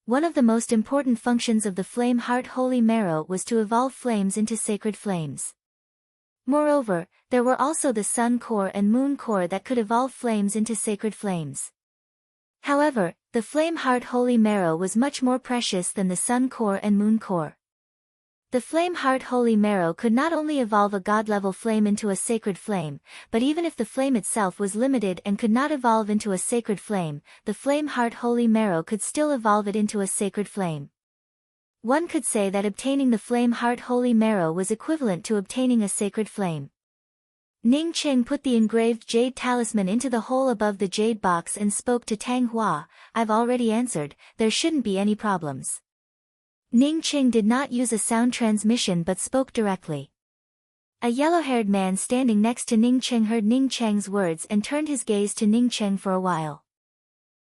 One of the most important functions of the flame heart holy marrow was to evolve flames into sacred flames. Moreover, there were also the sun core and moon core that could evolve flames into sacred flames. However, the flame heart holy marrow was much more precious than the sun core and moon core. The flame heart holy marrow could not only evolve a god-level flame into a sacred flame, but even if the flame itself was limited and could not evolve into a sacred flame, the flame heart holy marrow could still evolve it into a sacred flame. One could say that obtaining the flame heart holy marrow was equivalent to obtaining a sacred flame. Ning Qing put the engraved jade talisman into the hole above the jade box and spoke to Tang Hua. "I've already answered, there shouldn't be any problems." Ning Qing did not use a sound transmission but spoke directly. A yellow-haired man standing next to Ning Qing heard Ning Cheng's words and turned his gaze to Ning Cheng for a while.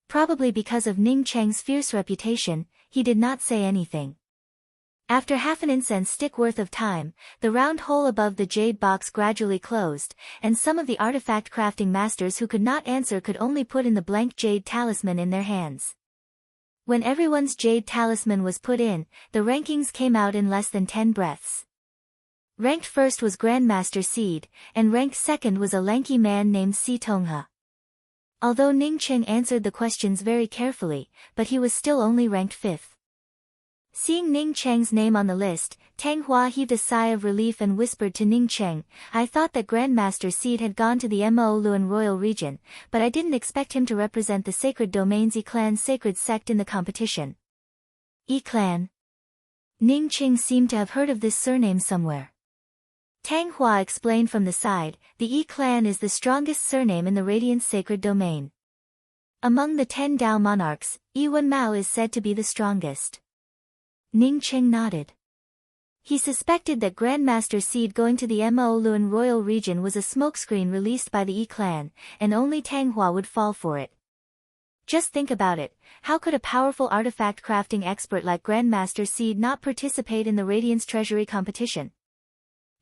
Probably because of Ning Cheng's fierce reputation, he did not say anything. After half an incense stick worth of time, the round hole above the jade box gradually closed, and some of the artifact crafting masters who could not answer could only put in the blank jade talisman in their hands. When everyone's jade talisman was put in, the rankings came out in less than 10 breaths. Ranked first was Grandmaster Seed, and ranked second was a lanky man named Si Tongha. Although Ning Cheng answered the questions very carefully, but he was still only ranked fifth. Seeing Ning Cheng's name on the list, Tang Hua heaved a sigh of relief and whispered to Ning Cheng, "I thought that Grandmaster Seed had gone to the Mo Luan Royal Region, but I didn't expect him to represent the Sacred Domain's Yi-Clan sacred sect in the competition." Yi-Clan? Ning Cheng seemed to have heard of this surname somewhere. Tang Hua explained from the side, "The Yi-Clan is the strongest surname in the Radiant Sacred Domain. Among the 10 Dao monarchs, Yiwen Mao is said to be the strongest." Ning Cheng nodded. He suspected that Grandmaster Seed going to the Mo Luan Royal Region was a smokescreen released by the Yi-Clan, and only Tang Hua would fall for it. Just think about it, how could a powerful artifact crafting expert like Grandmaster Seed not participate in the Radiance Treasury competition?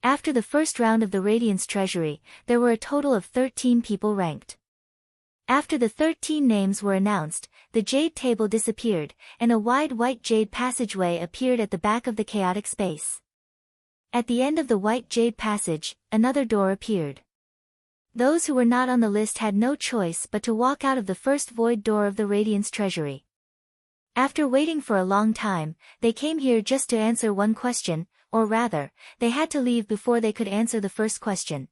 After the first round of the Radiance Treasury, there were a total of 13 people ranked. After the 13 names were announced, the jade table disappeared, and a wide white jade passageway appeared at the back of the chaotic space. At the end of the white jade passage, another door appeared. Those who were not on the list had no choice but to walk out of the first void door of the Radiance Treasury. After waiting for a long time, they came here just to answer one question, or rather, they had to leave before they could answer the first question.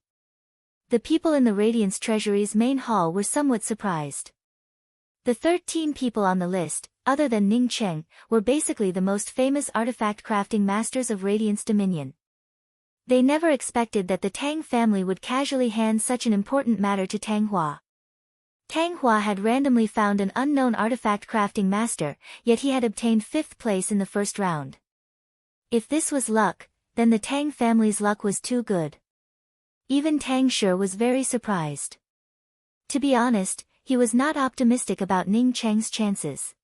The people in the Radiance Treasury's main hall were somewhat surprised. The 13 people on the list, other than Ning Cheng, were basically the most famous artifact crafting masters of Radiance Dominion. They never expected that the Tang family would casually hand such an important matter to Tang Hua. Tang Hua had randomly found an unknown artifact crafting master, yet he had obtained 5th place in the first round. If this was luck, then the Tang family's luck was too good. Even Tang Shi was very surprised. To be honest, he was not optimistic about Ning Cheng's chances.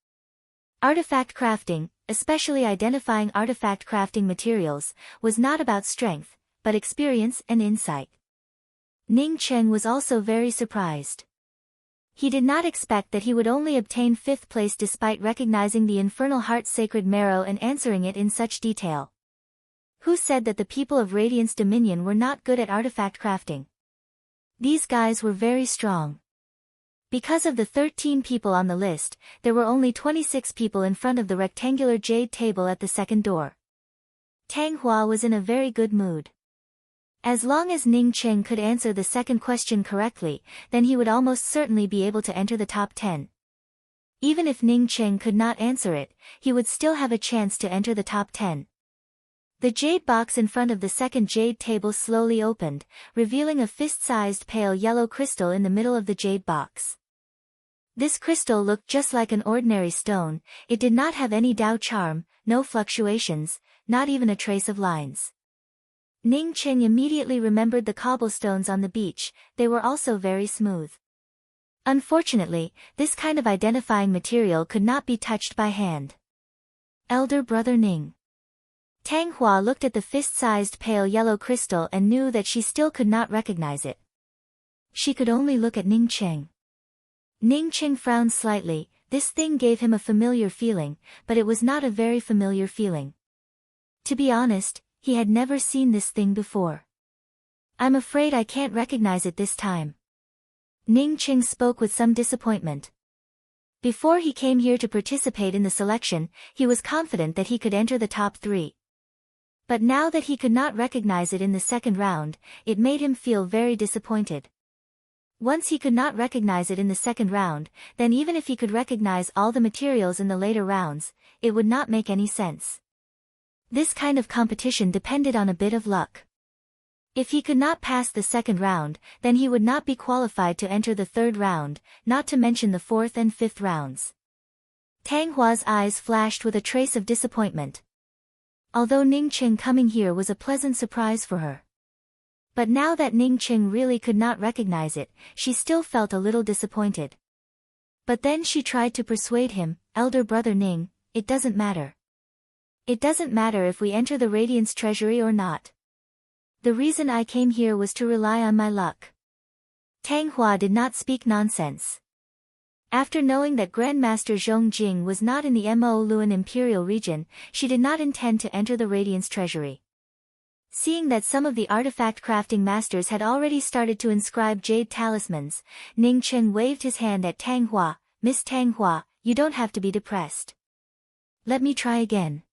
Artifact crafting, especially identifying artifact crafting materials, was not about strength, but experience and insight. Ning Cheng was also very surprised. He did not expect that he would only obtain 5th place despite recognizing the Infernal Heart Sacred Marrow and answering it in such detail. Who said that the people of Radiance Dominion were not good at artifact crafting? These guys were very strong. Because of the 13 people on the list, there were only 26 people in front of the rectangular jade table at the second door. Tang Hua was in a very good mood. As long as Ning Cheng could answer the second question correctly, then he would almost certainly be able to enter the top 10. Even if Ning Cheng could not answer it, he would still have a chance to enter the top 10. The jade box in front of the second jade table slowly opened, revealing a fist-sized pale yellow crystal in the middle of the jade box. This crystal looked just like an ordinary stone, it did not have any Dao charm, no fluctuations, not even a trace of lines. Ning Cheng immediately remembered the cobblestones on the beach, they were also very smooth. Unfortunately, this kind of identifying material could not be touched by hand. Elder Brother Ning. Tang Hua looked at the fist-sized pale yellow crystal and knew that she still could not recognize it. She could only look at Ning Cheng. Ning Cheng frowned slightly, this thing gave him a familiar feeling, but it was not a very familiar feeling. To be honest, he had never seen this thing before. I'm afraid I can't recognize it this time. Ning Qing spoke with some disappointment. Before he came here to participate in the selection, he was confident that he could enter the top 3. But now that he could not recognize it in the second round, it made him feel very disappointed. Once he could not recognize it in the second round, then even if he could recognize all the materials in the later rounds, it would not make any sense. This kind of competition depended on a bit of luck. If he could not pass the second round, then he would not be qualified to enter the third round, not to mention the fourth and fifth rounds. Tang Hua's eyes flashed with a trace of disappointment. Although Ning Qing coming here was a pleasant surprise for her. But now that Ning Qing really could not recognize it, she still felt a little disappointed. But then she tried to persuade him, "Elder brother Ning, it doesn't matter. It doesn't matter if we enter the Radiance Treasury or not. The reason I came here was to rely on my luck." Tang Hua did not speak nonsense. After knowing that Grandmaster Zhong Jing was not in the Mo Luan Imperial region, she did not intend to enter the Radiance Treasury. Seeing that some of the artifact crafting masters had already started to inscribe jade talismans, Ning Qing waved his hand at Tang Hua. "Miss Tang Hua, you don't have to be depressed. Let me try again."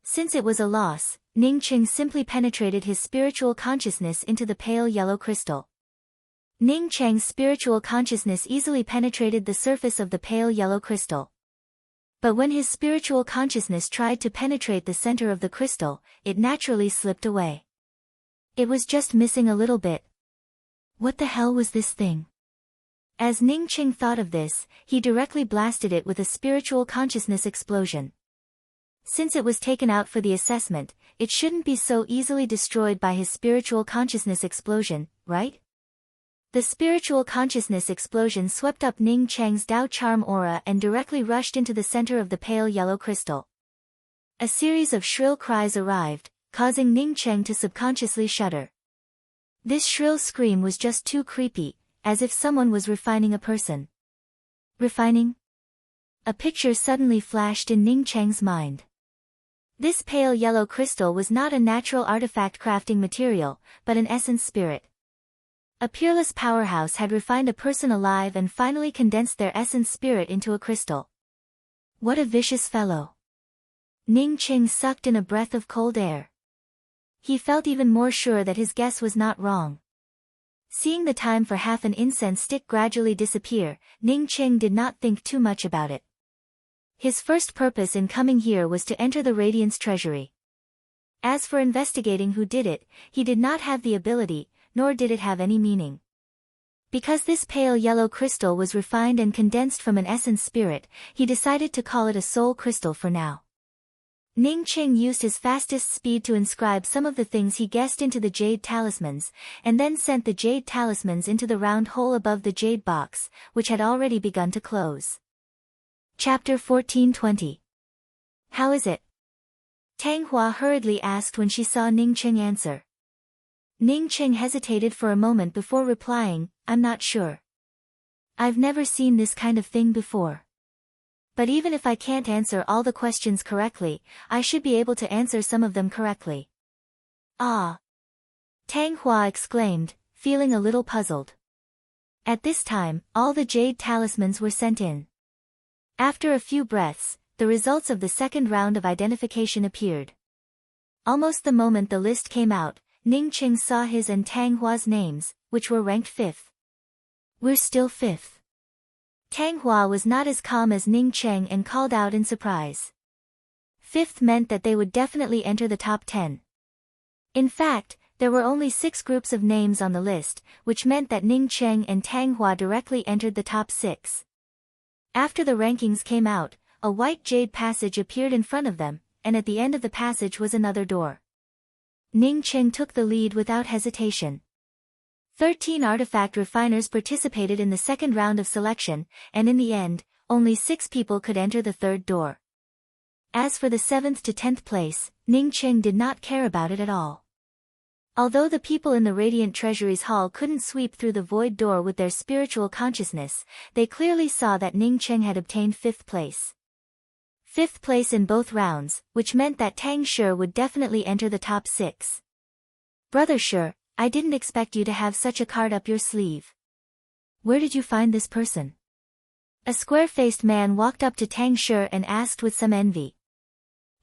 Since it was a loss, Ning Qing simply penetrated his spiritual consciousness into the pale yellow crystal. Ning Cheng's spiritual consciousness easily penetrated the surface of the pale yellow crystal. But when his spiritual consciousness tried to penetrate the center of the crystal, it naturally slipped away. It was just missing a little bit. What the hell was this thing? As Ning Qing thought of this, he directly blasted it with a spiritual consciousness explosion. Since it was taken out for the assessment, it shouldn't be so easily destroyed by his spiritual consciousness explosion, right? The spiritual consciousness explosion swept up Ning Cheng's Dao Charm aura and directly rushed into the center of the pale yellow crystal. A series of shrill cries arrived, causing Ning Cheng to subconsciously shudder. This shrill scream was just too creepy, as if someone was refining a person. Refining? A picture suddenly flashed in Ning Cheng's mind. This pale yellow crystal was not a natural artifact crafting material, but an essence spirit. A peerless powerhouse had refined a person alive and finally condensed their essence spirit into a crystal. What a vicious fellow. Ning Qing sucked in a breath of cold air. He felt even more sure that his guess was not wrong. Seeing the time for half an incense stick gradually disappear, Ning Qing did not think too much about it. His first purpose in coming here was to enter the Radiance Treasury. As for investigating who did it, he did not have the ability, nor did it have any meaning. Because this pale yellow crystal was refined and condensed from an essence spirit, he decided to call it a soul crystal for now. Ning Qing used his fastest speed to inscribe some of the things he guessed into the jade talismans, and then sent the jade talismans into the round hole above the jade box, which had already begun to close. Chapter 1420. How is it? Tang Hua hurriedly asked when she saw Ning Qing answer. Ning Qing hesitated for a moment before replying, "I'm not sure. I've never seen this kind of thing before. But even if I can't answer all the questions correctly, I should be able to answer some of them correctly." "Ah!" Tang Hua exclaimed, feeling a little puzzled. At this time, all the jade talismans were sent in. After a few breaths, the results of the second round of identification appeared. Almost the moment the list came out, Ning Qing saw his and Tang Hua's names, which were ranked 5th. "We're still 5th. Tang Hua was not as calm as Ning Qing and called out in surprise. 5th meant that they would definitely enter the top 10. In fact, there were only 6 groups of names on the list, which meant that Ning Qing and Tang Hua directly entered the top 6. After the rankings came out, a white jade passage appeared in front of them, and at the end of the passage was another door. Ning Qing took the lead without hesitation. 13 artifact refiners participated in the second round of selection, and in the end, only 6 people could enter the third door. As for the 7th to 10th place, Ning Qing did not care about it at all. Although the people in the Radiant Treasury's hall couldn't sweep through the void door with their spiritual consciousness, they clearly saw that Ning Qing had obtained 5th place. 5th place in both rounds, which meant that Tang Shi would definitely enter the top 6. "Brother Shi, I didn't expect you to have such a card up your sleeve. Where did you find this person? A square-faced man walked up to Tang Shi and asked with some envy.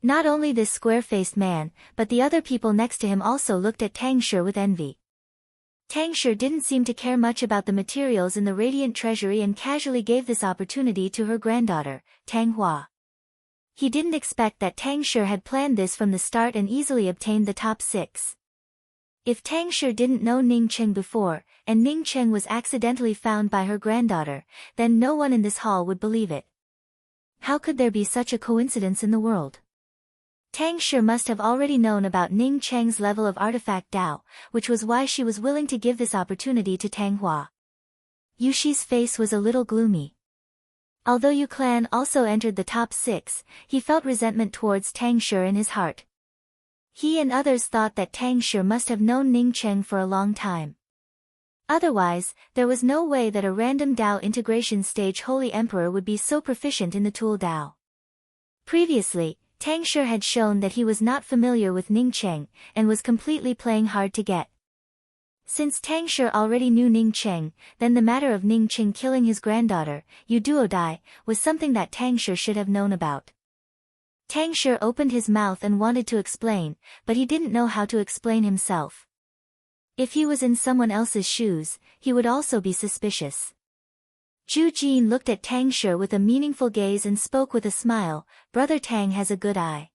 Not only this square-faced man, but the other people next to him also looked at Tang Shi with envy. Tang Shi didn't seem to care much about the materials in the radiant treasury and casually gave this opportunity to her granddaughter, Tang Hua. He didn't expect that Tang Shi had planned this from the start and easily obtained the top 6. If Tang Shi didn't know Ning Cheng before, and Ning Cheng was accidentally found by her granddaughter, then no one in this hall would believe it. How could there be such a coincidence in the world? Tang Shi must have already known about Ning Cheng's level of artifact Dao, which was why she was willing to give this opportunity to Tang Hua. Yu Shi's face was a little gloomy. Although Yu Clan also entered the top 6, he felt resentment towards Tang Shi in his heart. He and others thought that Tang Shi must have known Ning Cheng for a long time. Otherwise, there was no way that a random Dao integration stage Holy Emperor would be so proficient in the tool Dao. Previously, Tang Shi had shown that he was not familiar with Ning Cheng, and was completely playing hard to get. Since Tang Shi already knew Ning Cheng, then the matter of Ning Cheng killing his granddaughter, Yu Duodai, was something that Tang Shi should have known about. Tang Shi opened his mouth and wanted to explain, but he didn't know how to explain himself. If he was in someone else's shoes, he would also be suspicious. Zhu Jin looked at Tang Shi with a meaningful gaze and spoke with a smile, "Brother Tang has a good eye.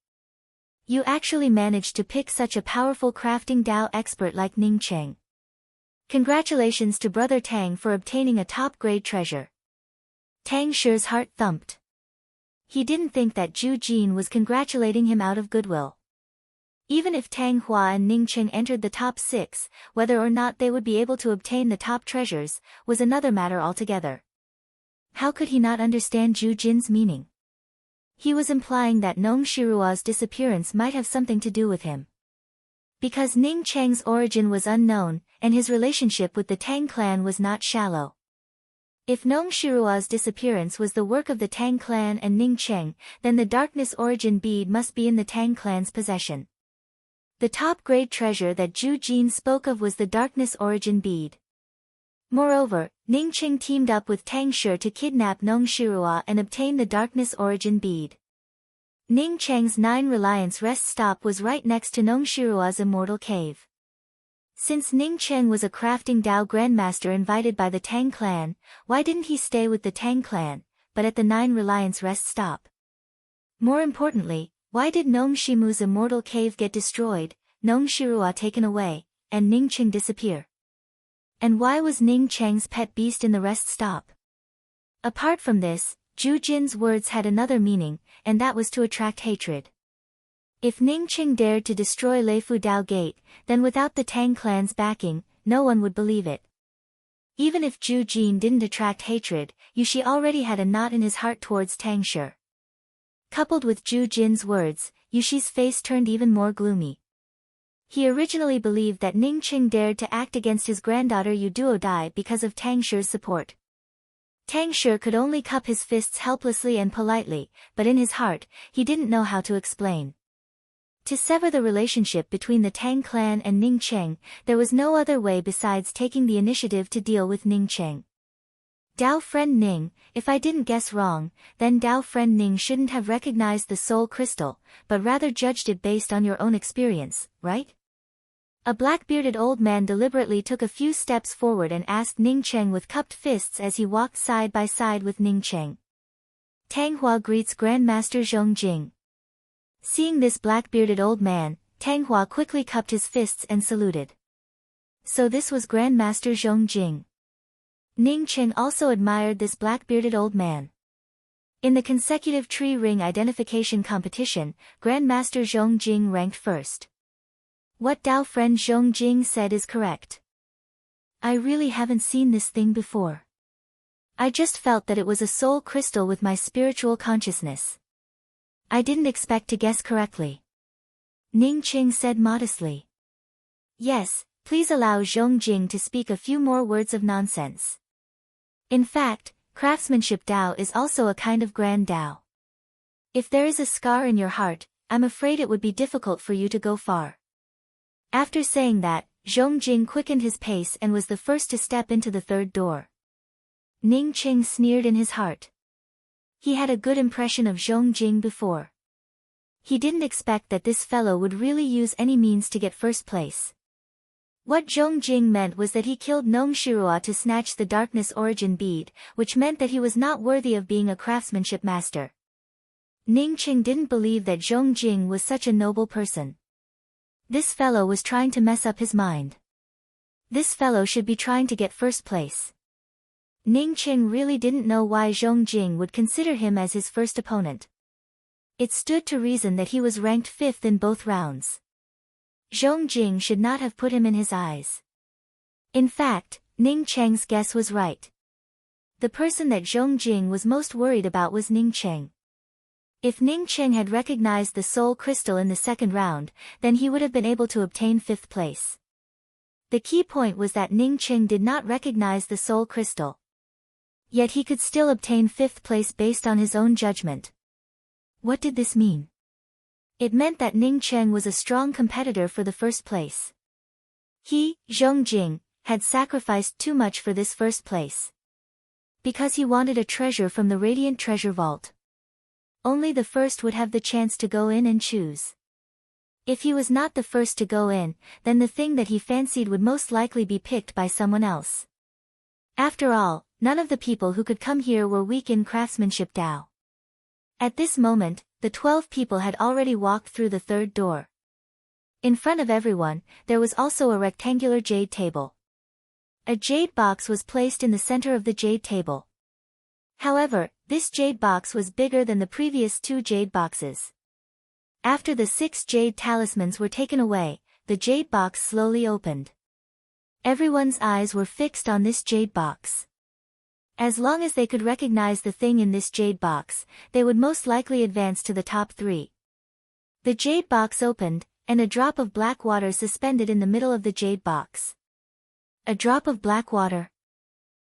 You actually managed to pick such a powerful crafting Dao expert like Ning Cheng. Congratulations to Brother Tang for obtaining a top-grade treasure." Tang Shi's heart thumped. He didn't think that Zhu Jin was congratulating him out of goodwill. Even if Tang Hua and Ning Cheng entered the top 6, whether or not they would be able to obtain the top treasures, was another matter altogether. How could he not understand Zhu Jin's meaning? He was implying that Nong Shirua's disappearance might have something to do with him. Because Ning Cheng's origin was unknown, and his relationship with the Tang clan was not shallow. If Nong Shirua's disappearance was the work of the Tang clan and Ning Cheng, then the darkness origin bead must be in the Tang clan's possession. The top-grade treasure that Zhu Jin spoke of was the darkness origin bead. Moreover, Ning Cheng teamed up with Tang Shi to kidnap Nong Shirua and obtain the darkness origin bead. Ning Cheng's 9 Reliance rest stop was right next to Nong Shirua's immortal cave. Since Ning Cheng was a crafting Dao grandmaster invited by the Tang clan, why didn't he stay with the Tang clan, but at the 9 Reliance rest stop? More importantly, why did Nong Shimu's immortal cave get destroyed, Nong Shirua taken away, and Ning Cheng disappear? And why was Ning Cheng's pet beast in the rest stop? Apart from this, Zhu Jin's words had another meaning, and that was to attract hatred. If Ning Cheng dared to destroy Leifu Dao Gate, then without the Tang clan's backing, no one would believe it. Even if Zhu Jin didn't attract hatred, Yu Shi already had a knot in his heart towards Tang Shi. Coupled with Zhu Jin's words, Yu Shi's face turned even more gloomy. He originally believed that Ning Cheng dared to act against his granddaughter Yu Duodai because of Tang Shi's support. Tang Shi could only cup his fists helplessly and politely, but in his heart, he didn't know how to explain. To sever the relationship between the Tang clan and Ning Cheng, there was no other way besides taking the initiative to deal with Ning Cheng. Dao friend Ning, if I didn't guess wrong, then Dao friend Ning shouldn't have recognized the soul crystal, but rather judged it based on your own experience, right? A black-bearded old man deliberately took a few steps forward and asked Ning Cheng with cupped fists as he walked side by side with Ning Cheng. Tang Hua greets Grandmaster Zhong Jing. Seeing this black-bearded old man, Tang Hua quickly cupped his fists and saluted. So this was Grandmaster Zhong Jing. Ning Cheng also admired this black-bearded old man. In the consecutive tree ring identification competition, Grandmaster Zhong Jing ranked first. What Dao friend Zhong Jing said is correct. I really haven't seen this thing before. I just felt that it was a soul crystal with my spiritual consciousness. I didn't expect to guess correctly. Ning Cheng said modestly. Yes, please allow Zhong Jing to speak a few more words of nonsense. In fact, craftsmanship Dao is also a kind of grand Dao. If there is a scar in your heart, I'm afraid it would be difficult for you to go far. After saying that, Zhong Jing quickened his pace and was the first to step into the third door. Ning Qing sneered in his heart. He had a good impression of Zhong Jing before. He didn't expect that this fellow would really use any means to get first place. What Zhong Jing meant was that he killed Nong Shirua to snatch the darkness origin bead, which meant that he was not worthy of being a craftsmanship master. Ning Qing didn't believe that Zhong Jing was such a noble person. This fellow was trying to mess up his mind. This fellow should be trying to get first place. Ning Qing really didn't know why Zhong Jing would consider him as his first opponent. It stood to reason that he was ranked 5th in both rounds. Zhong Jing should not have put him in his eyes. In fact, Ning Cheng's guess was right. The person that Zhong Jing was most worried about was Ning Cheng. If Ning Cheng had recognized the soul crystal in the second round, then he would have been able to obtain 5th place. The key point was that Ning Cheng did not recognize the soul crystal. Yet he could still obtain 5th place based on his own judgment. What did this mean? It meant that Ning Cheng was a strong competitor for the first place. He, Zhong Jing, had sacrificed too much for this first place. Because he wanted a treasure from the Radiant Treasure Vault. Only the first would have the chance to go in and choose. If he was not the first to go in, then the thing that he fancied would most likely be picked by someone else. After all, none of the people who could come here were weak in craftsmanship Dao. At this moment, the 12 people had already walked through the third door. In front of everyone, there was also a rectangular jade table. A jade box was placed in the center of the jade table. However, this jade box was bigger than the previous 2 jade boxes. After the 6 jade talismans were taken away, the jade box slowly opened. Everyone's eyes were fixed on this jade box. As long as they could recognize the thing in this jade box, they would most likely advance to the top 3. The jade box opened, and a drop of black water suspended in the middle of the jade box. A drop of black water.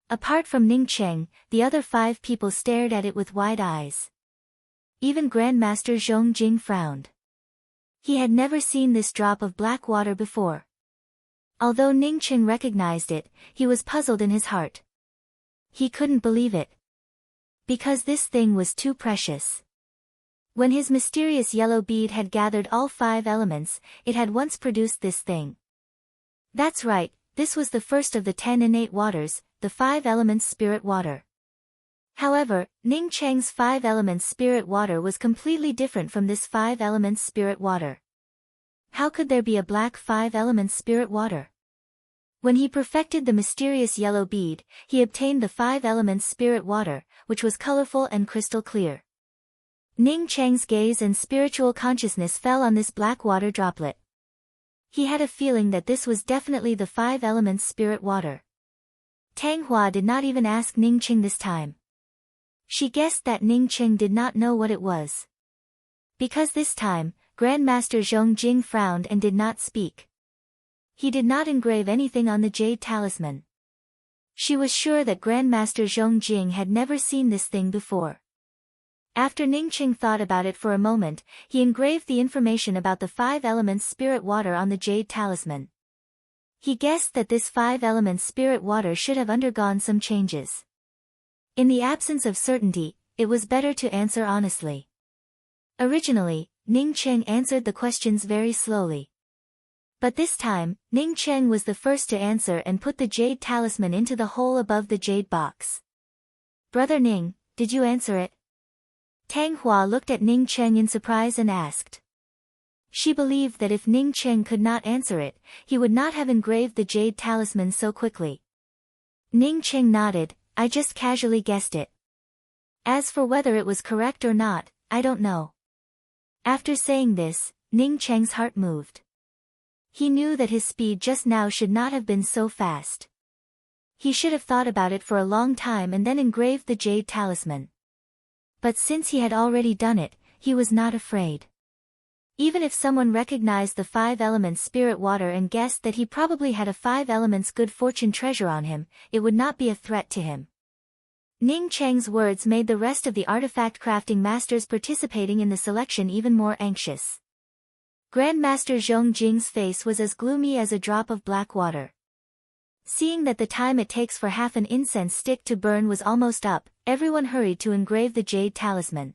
Apart from Ning Cheng, the other 5 people stared at it with wide eyes. Even Grandmaster Zhong Jing frowned. He had never seen this drop of black water before. Although Ning Cheng recognized it, he was puzzled in his heart. He couldn't believe it. Because this thing was too precious. When his mysterious yellow bead had gathered all 5 elements, it had once produced this thing. That's right, this was the first of the 10 innate waters, the 5 elements spirit water. However, Ning Cheng's 5 elements spirit water was completely different from this 5 elements spirit water. How could there be a black 5 elements spirit water? When he perfected the mysterious yellow bead, he obtained the 5 elements spirit water, which was colorful and crystal clear. Ning Cheng's gaze and spiritual consciousness fell on this black water droplet. He had a feeling that this was definitely the 5 elements spirit water. Tang Hua did not even ask Ning Cheng this time. She guessed that Ning Cheng did not know what it was. Because this time, Grandmaster Zhong Jing frowned and did not speak. He did not engrave anything on the jade talisman. She was sure that Grandmaster Zhong Jing had never seen this thing before. After Ning Cheng thought about it for a moment, he engraved the information about the 5 elements spirit water on the jade talisman. He guessed that this 5 elements spirit water should have undergone some changes. In the absence of certainty, it was better to answer honestly. Originally, Ning Cheng answered the questions very slowly. But this time, Ning Cheng was the first to answer and put the jade talisman into the hole above the jade box. Brother Ning, did you answer it? Tang Hua looked at Ning Cheng in surprise and asked. She believed that if Ning Cheng could not answer it, he would not have engraved the jade talisman so quickly. Ning Cheng nodded, I just casually guessed it. As for whether it was correct or not, I don't know. After saying this, Ning Cheng's heart moved. He knew that his speed just now should not have been so fast. He should have thought about it for a long time and then engraved the jade talisman. But since he had already done it, he was not afraid. Even if someone recognized the 5 elements spirit water and guessed that he probably had a 5 elements good fortune treasure on him, it would not be a threat to him. Ning Cheng's words made the rest of the artifact crafting masters participating in the selection even more anxious. Grandmaster Zhong Jing's face was as gloomy as a drop of black water. Seeing that the time it takes for half an incense stick to burn was almost up, everyone hurried to engrave the jade talisman.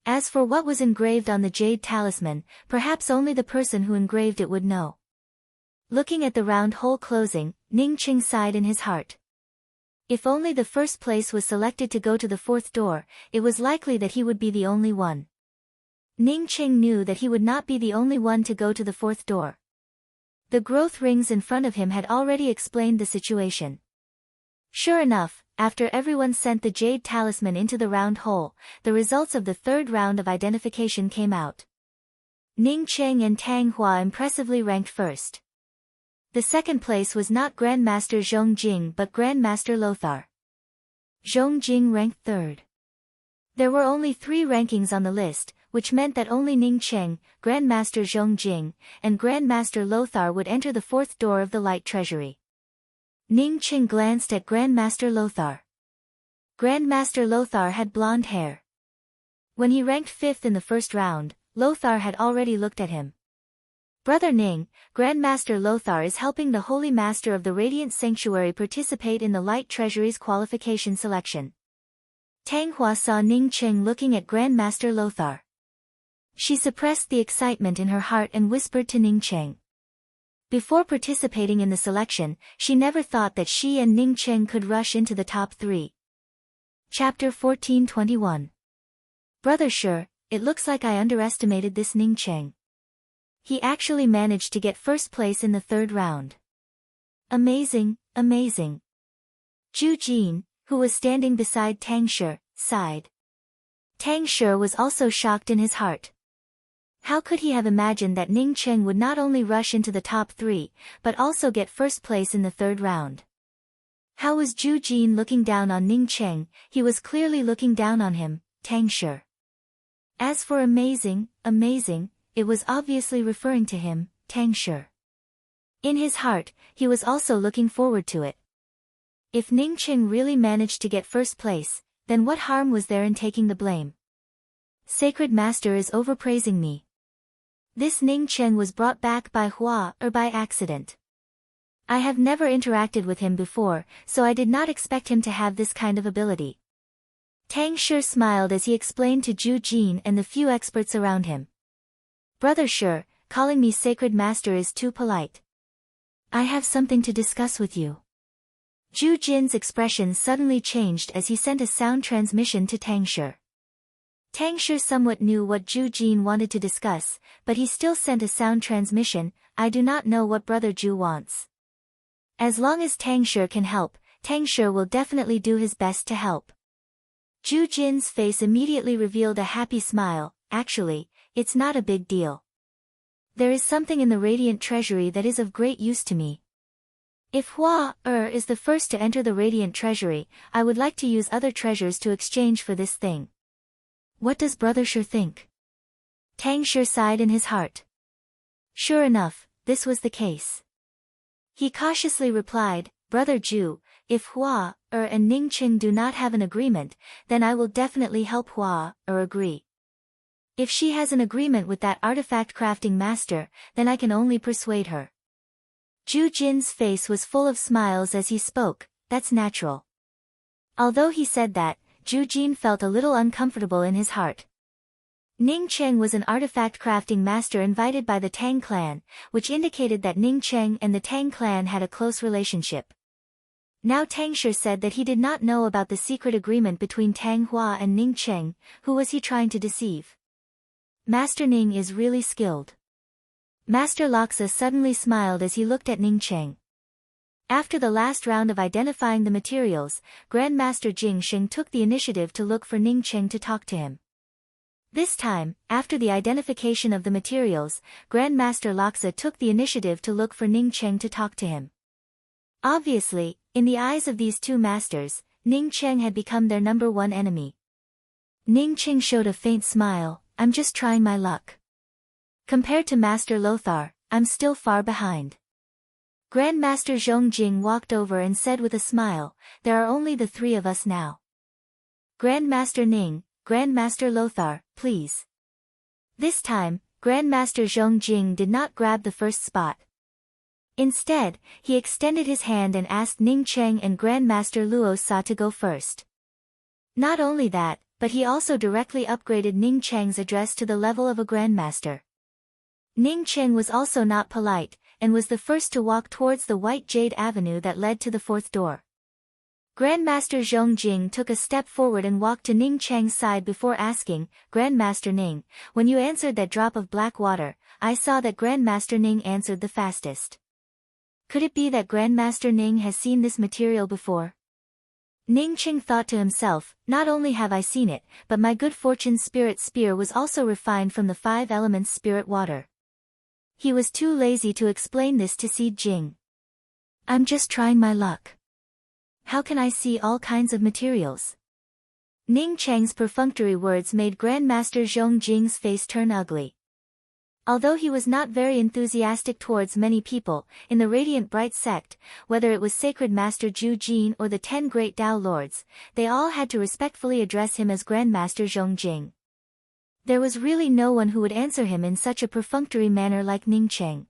As for what was engraved on the jade talisman, perhaps only the person who engraved it would know. Looking at the round hole closing, Ning Qing sighed in his heart. If only the first place was selected to go to the fourth door, it was likely that he would be the only one. Ning Qing knew that he would not be the only one to go to the fourth door. The growth rings in front of him had already explained the situation. Sure enough, after everyone sent the jade talisman into the round hole, the results of the third round of identification came out. Ning Qing and Tang Hua impressively ranked first. The second place was not Grandmaster Zhong Jing but Grandmaster Lothar. Zhong Jing ranked third. There were only 3 rankings on the list, which meant that only Ning Qing, Grandmaster Zhong Jing, and Grandmaster Lothar would enter the fourth door of the Light Treasury. Ning Qing glanced at Grandmaster Lothar. Grandmaster Lothar had blonde hair. When he ranked 5th in the first round, Lothar had already looked at him. Brother Ning, Grandmaster Lothar is helping the Holy Master of the Radiant Sanctuary participate in the Light Treasury's qualification selection. Tang Hua saw Ning Qing looking at Grandmaster Lothar. She suppressed the excitement in her heart and whispered to Ning Qing. Before participating in the selection, she never thought that she and Ning Qing could rush into the top 3. Chapter 1421. Brother Shi, it looks like I underestimated this Ning Qing. He actually managed to get first place in the third round. Amazing, amazing. Zhu Jin, who was standing beside Tang Shi, sighed. Tang Shi was also shocked in his heart. How could he have imagined that Ning Qing would not only rush into the top 3, but also get first place in the third round? How was Zhu Jin looking down on Ning Qing? He was clearly looking down on him, Tang Shi. As for amazing, amazing, it was obviously referring to him, Tang Shi. In his heart, he was also looking forward to it. If Ning Qing really managed to get first place, then what harm was there in taking the blame? Sacred Master is overpraising me. This Ning Qing was brought back by Hua or by accident. I have never interacted with him before, so I did not expect him to have this kind of ability. Tang Shi smiled as he explained to Zhu Jin and the few experts around him. Brother Shi, calling me Sacred Master is too polite. I have something to discuss with you. Zhu Jin's expression suddenly changed as he sent a sound transmission to Tang Shi. Tang Shi somewhat knew what Zhu Jin wanted to discuss, but he still sent a sound transmission. I do not know what Brother Zhu wants. As long as Tang Shi can help, Tang Shi will definitely do his best to help. Zhu Jin's face immediately revealed a happy smile. Actually, it's not a big deal. There is something in the Radiant Treasury that is of great use to me. If Hua is the first to enter the Radiant Treasury, I would like to use other treasures to exchange for this thing. What does Brother Shi think? Tang Shi sighed in his heart. Sure enough, this was the case. He cautiously replied, Brother Zhu, if Hua and Ning Qing do not have an agreement, then I will definitely help Hua agree. If she has an agreement with that artifact crafting master, then I can only persuade her. Zhu Jin's face was full of smiles as he spoke. That's natural. Although he said that, Zhu Jin felt a little uncomfortable in his heart. Ning Qing was an artifact crafting master invited by the Tang clan, which indicated that Ning Qing and the Tang clan had a close relationship. Now Tang Shi said that he did not know about the secret agreement between Tang Hua and Ning Qing. Who was he trying to deceive? Master Ning is really skilled. Master Laksa suddenly smiled as he looked at Ning Qing. After the last round of identifying the materials, Grandmaster Jing Xing took the initiative to look for Ning Qing to talk to him. This time, after the identification of the materials, Grandmaster Laksa took the initiative to look for Ning Qing to talk to him. Obviously, in the eyes of these two masters, Ning Qing had become their number one enemy. Ning Qing showed a faint smile. I'm just trying my luck. Compared to Master Lothar, I'm still far behind. Grandmaster Zhong Jing walked over and said with a smile, there are only the 3 of us now. Grandmaster Ning, Grandmaster Lothar, please. This time, Grandmaster Zhong Jing did not grab the first spot. Instead, he extended his hand and asked Ning Cheng and Grandmaster Luo Sa to go first. Not only that, but he also directly upgraded Ning Cheng's address to the level of a Grandmaster. Ning Cheng was also not polite, and was the first to walk towards the white jade avenue that led to the fourth door. Grandmaster Zhong Jing took a step forward and walked to Ning Cheng's side before asking, "Grandmaster Ning, when you answered that drop of black water, I saw that Grandmaster Ning answered the fastest. Could it be that Grandmaster Ning has seen this material before?" Ning Cheng thought to himself, "Not only have I seen it, but my good fortune spirit spear was also refined from the 5 elements spirit water." He was too lazy to explain this to Seed Jing. "I'm just trying my luck. How can I see all kinds of materials?" Ning Cheng's perfunctory words made Grandmaster Zhong Jing's face turn ugly. Although he was not very enthusiastic towards many people, in the Radiant Bright sect, whether it was Sacred Master Zhu Jin or the 10 Great Tao Lords, they all had to respectfully address him as Grandmaster Zhong Jing. There was really no one who would answer him in such a perfunctory manner like Ning Cheng.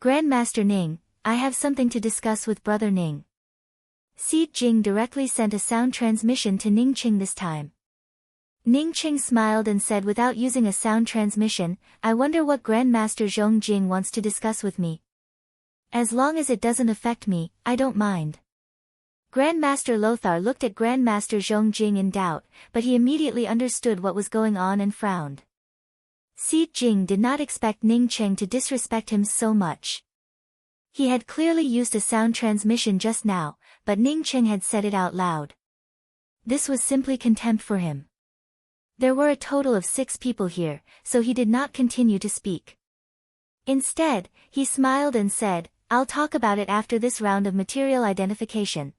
"Grandmaster Ning, I have something to discuss with Brother Ning." Seed Jing directly sent a sound transmission to Ning Cheng this time. Ning Cheng smiled and said without using a sound transmission, "I wonder what Grandmaster Zhong Jing wants to discuss with me. As long as it doesn't affect me, I don't mind." Grandmaster Lothar looked at Grandmaster Zhong Jing in doubt, but he immediately understood what was going on and frowned. Seed Jing did not expect Ning Cheng to disrespect him so much. He had clearly used a sound transmission just now, but Ning Cheng had said it out loud. This was simply contempt for him. There were a total of 6 people here, so he did not continue to speak. Instead, he smiled and said, "I'll talk about it after this round of material identification."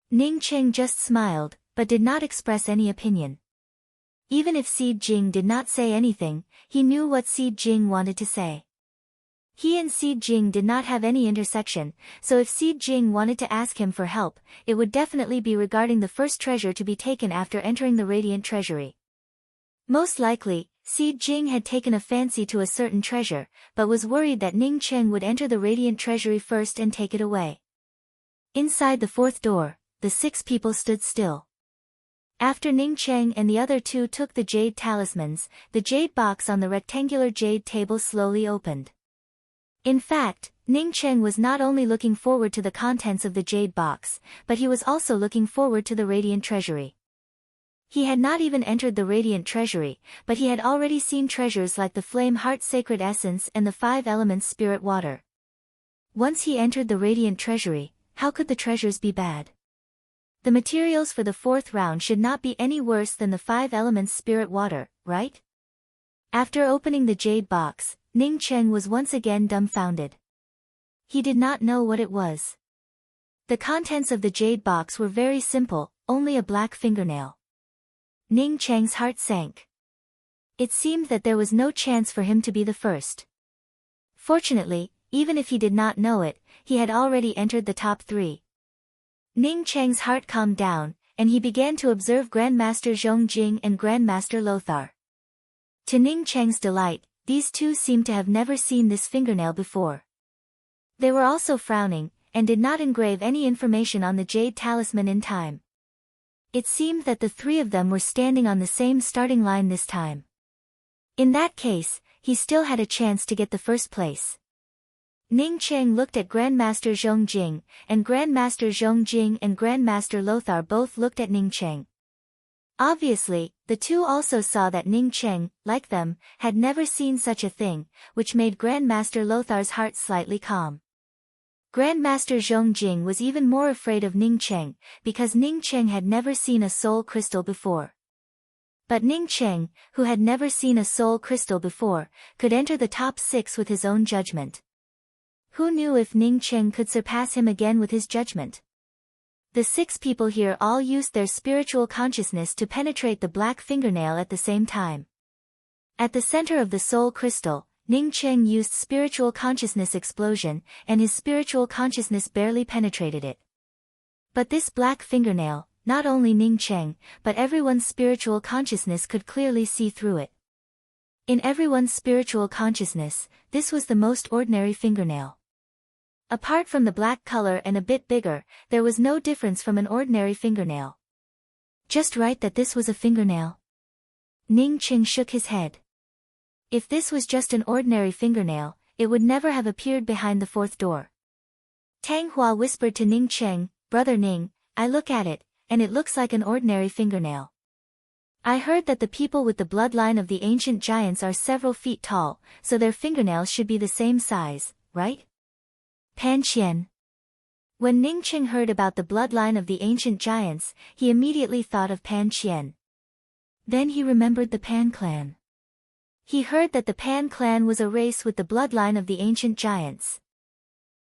Ning Cheng just smiled, but did not express any opinion. Even if Seed Jing did not say anything, he knew what Seed Jing wanted to say. He and Seed Jing did not have any intersection, so if Seed Jing wanted to ask him for help, it would definitely be regarding the first treasure to be taken after entering the Radiant Treasury. Most likely, Seed Jing had taken a fancy to a certain treasure, but was worried that Ning Cheng would enter the Radiant Treasury first and take it away. Inside the fourth door, the 6 people stood still. After Ning Cheng and the other 2 took the jade talismans, the jade box on the rectangular jade table slowly opened. In fact, Ning Cheng was not only looking forward to the contents of the jade box, but he was also looking forward to the Radiant Treasury. He had not even entered the Radiant Treasury, but he had already seen treasures like the Flame Heart Sacred Essence and the 5 Elements Spirit Water. Once he entered the Radiant Treasury, how could the treasures be bad? The materials for the 4th round should not be any worse than the 5 Elements Spirit Water, right? After opening the jade box, Ning Cheng was once again dumbfounded. He did not know what it was. The contents of the jade box were very simple, only a black fingernail. Ning Cheng's heart sank. It seemed that there was no chance for him to be the first. Fortunately, even if he did not know it, he had already entered the top 3. Ning Cheng's heart calmed down, and he began to observe Grandmaster Zhong Jing and Grandmaster Lothar. To Ning Cheng's delight, these 2 seemed to have never seen this fingernail before. They were also frowning, and did not engrave any information on the jade talisman in time. It seemed that the 3 of them were standing on the same starting line this time. In that case, he still had a chance to get the first place. Ning Cheng looked at Grandmaster Zhong Jing, and Grandmaster Zhong Jing and Grandmaster Lothar both looked at Ning Cheng. Obviously, the 2 also saw that Ning Cheng, like them, had never seen such a thing, which made Grandmaster Lothar's heart slightly calm. Grandmaster Zhong Jing was even more afraid of Ning Cheng, because Ning Cheng had never seen a soul crystal before. But Ning Cheng, who had never seen a soul crystal before, could enter the top 6 with his own judgment. Who knew if Ning Cheng could surpass him again with his judgment? The 6 people here all used their spiritual consciousness to penetrate the black fingernail at the same time. At the center of the soul crystal, Ning Cheng used spiritual consciousness explosion, and his spiritual consciousness barely penetrated it. But this black fingernail, not only Ning Cheng, but everyone's spiritual consciousness could clearly see through it. In everyone's spiritual consciousness, this was the most ordinary fingernail. Apart from the black color and a bit bigger, there was no difference from an ordinary fingernail. Just right that this was a fingernail? Ning Qing shook his head. If this was just an ordinary fingernail, it would never have appeared behind the fourth door. Tang Hua whispered to Ning Qing, "Brother Ning, I look at it, and it looks like an ordinary fingernail. I heard that the people with the bloodline of the ancient giants are several feet tall, so their fingernails should be the same size, right?" Pan Qian. When Ning Qing heard about the bloodline of the ancient giants, he immediately thought of Pan Qian. Then he remembered the Pan clan. He heard that the Pan clan was a race with the bloodline of the ancient giants.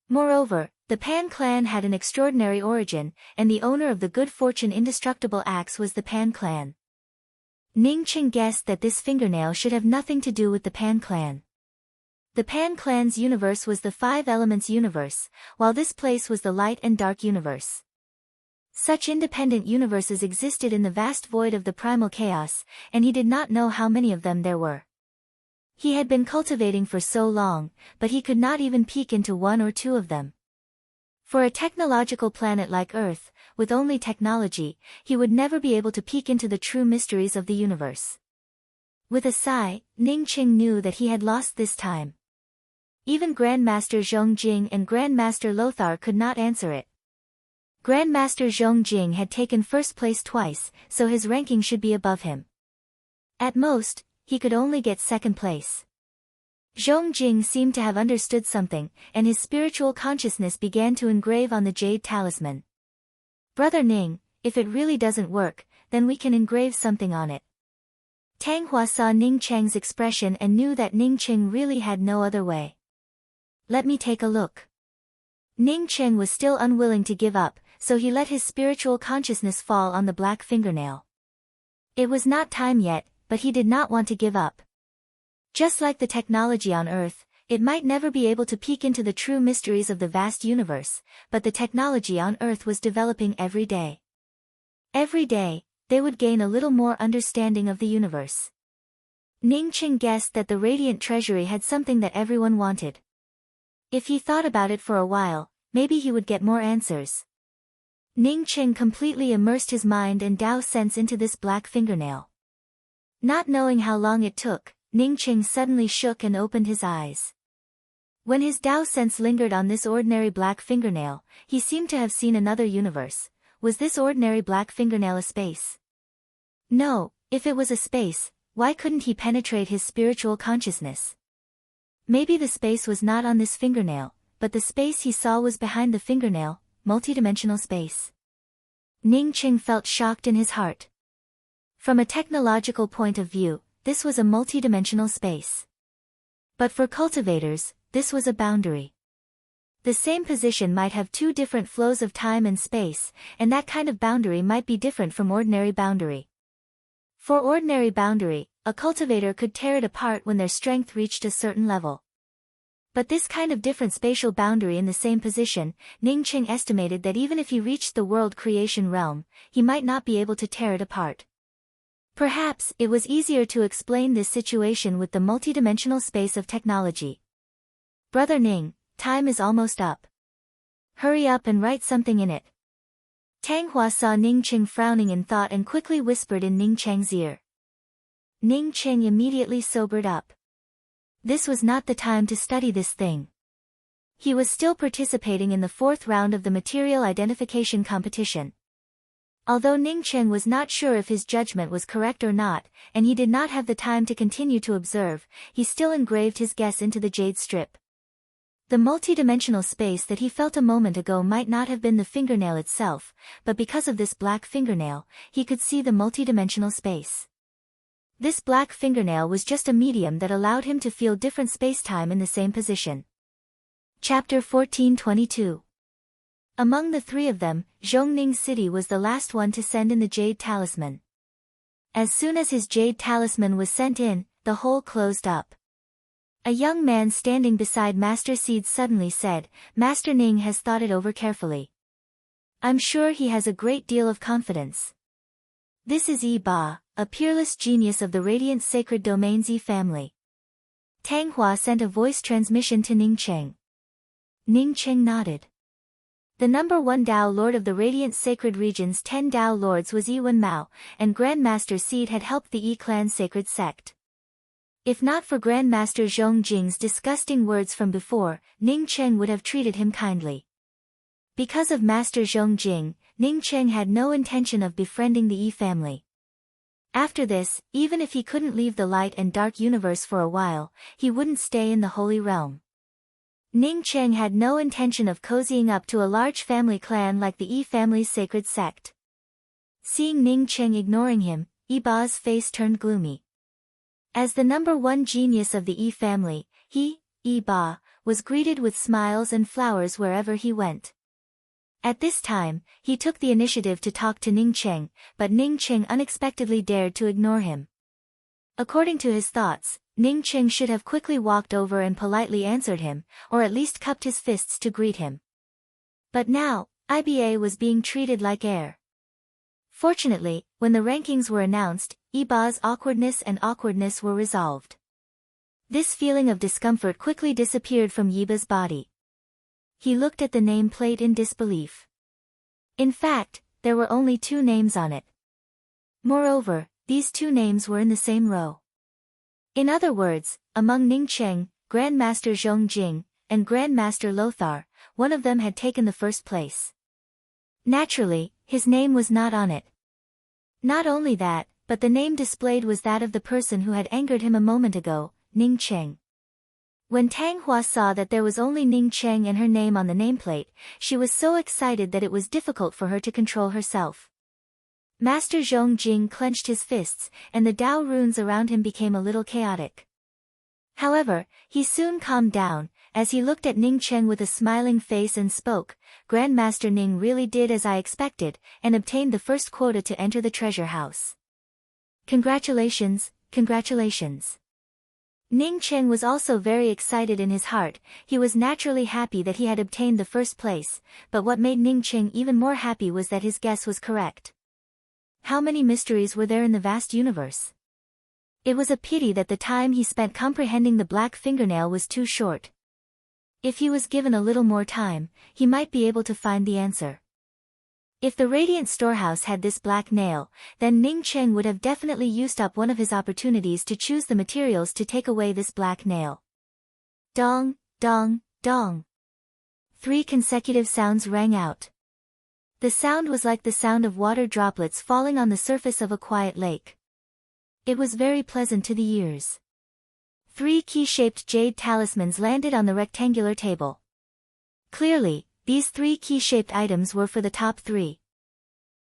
Moreover, the Pan clan had an extraordinary origin, and the owner of the good fortune indestructible axe was the Pan clan. Ning Qing guessed that this fingernail should have nothing to do with the Pan clan. The Pan clan's universe was the five elements universe, while this place was the light and dark universe. Such independent universes existed in the vast void of the primal chaos, and he did not know how many of them there were. He had been cultivating for so long, but he could not even peek into one or two of them. For a technological planet like Earth, with only technology, he would never be able to peek into the true mysteries of the universe. With a sigh, Ning Qing knew that he had lost this time. Even Grandmaster Zhong Jing and Grandmaster Lothar could not answer it. Grandmaster Zhong Jing had taken first place twice, so his ranking should be above him. At most, he could only get second place. Zhong Jing seemed to have understood something, and his spiritual consciousness began to engrave on the jade talisman. "Brother Ning, if it really doesn't work, then we can engrave something on it." Tang Hua saw Ning Cheng's expression and knew that Ning Qing really had no other way. "Let me take a look." Ning Qing was still unwilling to give up, so he let his spiritual consciousness fall on the black fingernail. It was not time yet, but he did not want to give up. Just like the technology on Earth, it might never be able to peek into the true mysteries of the vast universe, but the technology on Earth was developing every day. Every day, they would gain a little more understanding of the universe. Ning Qing guessed that the Radiant Treasury had something that everyone wanted. If he thought about it for a while, maybe he would get more answers. Ning Qing completely immersed his mind and Tao sense into this black fingernail. Not knowing how long it took, Ning Qing suddenly shook and opened his eyes. When his Tao sense lingered on this ordinary black fingernail, he seemed to have seen another universe. Was this ordinary black fingernail a space? No, if it was a space, why couldn't he penetrate his spiritual consciousness? Maybe the space was not on this fingernail, but the space he saw was behind the fingernail, multidimensional space. Ning Qing felt shocked in his heart. From a technological point of view, this was a multidimensional space. But for cultivators, this was a boundary. The same position might have two different flows of time and space, and that kind of boundary might be different from ordinary boundary. For ordinary boundary, a cultivator could tear it apart when their strength reached a certain level. But this kind of different spatial boundary in the same position, Ning Qing estimated that even if he reached the world creation realm, he might not be able to tear it apart. Perhaps it was easier to explain this situation with the multidimensional space of technology. "Brother Ning, time is almost up. Hurry up and write something in it." Tang Hua saw Ning Qing frowning in thought and quickly whispered in Ning Cheng's ear. Ning Qing immediately sobered up. This was not the time to study this thing. He was still participating in the fourth round of the material identification competition. Although Ning Qing was not sure if his judgment was correct or not, and he did not have the time to continue to observe, he still engraved his guess into the jade strip. The multidimensional space that he felt a moment ago might not have been the fingernail itself, but because of this black fingernail, he could see the multidimensional space. This black fingernail was just a medium that allowed him to feel different spacetime in the same position. Chapter 1422. Among the three of them, Zhongning City was the last one to send in the jade talisman. As soon as his jade talisman was sent in, the hole closed up. A young man standing beside Master Seed suddenly said, "Master Ning has thought it over carefully. I'm sure he has a great deal of confidence. This is Yi Ba, a peerless genius of the radiant sacred domains Yi family. Tang Hua sent a voice transmission to Ning Cheng. Ning Cheng nodded. The number 1 Dao Lord of the Radiant Sacred Region's 10 Dao Lords was Yi Wen Mao, and Grandmaster Seed had helped the Yi Clan sacred sect. If not for Grandmaster Zhong Jing's disgusting words from before, Ning Cheng would have treated him kindly. Because of Master Zhong Jing, Ning Cheng had no intention of befriending the Yi family. After this, even if he couldn't leave the light and dark universe for a while, he wouldn't stay in the Holy Realm. Ning Cheng had no intention of cozying up to a large family clan like the Yi family's sacred sect. Seeing Ning Cheng ignoring him, Yi Ba's face turned gloomy. As the number 1 genius of the Yi family, he, Yi Ba, was greeted with smiles and flowers wherever he went. At this time, he took the initiative to talk to Ning Cheng, but Ning Cheng unexpectedly dared to ignore him. According to his thoughts, Ning Cheng should have quickly walked over and politely answered him, or at least cupped his fists to greet him. But now, IBA was being treated like air. Fortunately, when the rankings were announced, Yi Ba's awkwardness were resolved. This feeling of discomfort quickly disappeared from Yi Ba's body. He looked at the nameplate in disbelief. In fact, there were only 2 names on it. Moreover, these 2 names were in the same row. In other words, among Ning Cheng, Grandmaster Zhong Jing, and Grandmaster Lothar, one of them had taken the first place. Naturally, his name was not on it. Not only that, but the name displayed was that of the person who had angered him a moment ago, Ning Cheng. When Tang Hua saw that there was only Ning Cheng and her name on the nameplate, she was so excited that it was difficult for her to control herself. Master Zhong Jing clenched his fists, and the Dao runes around him became a little chaotic. However, he soon calmed down, as he looked at Ning Cheng with a smiling face and spoke, "Grandmaster Ning really did as I expected, and obtained the first quota to enter the treasure house. Congratulations, congratulations." Ning Cheng was also very excited in his heart. He was naturally happy that he had obtained the first place, but what made Ning Cheng even more happy was that his guess was correct. How many mysteries were there in the vast universe? It was a pity that the time he spent comprehending the black fingernail was too short. If he was given a little more time, he might be able to find the answer. If the Radiant Storehouse had this black nail, then Ning Cheng would have definitely used up one of his opportunities to choose the materials to take away this black nail. Dong, dong, dong. 3 consecutive sounds rang out. The sound was like the sound of water droplets falling on the surface of a quiet lake. It was very pleasant to the ears. 3 key-shaped jade talismans landed on the rectangular table. Clearly, these 3 key-shaped items were for the top 3.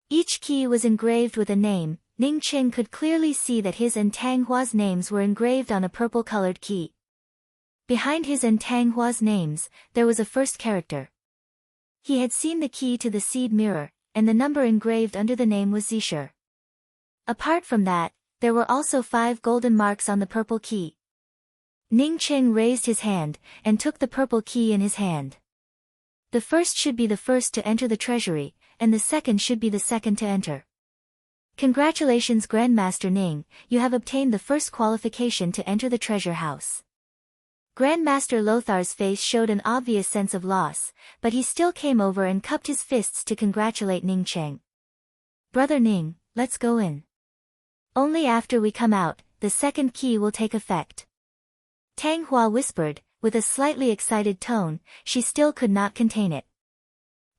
Each key was engraved with a name. Ning Cheng could clearly see that his and Tang Hua's names were engraved on a purple-colored key. Behind his and Tang Hua's names, there was a first character. He had seen the key to the seed mirror, and the number engraved under the name was Zisher. Apart from that, there were also 5 golden marks on the purple key. Ning Cheng raised his hand, and took the purple key in his hand. The first should be the first to enter the treasury, and the second should be the second to enter. Congratulations Grandmaster Ning, you have obtained the first qualification to enter the treasure house. Grandmaster Lothar's face showed an obvious sense of loss, but he still came over and cupped his fists to congratulate Ning Cheng. Brother Ning, let's go in. Only after we come out, the second key will take effect. Tang Hua whispered, with a slightly excited tone. She still could not contain it.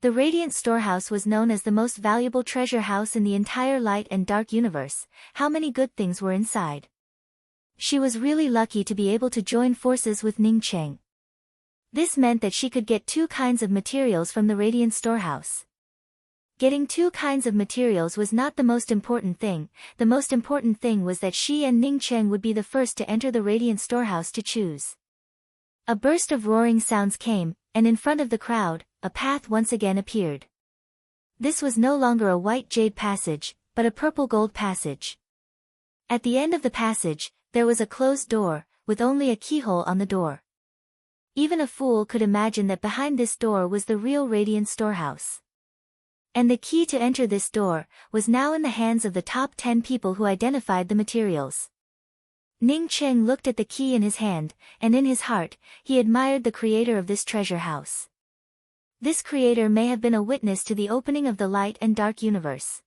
The Radiant Storehouse was known as the most valuable treasure house in the entire light and dark universe. How many good things were inside? She was really lucky to be able to join forces with Ning Cheng. This meant that she could get 2 kinds of materials from the Radiant Storehouse. Getting 2 kinds of materials was not the most important thing. The most important thing was that she and Ning Cheng would be the first to enter the Radiant Storehouse to choose. A burst of roaring sounds came, and in front of the crowd, a path once again appeared. This was no longer a white jade passage, but a purple gold passage. At the end of the passage, there was a closed door, with only a keyhole on the door. Even a fool could imagine that behind this door was the real Radiant Storehouse. And the key to enter this door was now in the hands of the top 10 people who identified the materials. Ning Cheng looked at the key in his hand, and in his heart, he admired the creator of this treasure house. This creator may have been a witness to the opening of the light and dark universe.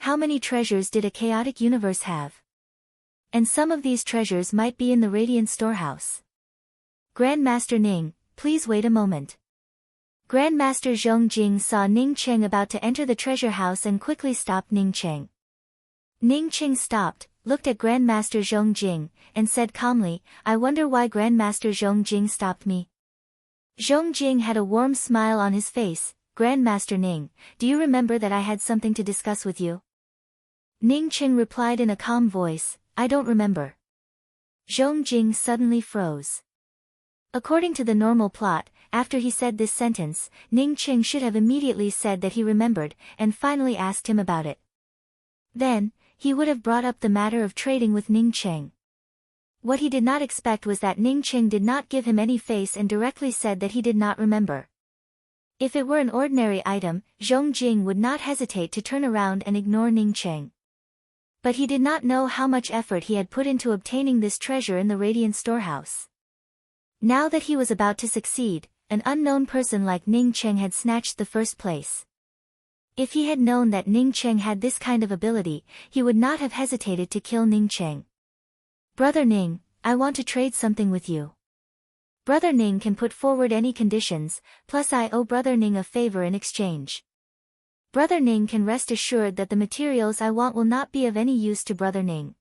How many treasures did a chaotic universe have? And some of these treasures might be in the Radiant Storehouse. Grandmaster Ning, please wait a moment. Grandmaster Zhong Jing saw Ning Cheng about to enter the treasure house and quickly stopped Ning Cheng. Ning Cheng stopped, looked at Grandmaster Zhong Jing, and said calmly, I wonder why Grandmaster Zhong Jing stopped me. Zhong Jing had a warm smile on his face. Grandmaster Ning, do you remember that I had something to discuss with you? Ning Cheng replied in a calm voice, I don't remember. Zhong Jing suddenly froze. According to the normal plot, after he said this sentence, Ning Cheng should have immediately said that he remembered, and finally asked him about it. Then, he would have brought up the matter of trading with Ning Cheng. What he did not expect was that Ning Cheng did not give him any face and directly said that he did not remember. If it were an ordinary item, Zhong Jing would not hesitate to turn around and ignore Ning Cheng. But he did not know how much effort he had put into obtaining this treasure in the Radiant Storehouse. Now that he was about to succeed, an unknown person like Ning Cheng had snatched the first place. If he had known that Ning Cheng had this kind of ability, he would not have hesitated to kill Ning Cheng. Brother Ning, I want to trade something with you. Brother Ning can put forward any conditions, plus I owe Brother Ning a favor in exchange. Brother Ning can rest assured that the materials I want will not be of any use to Brother Ning.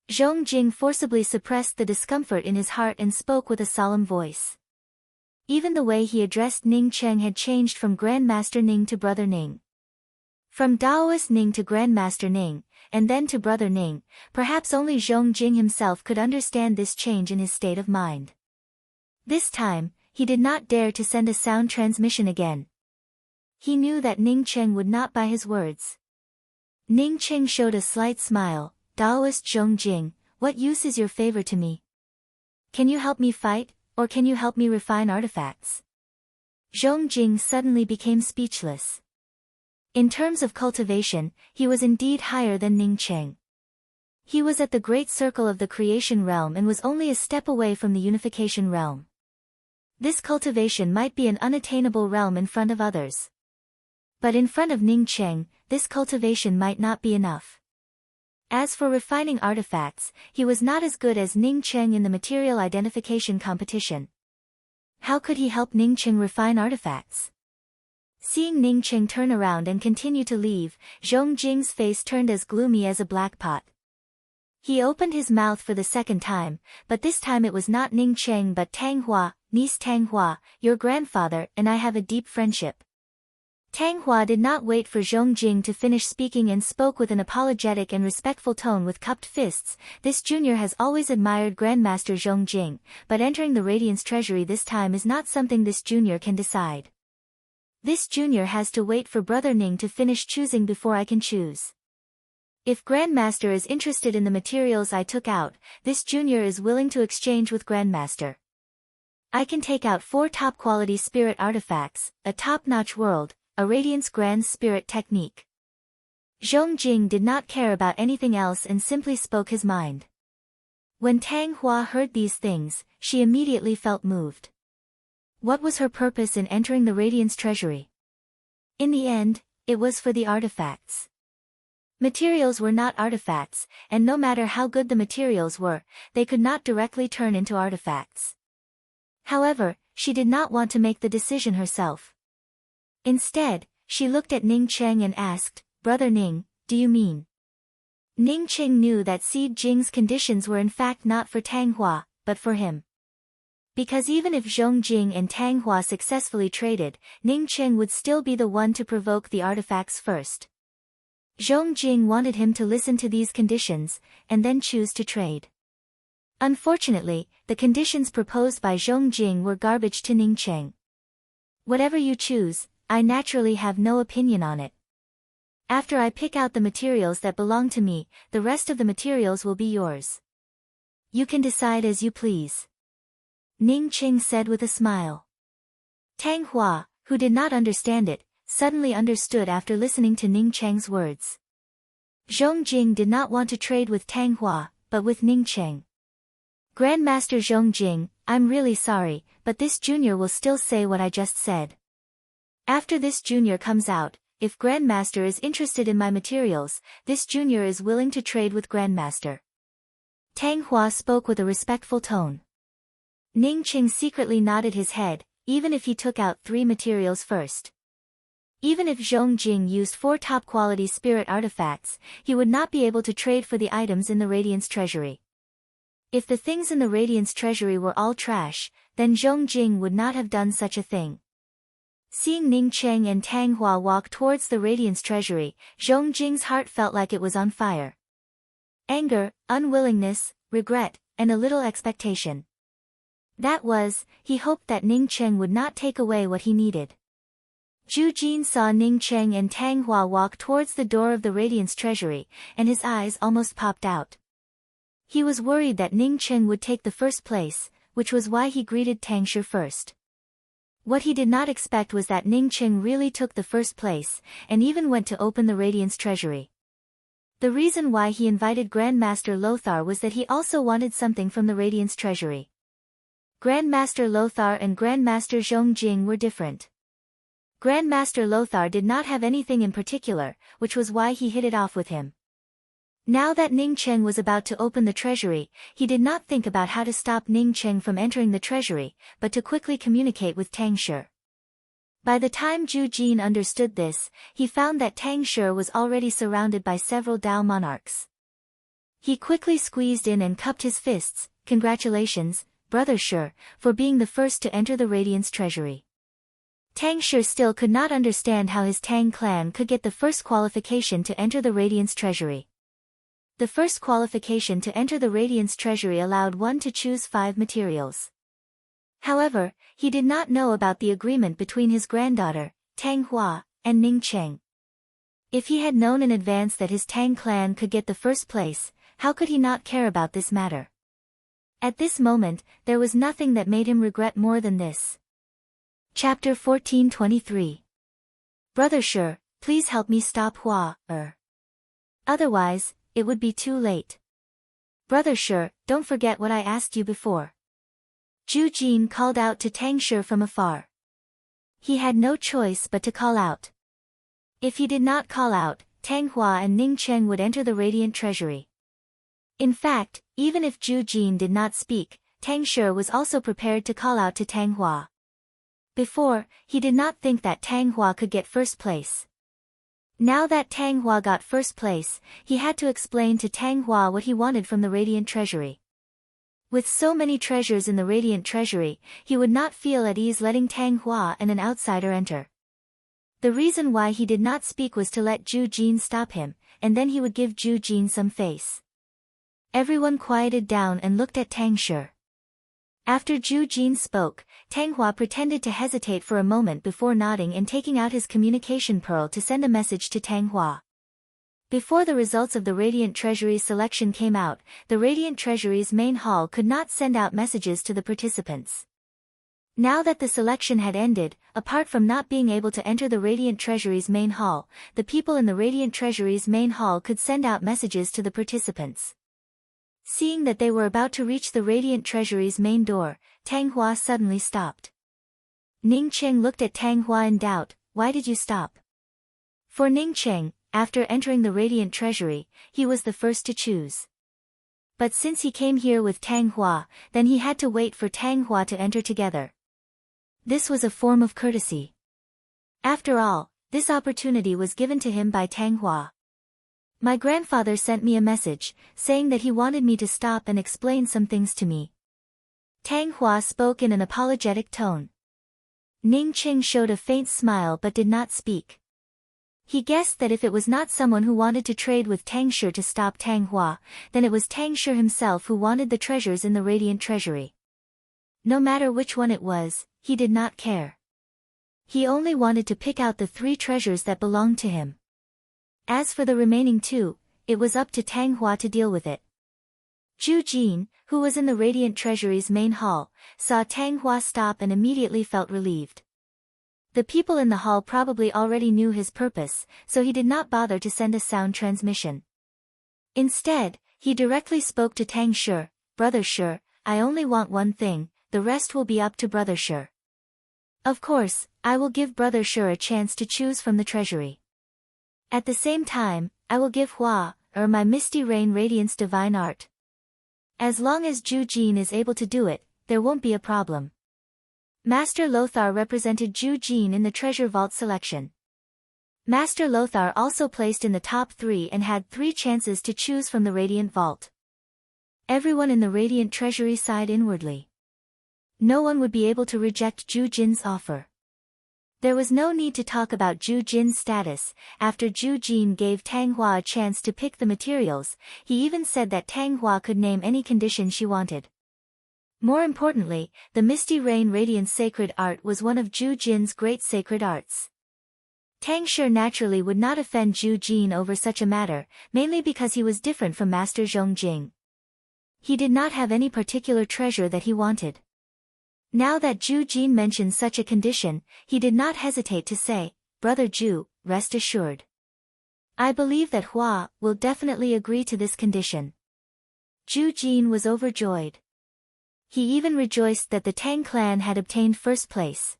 Zhong Jing forcibly suppressed the discomfort in his heart and spoke with a solemn voice. Even the way he addressed Ning Cheng had changed from Grandmaster Ning to Brother Ning. From Daoist Ning to Grandmaster Ning, and then to Brother Ning, perhaps only Zhong Jing himself could understand this change in his state of mind. This time, he did not dare to send a sound transmission again. He knew that Ning Cheng would not buy his words. Ning Cheng showed a slight smile. Daoist Zhong Jing, what use is your favor to me? Can you help me fight, or can you help me refine artifacts? Zhong Jing suddenly became speechless. In terms of cultivation, he was indeed higher than Ning Cheng. He was at the great circle of the creation realm and was only a step away from the unification realm. This cultivation might be an unattainable realm in front of others. But in front of Ning Cheng, this cultivation might not be enough. As for refining artifacts, he was not as good as Ning Cheng in the material identification competition. How could he help Ning Cheng refine artifacts? Seeing Ning Cheng turn around and continue to leave, Zhong Jing's face turned as gloomy as a black pot. He opened his mouth for the second time, but this time it was not Ning Cheng but Tang Hua, niece Tang Hua, your grandfather and I have a deep friendship. Tang Hua did not wait for Zhong Jing to finish speaking and spoke with an apologetic and respectful tone with cupped fists. This junior has always admired Grandmaster Zhong Jing, but entering the Radiance Treasury this time is not something this junior can decide. This junior has to wait for Brother Ning to finish choosing before I can choose. If Grandmaster is interested in the materials I took out, this junior is willing to exchange with Grandmaster. I can take out 4 top-quality spirit artifacts, a top-notch world, a Radiance Grand Spirit technique. Zhong Jing did not care about anything else and simply spoke his mind. When Tang Hua heard these things, she immediately felt moved. What was her purpose in entering the Radiance Treasury? In the end, it was for the artifacts. Materials were not artifacts, and no matter how good the materials were, they could not directly turn into artifacts. However, she did not want to make the decision herself. Instead, she looked at Ning Cheng and asked, Brother Ning, do you mean? Ning Cheng knew that Seed Jing's conditions were in fact not for Tang Hua, but for him. Because even if Zhong Jing and Tang Hua successfully traded, Ning Cheng would still be the one to provoke the artifacts first. Zhong Jing wanted him to listen to these conditions, and then choose to trade. Unfortunately, the conditions proposed by Zhong Jing were garbage to Ning Cheng. Whatever you choose, I naturally have no opinion on it. After I pick out the materials that belong to me, the rest of the materials will be yours. You can decide as you please. Ning Cheng said with a smile. Tang Hua, who did not understand it, suddenly understood after listening to Ning Cheng's words. Zhong Jing did not want to trade with Tang Hua, but with Ning Cheng. Grandmaster Zhongjing, I'm really sorry, but this junior will still say what I just said. After this junior comes out, if Grandmaster is interested in my materials, this junior is willing to trade with Grandmaster. Tang Hua spoke with a respectful tone. Ning Cheng secretly nodded his head, even if he took out 3 materials first. Even if Zhongjing used 4 top-quality spirit artifacts, he would not be able to trade for the items in the Radiance Treasury. If the things in the Radiance Treasury were all trash, then Zhongjing would not have done such a thing. Seeing Ning Cheng and Tang Hua walk towards the Radiance Treasury, Zhongjing's heart felt like it was on fire. Anger, unwillingness, regret, and a little expectation. That was, he hoped that Ning Cheng would not take away what he needed. Zhu Jin saw Ning Cheng and Tang Hua walk towards the door of the Radiance Treasury, and his eyes almost popped out. He was worried that Ning Cheng would take the first place, which was why he greeted Tang Shi first. What he did not expect was that Ning Cheng really took the first place, and even went to open the Radiance Treasury. The reason why he invited Grandmaster Lothar was that he also wanted something from the Radiance Treasury. Grandmaster Lothar and Grandmaster Zhongjing were different. Grandmaster Lothar did not have anything in particular, which was why he hit it off with him. Now that Ning Cheng was about to open the treasury, he did not think about how to stop Ning Cheng from entering the treasury, but to quickly communicate with Tang Shi. By the time Zhu Jin understood this, he found that Tang Shi was already surrounded by several Dao monarchs. He quickly squeezed in and cupped his fists. Congratulations, Brother Shi, for being the first to enter the Radiance Treasury. Tang Shi still could not understand how his Tang clan could get the first qualification to enter the Radiance Treasury. The first qualification to enter the Radiance Treasury allowed one to choose 5 materials. However, he did not know about the agreement between his granddaughter, Tang Hua, and Ning Cheng. If he had known in advance that his Tang clan could get the first place, how could he not care about this matter? At this moment, there was nothing that made him regret more than this. Chapter 1423. Brother Shi, please help me stop Hua. Otherwise, it would be too late. Brother Shi, don't forget what I asked you before. Zhu Jin called out to Tang Shi from afar. He had no choice but to call out. If he did not call out, Tang Hua and Ning Cheng would enter the Radiant Treasury. In fact, even if Zhu Jin did not speak, Tang Shi was also prepared to call out to Tang Hua. Before, he did not think that Tang Hua could get first place. Now that Tang Hua got first place, he had to explain to Tang Hua what he wanted from the Radiant Treasury. With so many treasures in the Radiant Treasury, he would not feel at ease letting Tang Hua and an outsider enter. The reason why he did not speak was to let Zhu Jin stop him, and then he would give Zhu Jin some face. Everyone quieted down and looked at Tang Shi. After Zhu Jin spoke, Tang Hua pretended to hesitate for a moment before nodding and taking out his communication pearl to send a message to Tang Hua. Before the results of the Radiant Treasury selection came out, the Radiant Treasury's main hall could not send out messages to the participants. Now that the selection had ended, apart from not being able to enter the Radiant Treasury's main hall, the people in the Radiant Treasury's main hall could send out messages to the participants. Seeing that they were about to reach the Radiant Treasury's main door, Tang Hua suddenly stopped. Ning Cheng looked at Tang Hua in doubt. Why did you stop? For Ning Cheng, after entering the Radiant Treasury, he was the first to choose. But since he came here with Tang Hua, then he had to wait for Tang Hua to enter together. This was a form of courtesy. After all, this opportunity was given to him by Tang Hua. My grandfather sent me a message, saying that he wanted me to stop and explain some things to me. Tang Hua spoke in an apologetic tone. Ning Cheng showed a faint smile but did not speak. He guessed that if it was not someone who wanted to trade with Tang Shi to stop Tang Hua, then it was Tang Shi himself who wanted the treasures in the Radiant Treasury. No matter which one it was, he did not care. He only wanted to pick out the 3 treasures that belonged to him. As for the remaining 2, it was up to Tang Hua to deal with it. Zhu Jin, who was in the Radiant Treasury's main hall, saw Tang Hua stop and immediately felt relieved. The people in the hall probably already knew his purpose, so he did not bother to send a sound transmission. Instead, He directly spoke to Tang Shi, "Brother Shi, I only want one thing, the rest will be up to Brother Shi. Of course, I will give Brother Shi a chance to choose from the treasury. At the same time, I will give Hua, my Misty Rain Radiance Divine Art. As long as Zhu Jin is able to do it, there won't be a problem." Master Lothar represented Zhu Jin in the treasure vault selection. Master Lothar also placed in the top 3 and had 3 chances to choose from the Radiant Vault. Everyone in the Radiant Treasury sighed inwardly. No one would be able to reject Zhu Jin's offer. There was no need to talk about Zhu Jin's status. After Zhu Jin gave Tang Hua a chance to pick the materials, he even said that Tang Hua could name any condition she wanted. More importantly, the Misty Rain Radiance Sacred Art was one of Zhu Jin's great sacred arts. Tang Shi naturally would not offend Zhu Jin over such a matter, mainly because he was different from Master Zhongjing. He did not have any particular treasure that he wanted. Now that Zhu Jin mentioned such a condition, he did not hesitate to say, "Brother Zhu, rest assured. I believe that Hua will definitely agree to this condition." Zhu Jin was overjoyed. He even rejoiced that the Tang clan had obtained first place.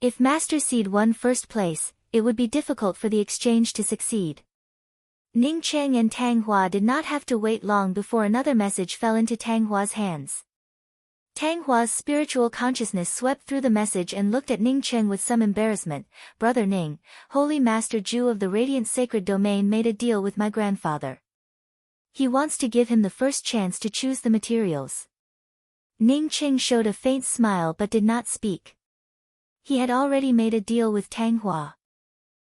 If Master Seed won first place, it would be difficult for the exchange to succeed. Ning Cheng and Tang Hua did not have to wait long before another message fell into Tang Hua's hands. Tang Hua's spiritual consciousness swept through the message and looked at Ning Cheng with some embarrassment. "Brother Ning, Holy Master Zhu of the Radiant Sacred Domain made a deal with my grandfather. He wants to give him the first chance to choose the materials." Ning Cheng showed a faint smile but did not speak. He had already made a deal with Tang Hua.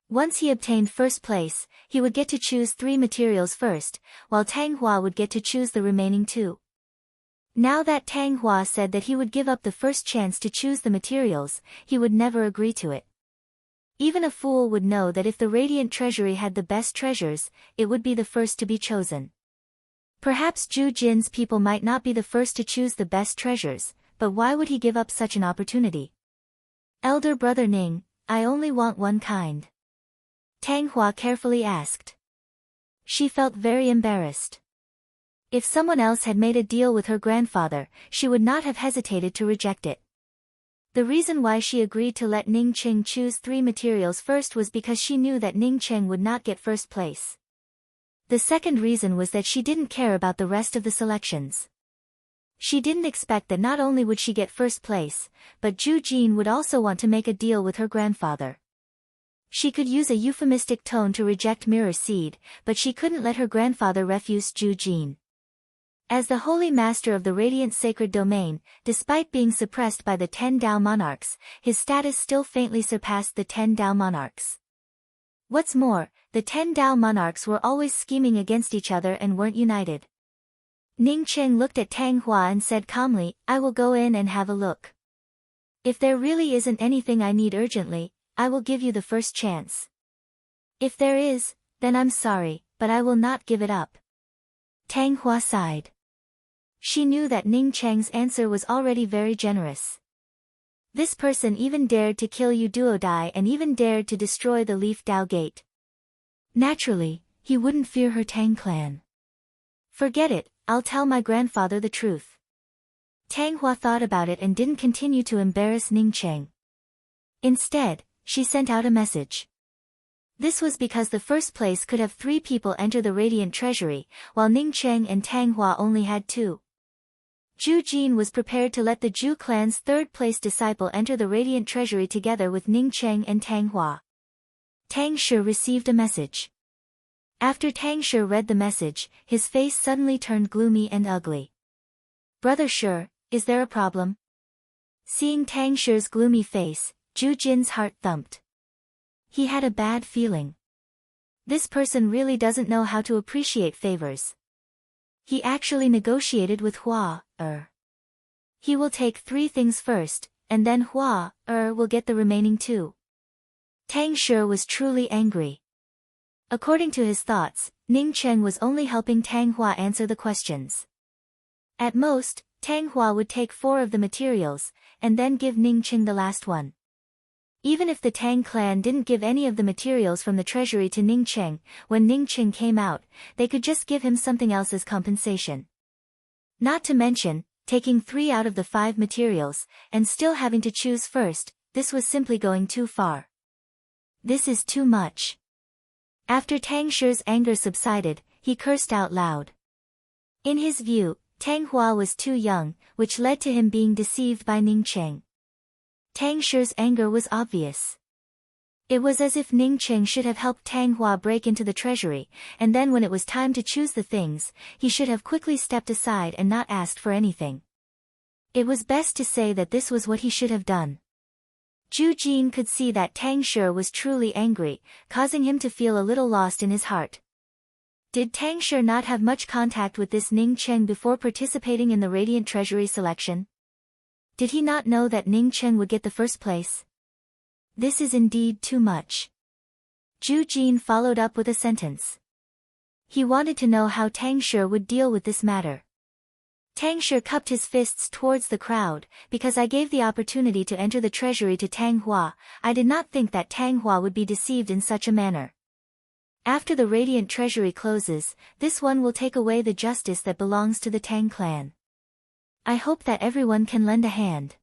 Once he obtained first place, he would get to choose 3 materials first, while Tang Hua would get to choose the remaining 2. Now that Tang Hua said that he would give up the first chance to choose the materials, he would never agree to it. Even a fool would know that if the Radiant Treasury had the best treasures, it would be the first to be chosen. Perhaps Zhu Jin's people might not be the first to choose the best treasures, but why would he give up such an opportunity? "Elder Brother Ning, I only want one kind," Tang Hua carefully asked. She felt very embarrassed. If someone else had made a deal with her grandfather, she would not have hesitated to reject it. The reason why she agreed to let Ning Cheng choose 3 materials first was because she knew that Ning Cheng would not get first place. The second reason was that she didn't care about the rest of the selections. She didn't expect that not only would she get first place, but Zhu Jin would also want to make a deal with her grandfather. She could use a euphemistic tone to reject Mirror Seed, but she couldn't let her grandfather refuse Zhu Jin. As the Holy Master of the Radiant Sacred Domain, despite being suppressed by the 10 Dao Monarchs, his status still faintly surpassed the 10 Dao Monarchs. What's more, the 10 Dao Monarchs were always scheming against each other and weren't united. Ning Cheng looked at Tang Hua and said calmly, "I will go in and have a look. If there really isn't anything I need urgently, I will give you the first chance. If there is, then I'm sorry, but I will not give it up." Tang Hua sighed. She knew that Ning Cheng's answer was already very generous. This person even dared to kill Yu Duodai and even dared to destroy the Leaf Dao Gate. Naturally, he wouldn't fear her Tang clan. "Forget it, I'll tell my grandfather the truth." Tang Hua thought about it and didn't continue to embarrass Ning Cheng. Instead, she sent out a message. This was because the first place could have 3 people enter the Radiant Treasury, while Ning Cheng and Tang Hua only had 2. Zhu Jin was prepared to let the Zhu clan's third-place disciple enter the Radiant Treasury together with Ning Cheng and Tang Hua. Tang Shi received a message. After Tang Shi read the message, his face suddenly turned gloomy and ugly. "Brother Shi, is there a problem?" Seeing Tang Shi's gloomy face, Zhu Jin's heart thumped. He had a bad feeling. This person really doesn't know how to appreciate favors. He actually negotiated with Hua. He will take 3 things first, and then Hua will get the remaining 2. Tang Shi was truly angry. According to his thoughts, Ning Cheng was only helping Tang Hua answer the questions. At most, Tang Hua would take 4 of the materials, and then give Ning Cheng the last one. Even if the Tang clan didn't give any of the materials from the treasury to Ning Cheng, when Ning Cheng came out, they could just give him something else as compensation. Not to mention, taking 3 out of the 5 materials, and still having to choose first, this was simply going too far. This is too much. After Tang Shi's anger subsided, he cursed out loud. In his view, Tang Hua was too young, which led to him being deceived by Ning Cheng. Tang Shi's anger was obvious. It was as if Ning Cheng should have helped Tang Hua break into the treasury, and then when it was time to choose the things, he should have quickly stepped aside and not asked for anything. It was best to say that this was what he should have done. Zhu Jin could see that Tang Shi was truly angry, causing him to feel a little lost in his heart. Did Tang Shi not have much contact with this Ning Cheng before participating in the Radiant Treasury selection? Did he not know that Ning Cheng would get the first place? This is indeed too much. Zhu Jin followed up with a sentence. He wanted to know how Tang Shi would deal with this matter. Tang Shi cupped his fists towards the crowd. Because I gave the opportunity to enter the treasury to Tang Hua, I did not think that Tang Hua would be deceived in such a manner. After the Radiant Treasury closes, this one will take away the justice that belongs to the Tang clan. I hope that everyone can lend a hand.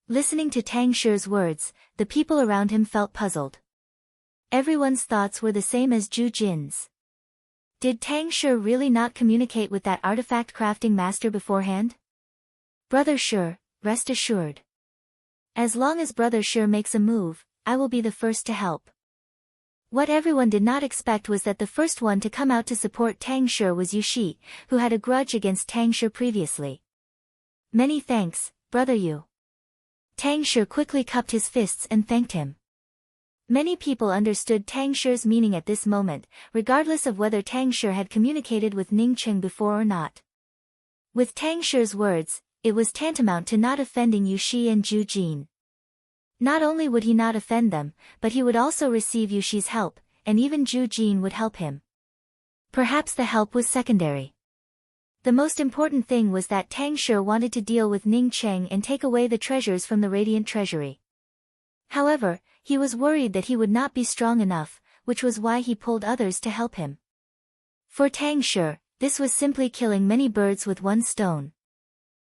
Listening to Tang Shi's words, the people around him felt puzzled. Everyone's thoughts were the same as Zhu Jin's. Did Tang Shi really not communicate with that artifact crafting master beforehand? Brother Shi, rest assured. As long as Brother Shi makes a move, I will be the first to help. What everyone did not expect was that the first one to come out to support Tang Shi was Yu Shi, who had a grudge against Tang Shi previously. Many thanks, Brother Yu. Tang Shi quickly cupped his fists and thanked him. Many people understood Tang Shi's meaning at this moment, regardless of whether Tang Shi had communicated with Ning Cheng before or not. With Tang Shi's words, it was tantamount to not offending Yu Shi and Zhu Jin. Not only would he not offend them, but he would also receive Yu Shi's help, and even Zhu Jin would help him. Perhaps the help was secondary. The most important thing was that Tang Shi wanted to deal with Ning Cheng and take away the treasures from the Radiant Treasury. However, he was worried that he would not be strong enough, which was why he pulled others to help him. For Tang Shi, this was simply killing many birds with one stone.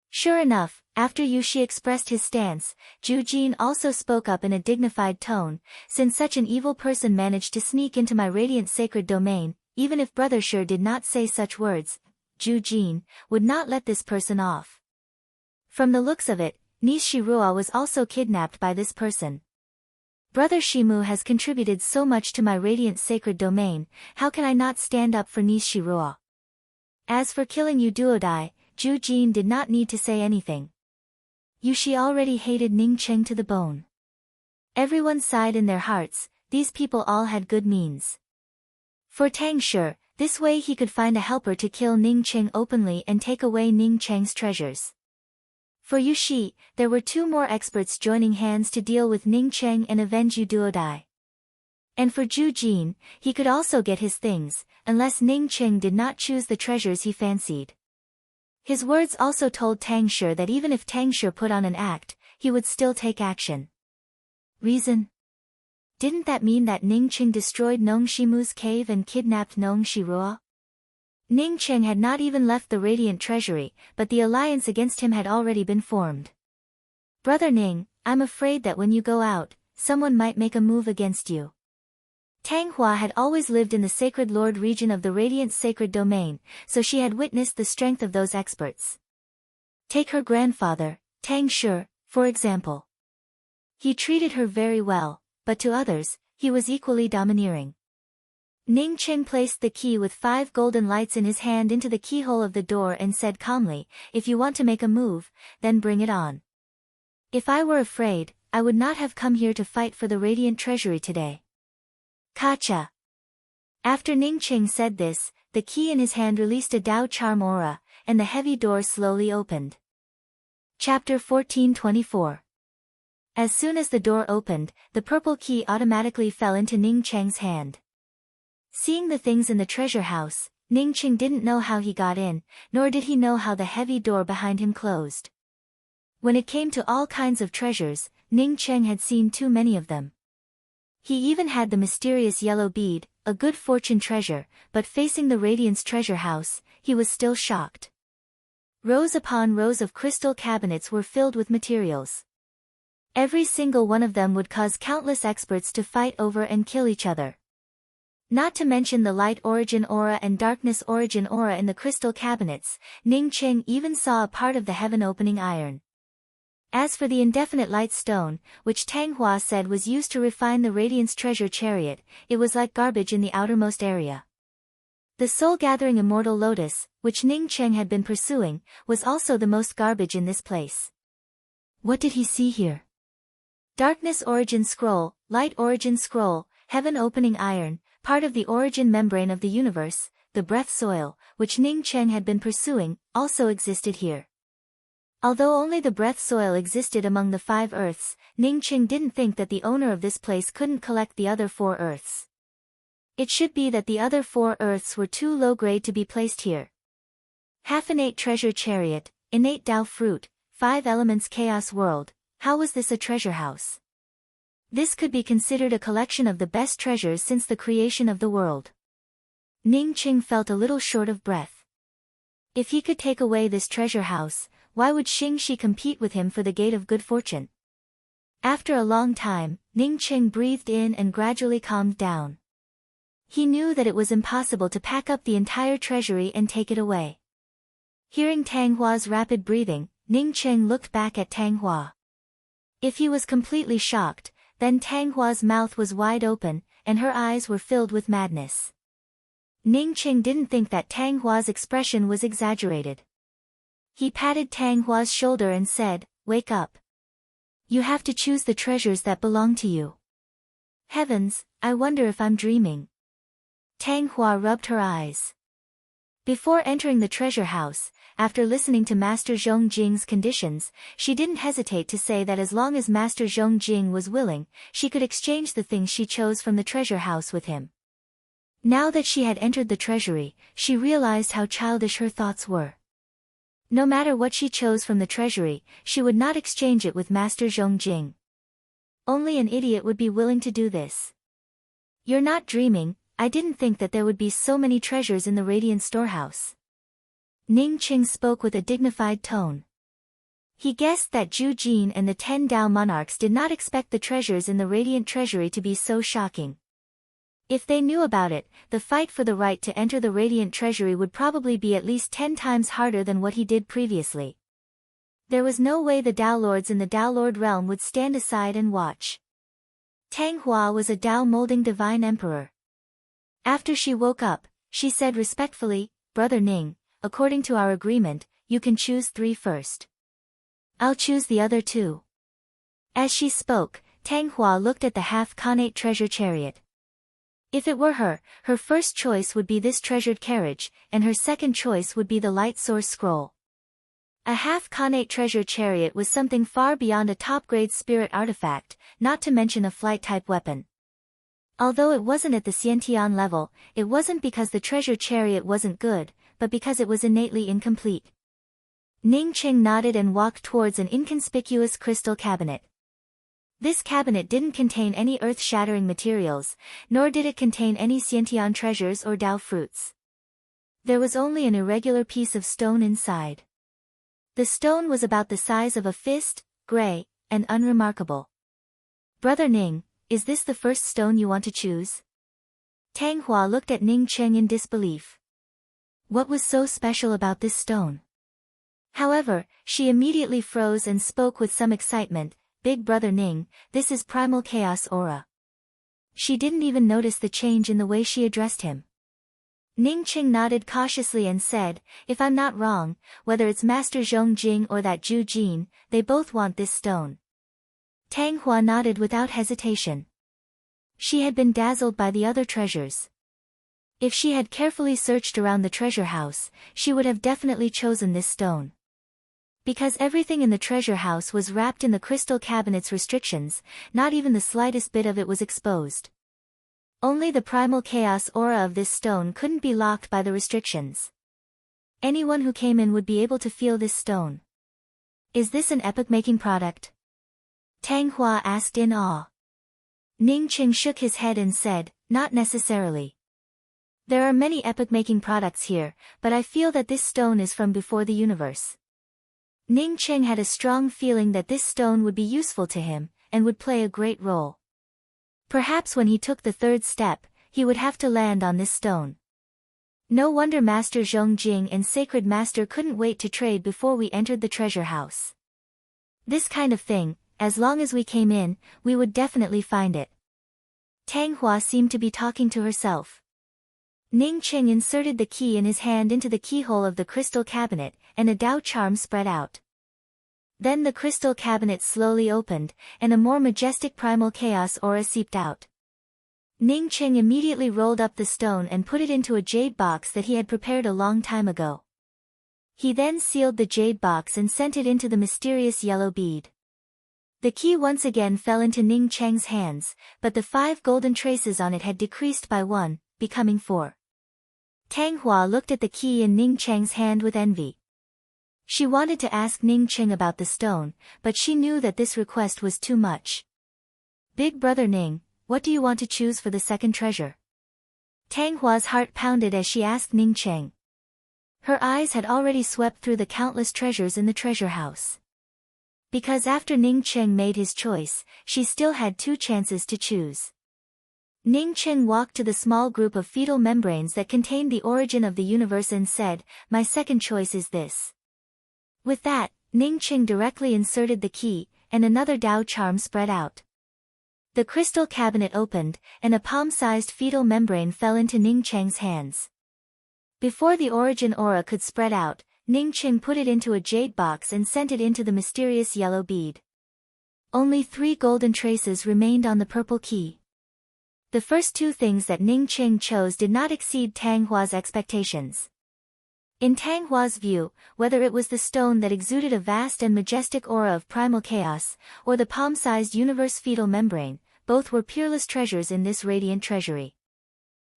Sure enough, after Yu Shi expressed his stance, Zhu Jin also spoke up in a dignified tone. Since such an evil person managed to sneak into my radiant sacred domain, even if Brother Shi did not say such words, Zhu Jin would not let this person off. From the looks of it, niece Shirua was also kidnapped by this person. Brother Shimu has contributed so much to my radiant sacred domain, how can I not stand up for niece Shirua? As for killing Yu Duodai, Zhu Jin did not need to say anything. Yu Shi already hated Ning Cheng to the bone. Everyone sighed in their hearts, these people all had good means. For Tang Shi, this way he could find a helper to kill Ning Cheng openly and take away Ning Cheng's treasures. For Yu Shi, there were 2 more experts joining hands to deal with Ning Cheng and avenge Yu Duodai. And for Zhu Jin, he could also get his things, unless Ning Cheng did not choose the treasures he fancied. His words also told Tang Shi that even if Tang Shi put on an act, he would still take action. Reason? Didn't that mean that Ning Cheng destroyed Nong Shimu's cave and kidnapped Nong Shirua? Ning Cheng had not even left the Radiant Treasury, but the alliance against him had already been formed. Brother Ning, I'm afraid that when you go out, someone might make a move against you. Tang Hua had always lived in the Sacred Lord region of the Radiant Sacred Domain, so she had witnessed the strength of those experts. Take her grandfather, Tang Shi, for example. He treated her very well, but to others, he was equally domineering. Ning Cheng placed the key with 5 golden lights in his hand into the keyhole of the door and said calmly, if you want to make a move, then bring it on. If I were afraid, I would not have come here to fight for the Radiant Treasury today. Kacha. After Ning Cheng said this, the key in his hand released a Dao charm aura, and the heavy door slowly opened. Chapter 1424. As soon as the door opened, the purple key automatically fell into Ning Cheng's hand. Seeing the things in the treasure house, Ning Cheng didn't know how he got in, nor did he know how the heavy door behind him closed. When it came to all kinds of treasures, Ning Cheng had seen too many of them. He even had the mysterious yellow bead, a good fortune treasure, but facing the Radiance treasure house, he was still shocked. Rows upon rows of crystal cabinets were filled with materials. Every single one of them would cause countless experts to fight over and kill each other. Not to mention the light origin aura and darkness origin aura in the crystal cabinets, Ning Cheng even saw a part of the heaven-opening iron. As for the indefinite light stone, which Tang Hua said was used to refine the Radiance treasure chariot, it was like garbage in the outermost area. The soul-gathering immortal lotus, which Ning Cheng had been pursuing, was also the most garbage in this place. What did he see here? Darkness origin scroll, light origin scroll, heaven-opening iron, part of the origin membrane of the universe, the breath soil, which Ning Cheng had been pursuing, also existed here. Although only the breath soil existed among the 5 earths, Ning Cheng didn't think that the owner of this place couldn't collect the other 4 earths. It should be that the other 4 earths were too low grade to be placed here. Half innate treasure chariot, innate Tao fruit, 5 elements chaos world, how was this a treasure house? This could be considered a collection of the best treasures since the creation of the world. Ning Cheng felt a little short of breath. If he could take away this treasure house, why would Xing Shi compete with him for the gate of good fortune? After a long time, Ning Cheng breathed in and gradually calmed down. He knew that it was impossible to pack up the entire treasury and take it away. Hearing Tang Hua's rapid breathing, Ning Cheng looked back at Tang Hua. If he was completely shocked, then Tang Hua's mouth was wide open, and her eyes were filled with madness. Ning Cheng didn't think that Tang Hua's expression was exaggerated. He patted Tang Hua's shoulder and said, "Wake up. You have to choose the treasures that belong to you." Heavens, I wonder if I'm dreaming. Tang Hua rubbed her eyes. Before entering the treasure house, after listening to Master Zhong Jing's conditions, she didn't hesitate to say that as long as Master Zhong Jing was willing, she could exchange the things she chose from the treasure house with him. Now that she had entered the treasury, she realized how childish her thoughts were. No matter what she chose from the treasury, she would not exchange it with Master Zhong Jing. Only an idiot would be willing to do this. You're not dreaming, I didn't think that there would be so many treasures in the Radiant storehouse. Ning Cheng spoke with a dignified tone. He guessed that Zhu Jin and the 10 Dao monarchs did not expect the treasures in the Radiant treasury to be so shocking. If they knew about it, the fight for the right to enter the Radiant treasury would probably be at least 10 times harder than what he did previously. There was no way the Dao Lords in the Dao Lord realm would stand aside and watch. Tang Hua was a Dao molding divine emperor. After she woke up, she said respectfully, "Brother Ning, according to our agreement, you can choose 3 first. I'll choose the other 2. As she spoke, Tang Hua looked at the half-connate treasure chariot. If it were her, her first choice would be this treasured carriage, and her second choice would be the light source scroll. A half-connate treasure chariot was something far beyond a top-grade spirit artifact, not to mention a flight-type weapon. Although it wasn't at the Xiantian level, it wasn't because the treasure chariot wasn't good, but because it was innately incomplete. Ning Cheng nodded and walked towards an inconspicuous crystal cabinet. This cabinet didn't contain any earth-shattering materials, nor did it contain any Xiantian treasures or Dao fruits. There was only an irregular piece of stone inside. The stone was about the size of a fist, gray, and unremarkable. "Brother Ning, is this the first stone you want to choose?" Tang Hua looked at Ning Cheng in disbelief. What was so special about this stone? However, she immediately froze and spoke with some excitement, "Big Brother Ning, this is primal chaos aura." She didn't even notice the change in the way she addressed him. Ning Cheng nodded cautiously and said, "If I'm not wrong, whether it's Master Zhong Jing or that Zhu Jin, they both want this stone." Tang Hua nodded without hesitation. She had been dazzled by the other treasures. If she had carefully searched around the treasure house, she would have definitely chosen this stone. Because everything in the treasure house was wrapped in the crystal cabinet's restrictions, not even the slightest bit of it was exposed. Only the primal chaos aura of this stone couldn't be locked by the restrictions. Anyone who came in would be able to feel this stone. Is this an epoch-making product? Tang Hua asked in awe. Ning Qing shook his head and said, not necessarily. There are many epoch-making products here, but I feel that this stone is from before the universe. Ning Qing had a strong feeling that this stone would be useful to him, and would play a great role. Perhaps when he took the third step, he would have to land on this stone. No wonder Master Zhongjing and Sacred Master couldn't wait to trade before we entered the treasure house. This kind of thing, as long as we came in, we would definitely find it. Tang Hua seemed to be talking to herself. Ning Qing inserted the key in his hand into the keyhole of the crystal cabinet, and a Dao charm spread out. Then the crystal cabinet slowly opened, and a more majestic primal chaos aura seeped out. Ning Qing immediately rolled up the stone and put it into a jade box that he had prepared a long time ago. He then sealed the jade box and sent it into the mysterious yellow bead. The key once again fell into Ning Cheng's hands, but the 5 golden traces on it had decreased by 1, becoming 4. Tang Hua looked at the key in Ning Cheng's hand with envy. She wanted to ask Ning Qing about the stone, but she knew that this request was too much. Big brother Ning, what do you want to choose for the second treasure? Tang Hua's heart pounded as she asked Ning Qing. Her eyes had already swept through the countless treasures in the treasure house. Because after Ning Qing made his choice, she still had 2 chances to choose. Ning Qing walked to the small group of fetal membranes that contained the origin of the universe and said, my second choice is this. With that, Ning Qing directly inserted the key, and another Dao charm spread out. The crystal cabinet opened, and a palm-sized fetal membrane fell into Ning Cheng's hands. Before the origin aura could spread out, Ning Qing put it into a jade box and sent it into the mysterious yellow bead. Only 3 golden traces remained on the purple key. The first 2 things that Ning Qing chose did not exceed Tang Hua's expectations. In Tang Hua's view, whether it was the stone that exuded a vast and majestic aura of primal chaos, or the palm-sized universe fetal membrane, both were peerless treasures in this radiant treasury.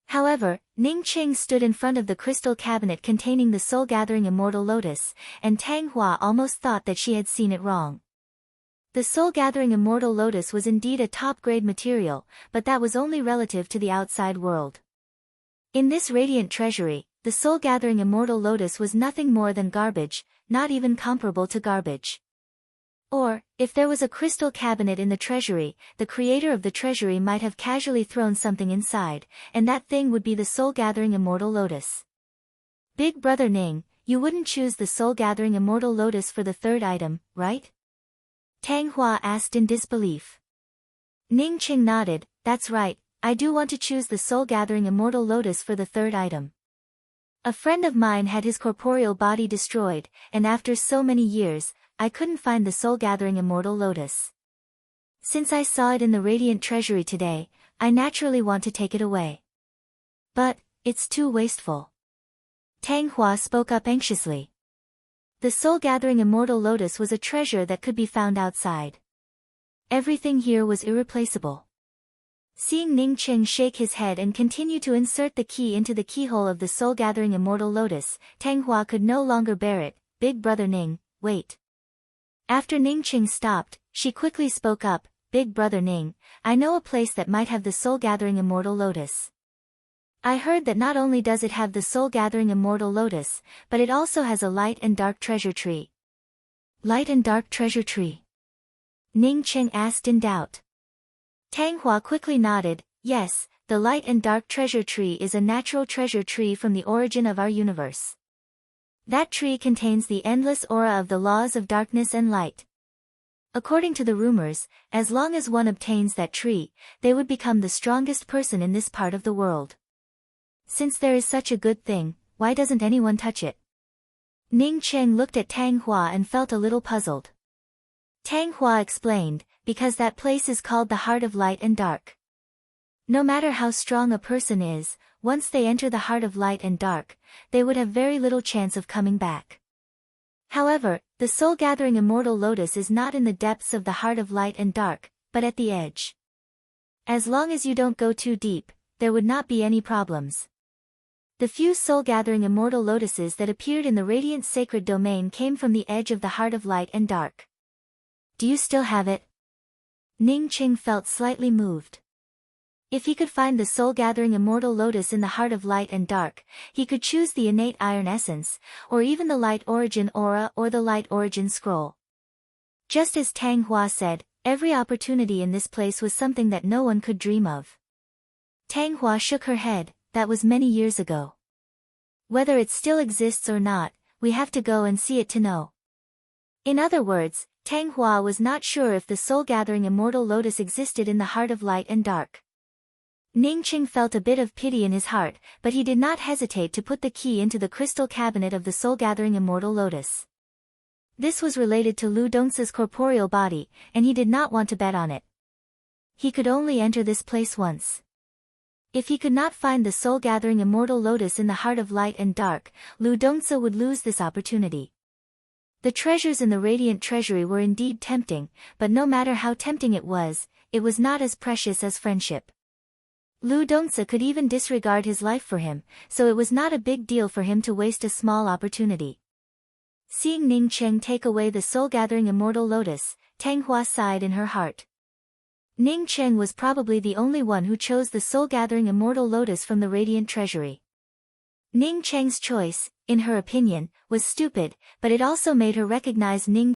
However, Ning Qing stood in front of the crystal cabinet containing the soul-gathering immortal lotus, and Tang Hua almost thought that she had seen it wrong. The soul-gathering immortal lotus was indeed a top-grade material, but that was only relative to the outside world. In this radiant treasury, the soul-gathering immortal lotus was nothing more than garbage, not even comparable to garbage. Or, if there was a crystal cabinet in the treasury, the creator of the treasury might have casually thrown something inside, and that thing would be the soul-gathering immortal lotus. Big brother Ning, you wouldn't choose the soul-gathering immortal lotus for the third item, right? Tang Hua asked in disbelief. Ning Qing nodded, that's right, I do want to choose the soul-gathering immortal lotus for the third item. A friend of mine had his corporeal body destroyed, and after so many years, I couldn't find the soul-gathering immortal lotus. Since I saw it in the radiant treasury today, I naturally want to take it away. But, it's too wasteful. Tang Hua spoke up anxiously. The soul-gathering immortal lotus was a treasure that could be found outside. Everything here was irreplaceable. Seeing Ning Qing shake his head and continue to insert the key into the keyhole of the soul-gathering immortal lotus, Tang Hua could no longer bear it. Big brother Ning, wait. After Ning Qing stopped, she quickly spoke up, Big brother Ning, I know a place that might have the soul-gathering immortal lotus. I heard that not only does it have the soul-gathering immortal lotus, but it also has a light and dark treasure tree. Light and dark treasure tree? Ning Qing asked in doubt. Tang Hua quickly nodded, yes, the light and dark treasure tree is a natural treasure tree from the origin of our universe. That tree contains the endless aura of the laws of darkness and light. According to the rumors, as long as one obtains that tree, they would become the strongest person in this part of the world. Since there is such a good thing, why doesn't anyone touch it? Ning Qing looked at Tang Hua and felt a little puzzled. Tang Hua explained, because that place is called the Heart of Light and Dark. No matter how strong a person is, once they enter the Heart of Light and Dark, they would have very little chance of coming back. However, the soul-gathering immortal lotus is not in the depths of the Heart of Light and Dark, but at the edge. As long as you don't go too deep, there would not be any problems. The few soul-gathering immortal lotuses that appeared in the radiant sacred domain came from the edge of the Heart of Light and Dark. Do you still have it? Ning Qing felt slightly moved. If he could find the soul-gathering immortal lotus in the heart of light and dark, he could choose the innate iron essence, or even the light origin aura or the light origin scroll. Just as Tang Hua said, every opportunity in this place was something that no one could dream of. Tang Hua shook her head, that was many years ago. Whether it still exists or not, we have to go and see it to know. In other words, Tang Hua was not sure if the soul-gathering immortal lotus existed in the heart of light and dark. Ning Qing felt a bit of pity in his heart, but he did not hesitate to put the key into the crystal cabinet of the soul-gathering immortal lotus. This was related to Lu Dongsa's corporeal body, and he did not want to bet on it. He could only enter this place once. If he could not find the soul-gathering immortal lotus in the heart of light and dark, Lu Dongsa would lose this opportunity. The treasures in the radiant treasury were indeed tempting, but no matter how tempting it was not as precious as friendship. Lu Dongsa could even disregard his life for him, so it was not a big deal for him to waste a small opportunity. Seeing Ning Qing take away the soul-gathering immortal lotus, Tang Hua sighed in her heart. Ning Qing was probably the only one who chose the soul-gathering immortal lotus from the radiant treasury. Ning Qing's choice, in her opinion, was stupid, but it also made her recognize Ning